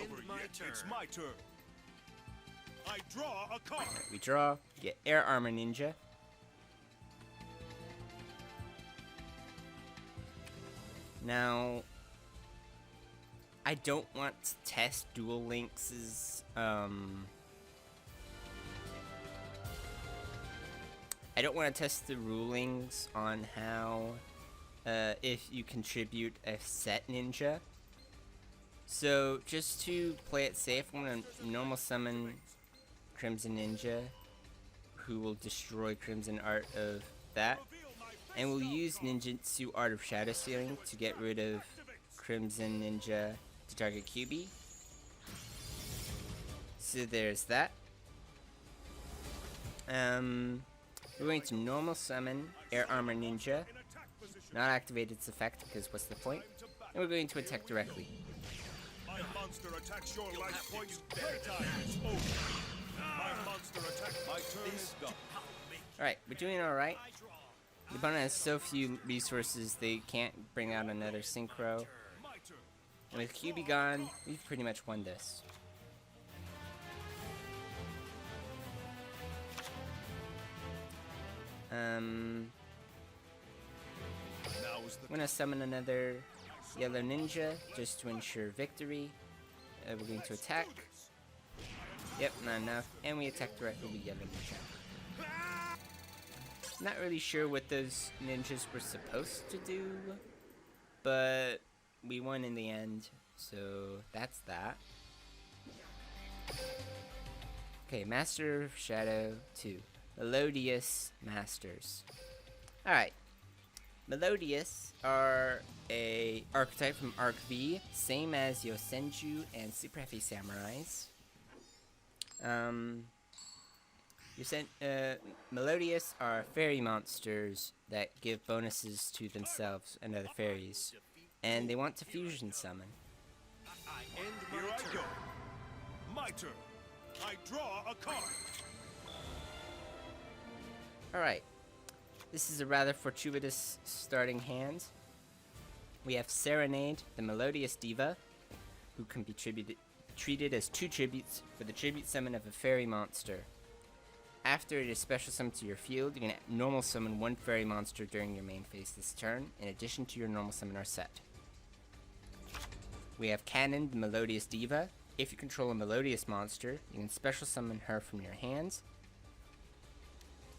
end over my yet. turn. It's my turn. I draw a card. We draw, get Air Armor Ninja. Now, I don't want to test Duel Links' I don't want to test the rulings on how if you contribute a set ninja. So just to play it safe, I'm gonna normal summon Crimson Ninja, who will destroy Crimson Art of that, and we'll use Ninjutsu Art of Shadow Stealing to get rid of Crimson Ninja to target QB. So there's that. We're going to normal summon Air Armor Ninja, not activate its effect because what's the point? And we're going to attack directly. My monster attacks your life points. Playtime is over. My monster attack. My turn is done. Alright, we're doing alright. The opponent has so few resources they can't bring out another synchro. My turn. And with QB gone, we've pretty much won this. I'm Now is the gonna summon another Yellow Ninja just to ensure victory. We're going to attack. Yep, not enough. And we attack directly with Yellow Ninja. Not really sure what those ninjas were supposed to do, but we won in the end, so that's that. Okay, Master of Shadow 2. Melodious Masters. Alright. Melodious are a archetype from Arc V, same as Yosenju and Super Heavy Samurais. Melodious are fairy monsters that give bonuses to themselves and other fairies, and they want to fusion summon. I end Here my I turn. go. My turn. I draw a card. Alright, this is a rather fortuitous starting hand. We have Serenade, the Melodious Diva, who can be treated as 2 tributes for the tribute summon of a fairy monster. After it is special summoned to your field, you can normal summon 1 fairy monster during your main phase this turn, in addition to your normal summoner set. We have Cannon, the Melodious Diva. If you control a Melodious monster, you can special summon her from your hands.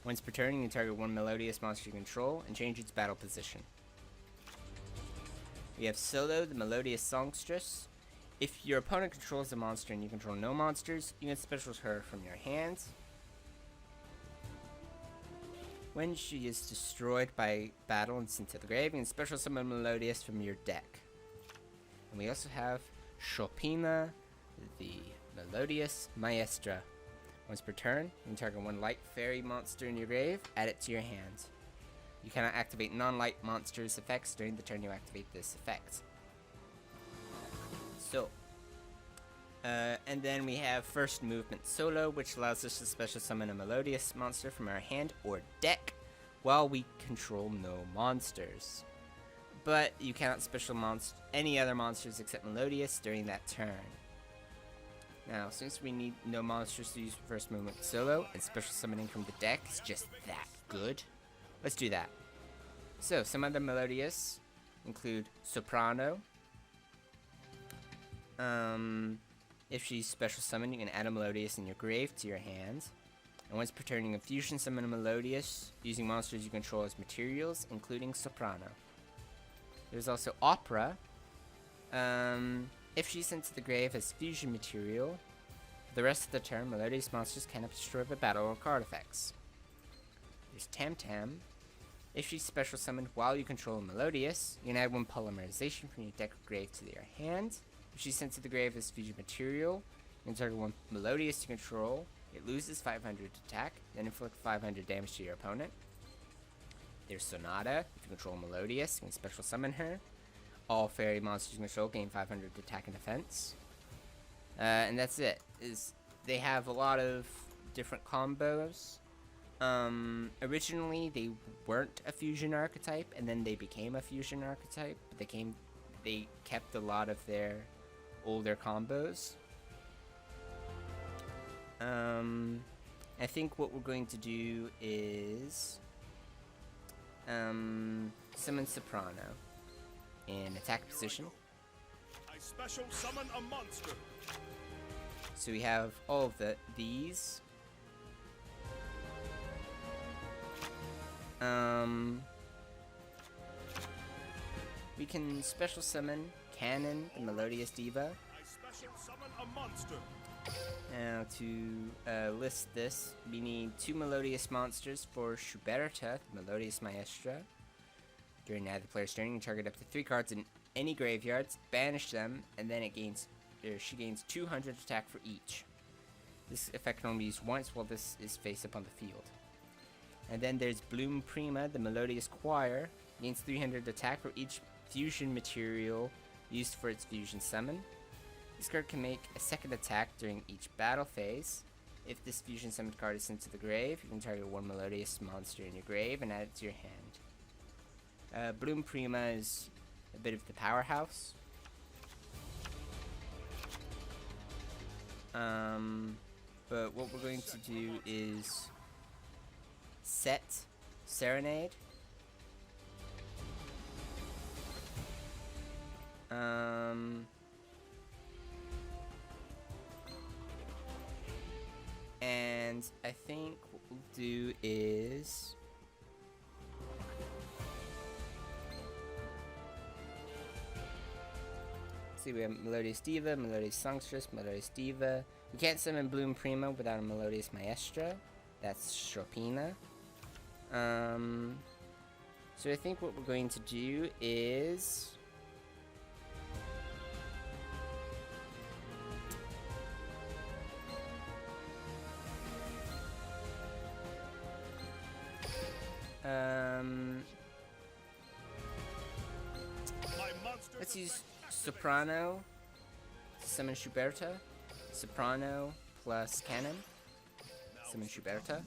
Once per turn, you can target 1 Melodious monster you control and change its battle position. We have Solo, the Melodious Songstress. If your opponent controls a monster and you control no monsters, you can special her from your hands. When she is destroyed by battle and sent to the grave, you can special summon Melodious from your deck. And we also have Chopina, the Melodious Maestra. Once per turn, you can target 1 light fairy monster in your grave, add it to your hand. You cannot activate non-light monsters' effects during the turn you activate this effect. So, and then we have First Movement Solo, which allows us to special summon a Melodious monster from our hand or deck while we control no monsters. But you cannot special any other monsters except Melodious during that turn. Now, since we need no monsters to use First Movement Solo, and special summoning from the deck is just that good, let's do that. So, some other Melodious include Soprano. If she's special summoned, you can add a Melodious in your grave to your hand. And once per turn, you can fusion summon a Melodious using monsters you control as materials, including Soprano. There's also Opera. If she's sent to the grave as fusion material, for the rest of the turn, Melodious monsters cannot be destroyed by battle or card effects. There's Tam Tam. If she's special summoned while you control a Melodious, you can add 1 polymerization from your deck or grave to your hand. If she's sent to the grave as fusion material, you can target 1 Melodious you control. It loses 500 attack, then inflict 500 damage to your opponent. There's Sonata. If you control Melodious, you can special summon her. All fairy monsters you control gain 500 attack and defense. And that's it. They have a lot of different combos. Originally they weren't a fusion archetype, and then they became a fusion archetype. But they kept a lot of their older combos. I think what we're going to do is summon Soprano in attack position. I special summon a monster. So we have all of these. We can special summon Cannon, the Melodious Diva. I special summon a monster. Now to list this, we need 2 Melodious monsters for Schuberta, the Melodious Maestra. During either player's turn, you can target up to 3 cards in any graveyards, banish them, and then she gains 200 attack for each. This effect can only be used once while this is face up on the field. And then there's Bloom Prima, the Melodious Choir, gains 300 attack for each fusion material used for its fusion summon. This card can make a second attack during each battle phase. If this fusion summoned card is sent to the grave, you can target 1 Melodious monster in your grave and add it to your hand. Bloom Prima is a bit of the powerhouse. But what we're going to do is set Serenade. And I think what we'll do is see, we have Melodious Diva, Melodious Songstress, Melodious Diva. We can't summon Bloom Prima without a Melodious Maestra. That's Chopina. So I think what we're going to do is let's use Soprano to summon Schuberta. Soprano plus Cannon. Summon Schuberta.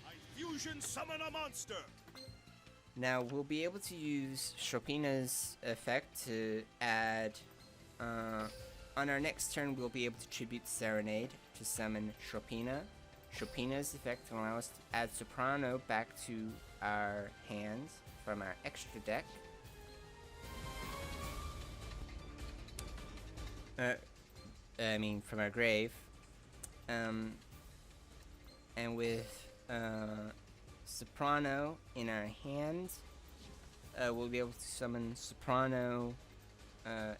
I fusion summon a monster. Now we'll be able to use Chopina's effect to add. On our next turn, we'll be able to tribute Serenade to summon Chopina. Chopina's effect will allow us to add Soprano back to our hands from our extra deck. From our grave. And with Soprano in our hand, we'll be able to summon Soprano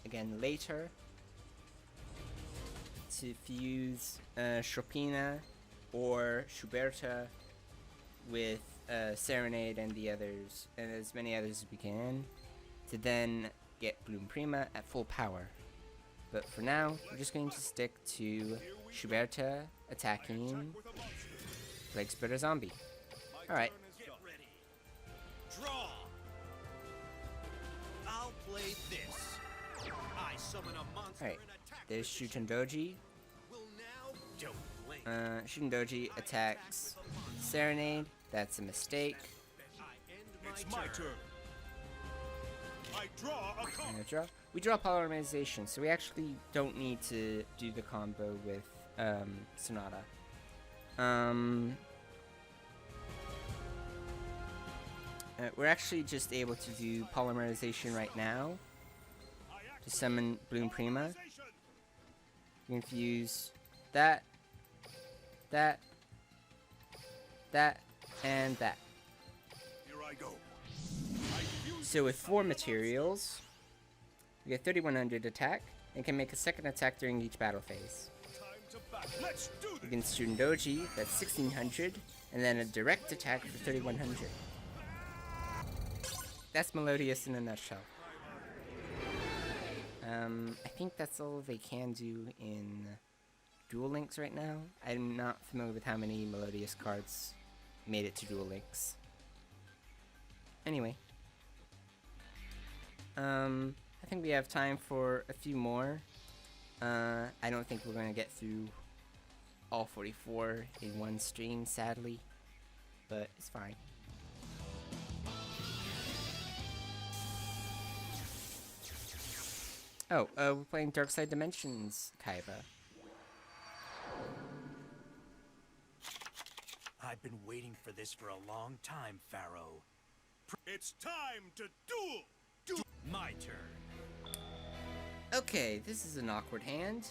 again later to fuse Chopina or Schuberta with Serenade and the others, and as many others as we can, to then get Bloom Prima at full power. But for now, we're just going to stick to Schuberta attacking Plague Spreader Zombie. Alright. Get ready. Draw. I'll play this. I summon a monster Alright. and attack. There's Shutendoji. Will now don't blink. Shutendoji attacks Serenade. That's a mistake. I end It's my my turn. I draw a card. We draw Polymerization, so we actually don't need to do the combo with Sonata. We're actually just able to do Polymerization right now to summon Bloom Prima. You can fuse that, that, and that. Here I go. So with 4 materials, we get 3100 attack, and can make a second attack during each battle phase. Time to battle. Let's do this. Against Shutendoji, that's 1600, and then a direct attack for 3100. That's Melodious in a nutshell. I think that's all they can do in Duel Links right now. I'm not familiar with how many Melodious cards made it to Duel Links. Anyway. I think we have time for a few more. I don't think we're going to get through all 44 in one stream, sadly. But it's fine. Oh, we're playing Dark Side Dimensions, Kaiba. I've been waiting for this for a long time, Pharaoh. It's time to duel! My turn. Okay, this is an awkward hand.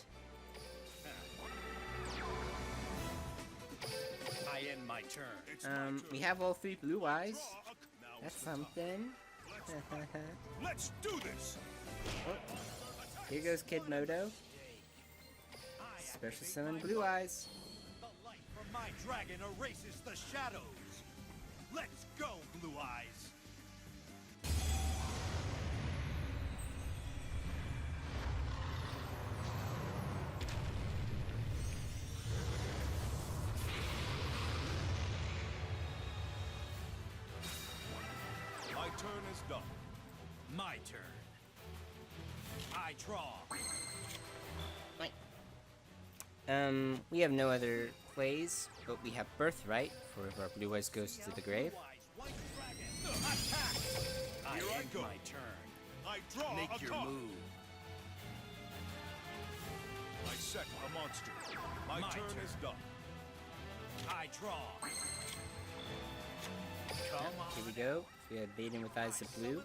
I end my turn. It's my turn. We have all 3 blue eyes. Draw a- Now's That's the time. something. Let's do this! Here goes Kid Moto. Special summon blue eyes. The light from my dragon erases the shadows. Let's go, Blue Eyes. My turn is done. My turn. I draw. Right. We have no other plays, but we have Birthright for if our blue eyes goes to the grave. Blue Eyes, White Dragon. Attack! Here I end go. my turn. I draw Make a your card. move. I set a monster. My My turn turn. is done. I draw. Come on. Here we go. We have Baden with eyes of blue. You'll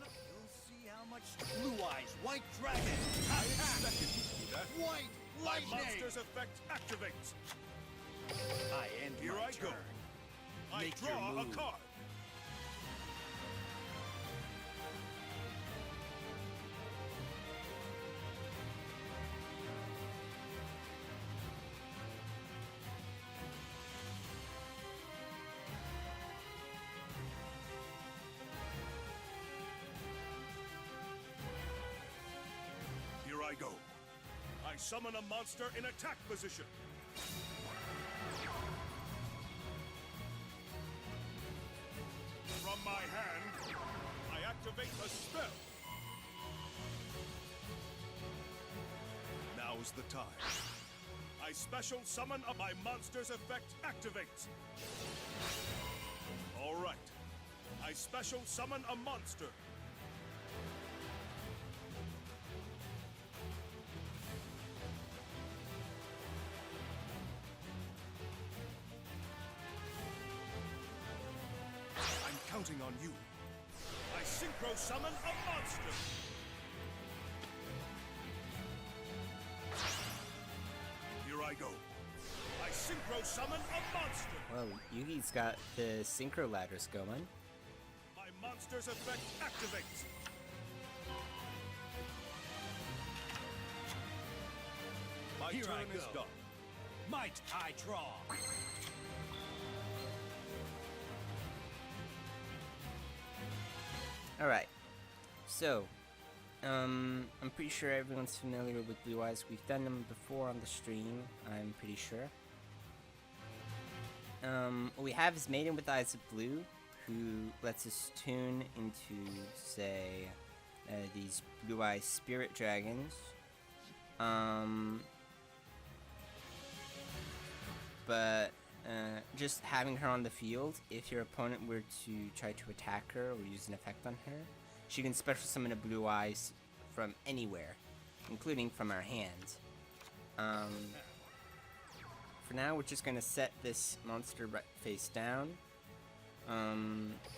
see how much Blue Eyes, White Dragon. I Attack! expected you to do that. White My Lightning. monster's effect activates. I end Here my I turn. go. I Make your draw a move. card. Here I go. I summon a monster in attack position. From my hand, I activate a spell. Now is the time. I special summon my monster's effect activates. All right. I special summon a monster. I'm counting on you. I synchro summon a monster. Here I go. I synchro summon a monster. Well, Yugi's got the synchro ladders going. My monster's effect activates. My Here turn I is go. done. I draw. Alright. So, I'm pretty sure everyone's familiar with Blue Eyes. We've done them before on the stream, I'm pretty sure. What we have is Maiden with Eyes of Blue, who lets us tune into, say, these Blue Eyes Spirit Dragons. But just having her on the field, if your opponent were to try to attack her or use an effect on her, she can special summon a Blue Eyes from anywhere, including from our hand. For now, we're just going to set this monster right face down.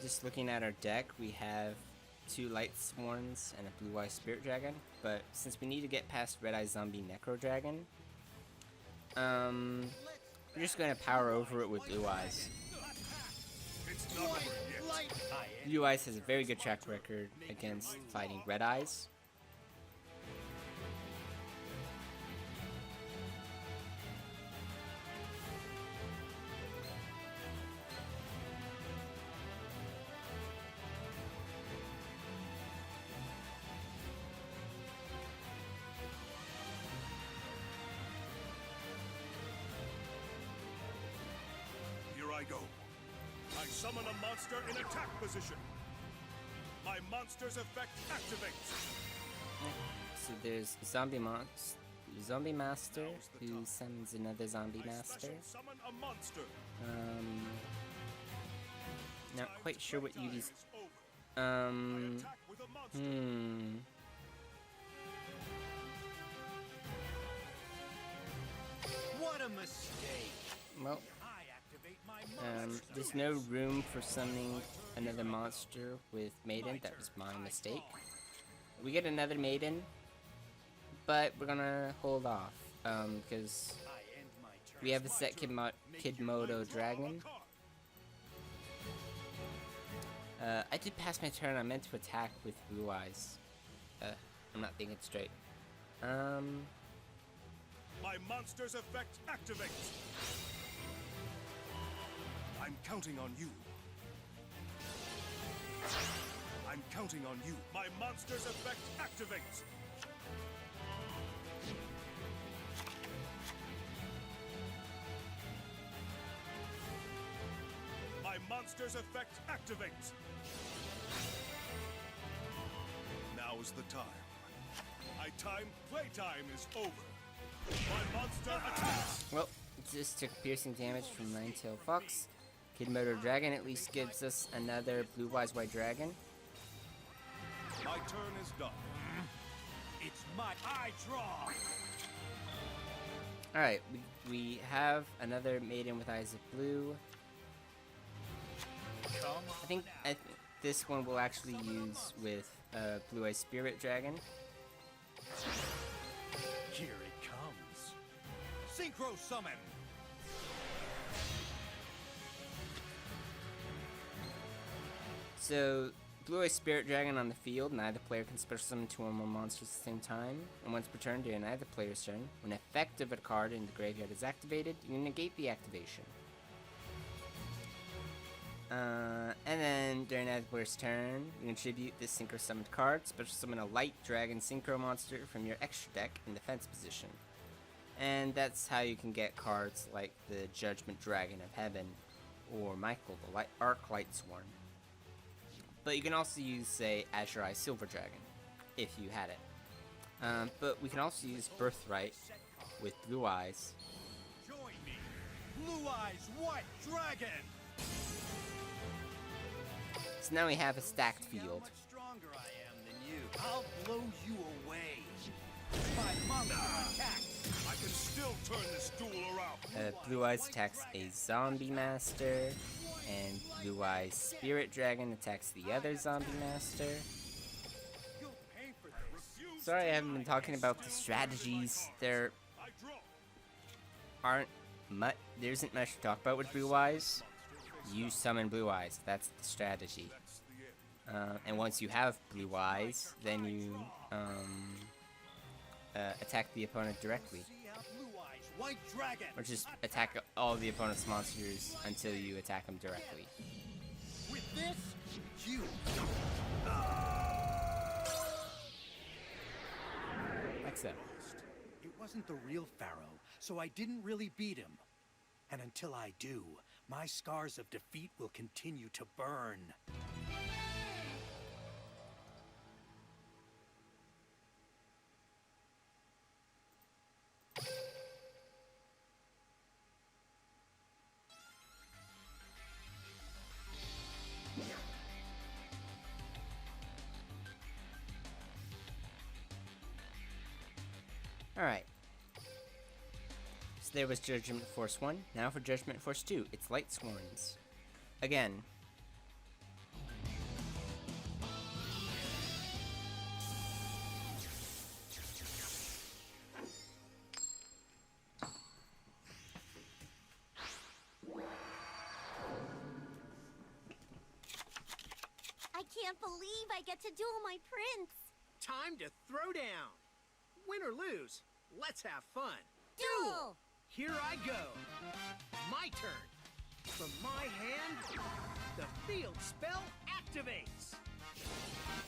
Just looking at our deck, we have 2 Light Sworns and a Blue Eye Spirit Dragon, but since we need to get past Red Eye Zombie Necro Dragon, we're just going to power over it with Blue Eyes. It's not over yet. I end. Blue Eyes has a very good track record against fighting Red Eyes. Here I go. I summon a monster in attack position. My monster's effect activates. So there's Zombie Master, who summons another Zombie I Master. special summon a monster. Not quite sure what Time Yugi's. is over. I attack with a monster. What a mistake! Well, I activate my there's no room for summoning another monster with Maiden. That was my mistake. We get another Maiden, but we're gonna hold off, because I end my turn. we have a set Kidmodo Dragon. I did pass my turn. I meant to attack with Blue Eyes. I'm not thinking straight. My monster's effect activates. I'm counting on you. I'm counting on you. My monster's effect activates. My monster's effect activates. Now is the time. Playtime is over. My monster attacks. Well, just took piercing damage from Nine-Tailed Fox. Kidmodo Dragon at least gives us another Blue Eyes White Dragon. My turn is done. It's my I draw. Alright, we have another Maiden with Eyes of Blue. I think this one we'll actually use with Blue Eyes Spirit Dragon. Here it comes. Synchro summon. So, Blue Eyes Spirit Dragon on the field, neither player can special summon two or more monsters at the same time. And once per turn during either player's turn, when an effect of a card in the graveyard is activated, you negate the activation. And then during either player's turn, you contribute this synchro summoned card, special summon a light dragon synchro monster from your extra deck in defense position. And that's how you can get cards like the Judgment Dragon of Heaven, or Michael, the Arc Lightsworn. But you can also use, say, Azure Eye Silver Dragon, if you had it. But we can also use Birthright with Blue Eyes. Join me. Blue Eyes White Dragon. So now we have a stacked field. How much stronger I am than you. I'll blow you away. My monster attack. I can still turn this duel around. Blue Eyes attacks a Zombie Master, and Blue Eyes Spirit Dragon attacks the other Zombie Master. You'll pay for this. Sorry I haven't been talking about the strategies. There I draw. there isn't much to talk about with Blue Eyes. You summon Blue Eyes, that's the strategy. And once you have Blue Eyes, then you attack the opponent directly. See how Blue Eyes White Dragon. Or just attack all the opponent's monsters until you attack them directly. With this, you. Like so. It wasn't the real Pharaoh, so I didn't really beat him. And until I do, my scars of defeat will continue to burn. Alright. So there was Judgment Force 1. Now for Judgment Force 2. It's Lightsworns. Again. I can't believe I get to duel my prince. Time to throw down. Win or lose, let's have fun. Duel! Here I go. My turn. From my hand, the field spell activates.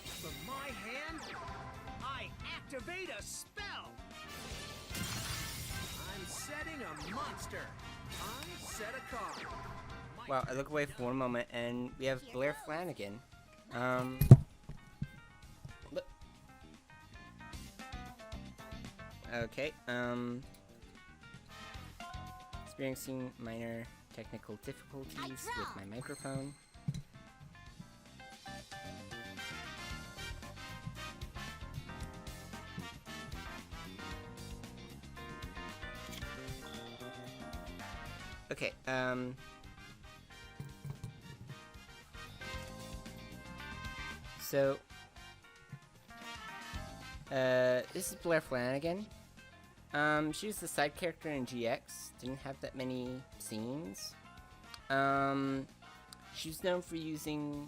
From my hand, I activate a spell. I'm setting a monster. I set a card. Wow, I look away for one moment and we have Blair Flanagan. Look. Okay, experiencing minor technical difficulties with my microphone. Okay, so, this is Blair Flanagan. She was the side character in GX, didn't have that many scenes. She's known for using,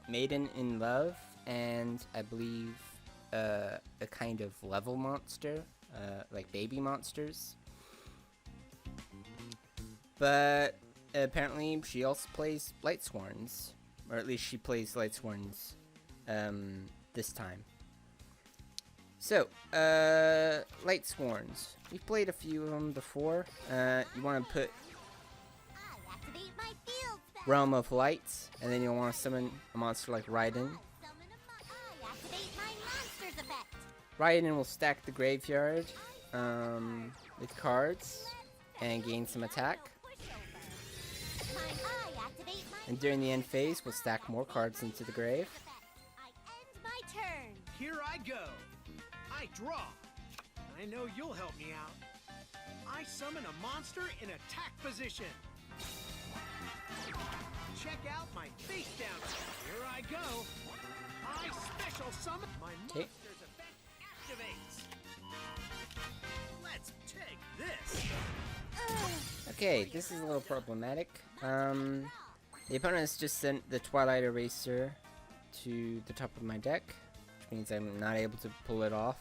Maiden in Love, and I believe, a kind of level monster, like baby monsters. But apparently she also plays Lightsworns, or at least she plays Lightsworns, this time. So, Lightsworns. We've played a few of them before. You want to put I activate my field spell. Realm of Lights, and then you'll want to summon a monster like Raiden. I activate my monster's effect. Raiden will stack the graveyard with cards and gain some attack. I activate my And during the end phase, we'll stack more cards into the grave. I end my turn. Here I go. I draw. I know you'll help me out. I summon a monster in attack position. Check out my face down. Here I go. I special summon. My monster's effect activates. Let's take this. Okay, this is a little problematic. The opponent has just sent the Twilight Eraser to the top of my deck, which means I'm not able to pull it off.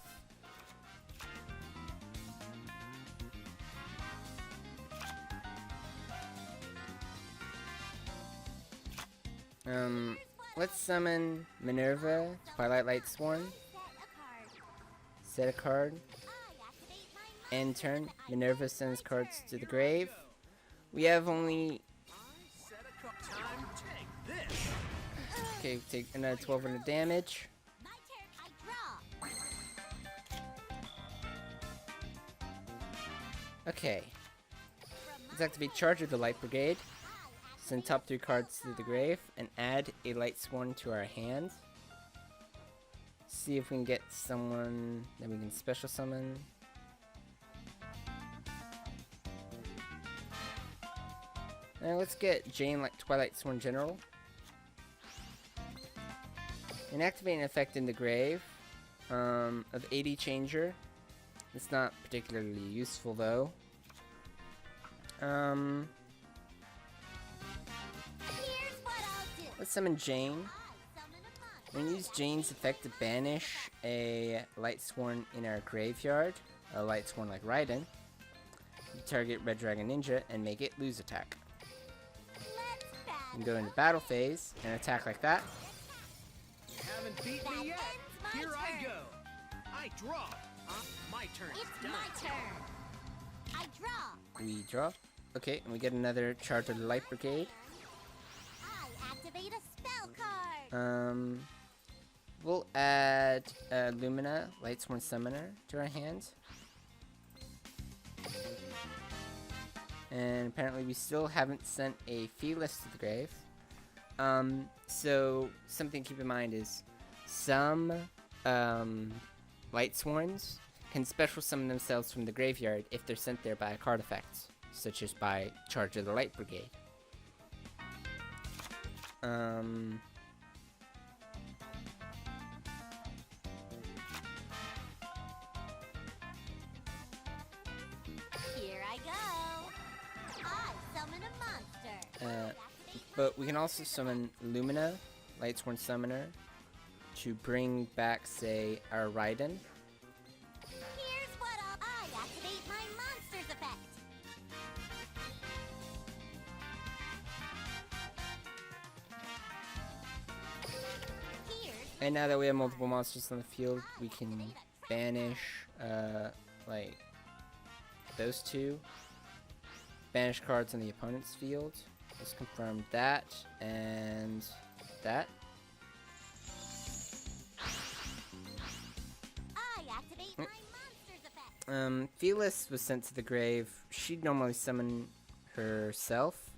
Let's summon Minerva, Twilight Lightsworn, set a card, end turn, Minerva sends cards to the grave. We have only... Time to take this. Okay, take another 12 under damage. My turn. I draw. Okay. Let's activate Charge of the Light Brigade. Send top 3 cards to the grave and add a Lightsworn to our hand. See if we can get someone that we can special summon. Now let's get Jane like Twilight Sworn General. And activate an effect in the grave of 80 Changer. It's not particularly useful though. Here's what I'll do. Let's summon Jane. I summon a monster. We're gonna use Jane's effect to banish a Lightsworn in our graveyard. A Lightsworn like Raiden. Target Red Dragon Ninja and make it lose attack. Let's battle. And go into battle phase and attack like that. You haven't beat That me yet. ends my Here I turn. go. I draw. My turn. It's Done. my turn. I draw. We draw. Okay, and we get another Charge of the Light Brigade. I activate a spell card. We'll add Lumina, Lightsworn Summoner, to our hands. And apparently we still haven't sent a Flutist to the grave. So something to keep in mind is some Lightsworns can special summon themselves from the graveyard if they're sent there by a card effect, such as by Charge of the Light Brigade. Here I go. I summon a monster. But we can also summon Lumina, Lightsworn Summoner, to bring back, say, our Raiden. Here's what I activate my monster's effect. Here's And now that we have multiple monsters on the field, we can banish, like, those two. Banish cards on the opponent's field. Let's confirm that, and that. I activate my monster's effect. Felis was sent to the grave. She'd normally summon herself.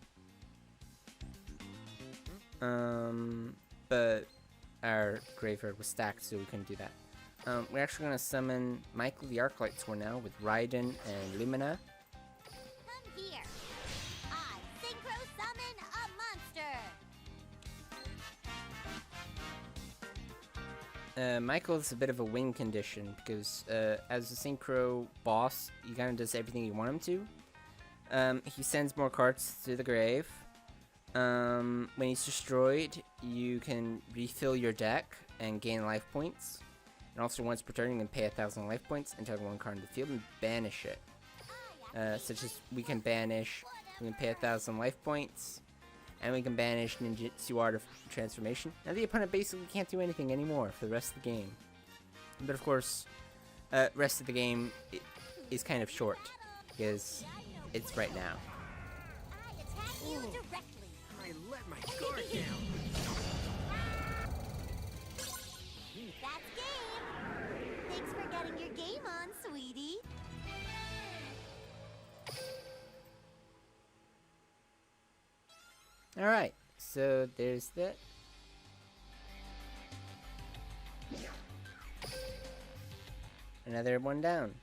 But our graveyard was stacked, so we couldn't do that. We're actually going to summon Michael the Archetypes now with Raiden and Lumina. Michael's a bit of a win condition because as a synchro boss, he kind of does everything you want him to. He sends more cards to the grave. When he's destroyed, you can refill your deck and gain life points. And also once per turn, you can pay 1,000 life points and target one card in the field and banish it. Such as we can banish, we can pay 1,000 life points, and we can banish Ninjutsu Art of Transformation. Now the opponent basically can't do anything anymore for the rest of the game. But of course, rest of the game is kind of short, because it's right now. I attack you directly. I let my guard down. That's game. Thanks for getting your game on, sweetie. Alright, so there's that. Another one down.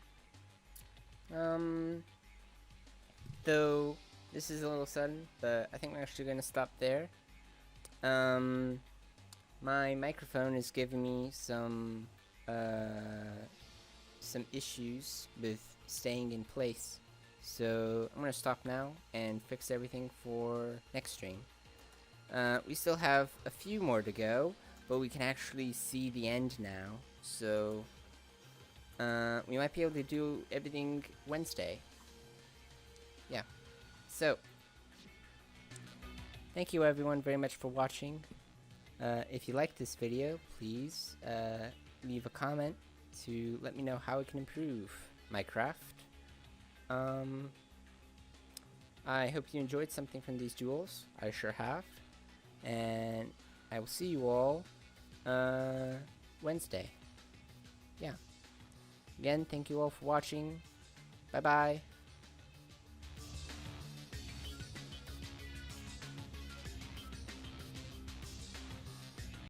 Though this is a little sudden, but I think we're actually going to stop there. My microphone is giving me some issues with staying in place. So I'm going to stop now and fix everything for next stream. We still have a few more to go, but we can actually see the end now. So we might be able to do everything Wednesday. Yeah. So thank you everyone very much for watching. If you liked this video, please leave a comment to let me know how I can improve my craft. I hope you enjoyed something from these duels. I sure have. And I will see you all Wednesday. Yeah. Again, thank you all for watching. Bye bye.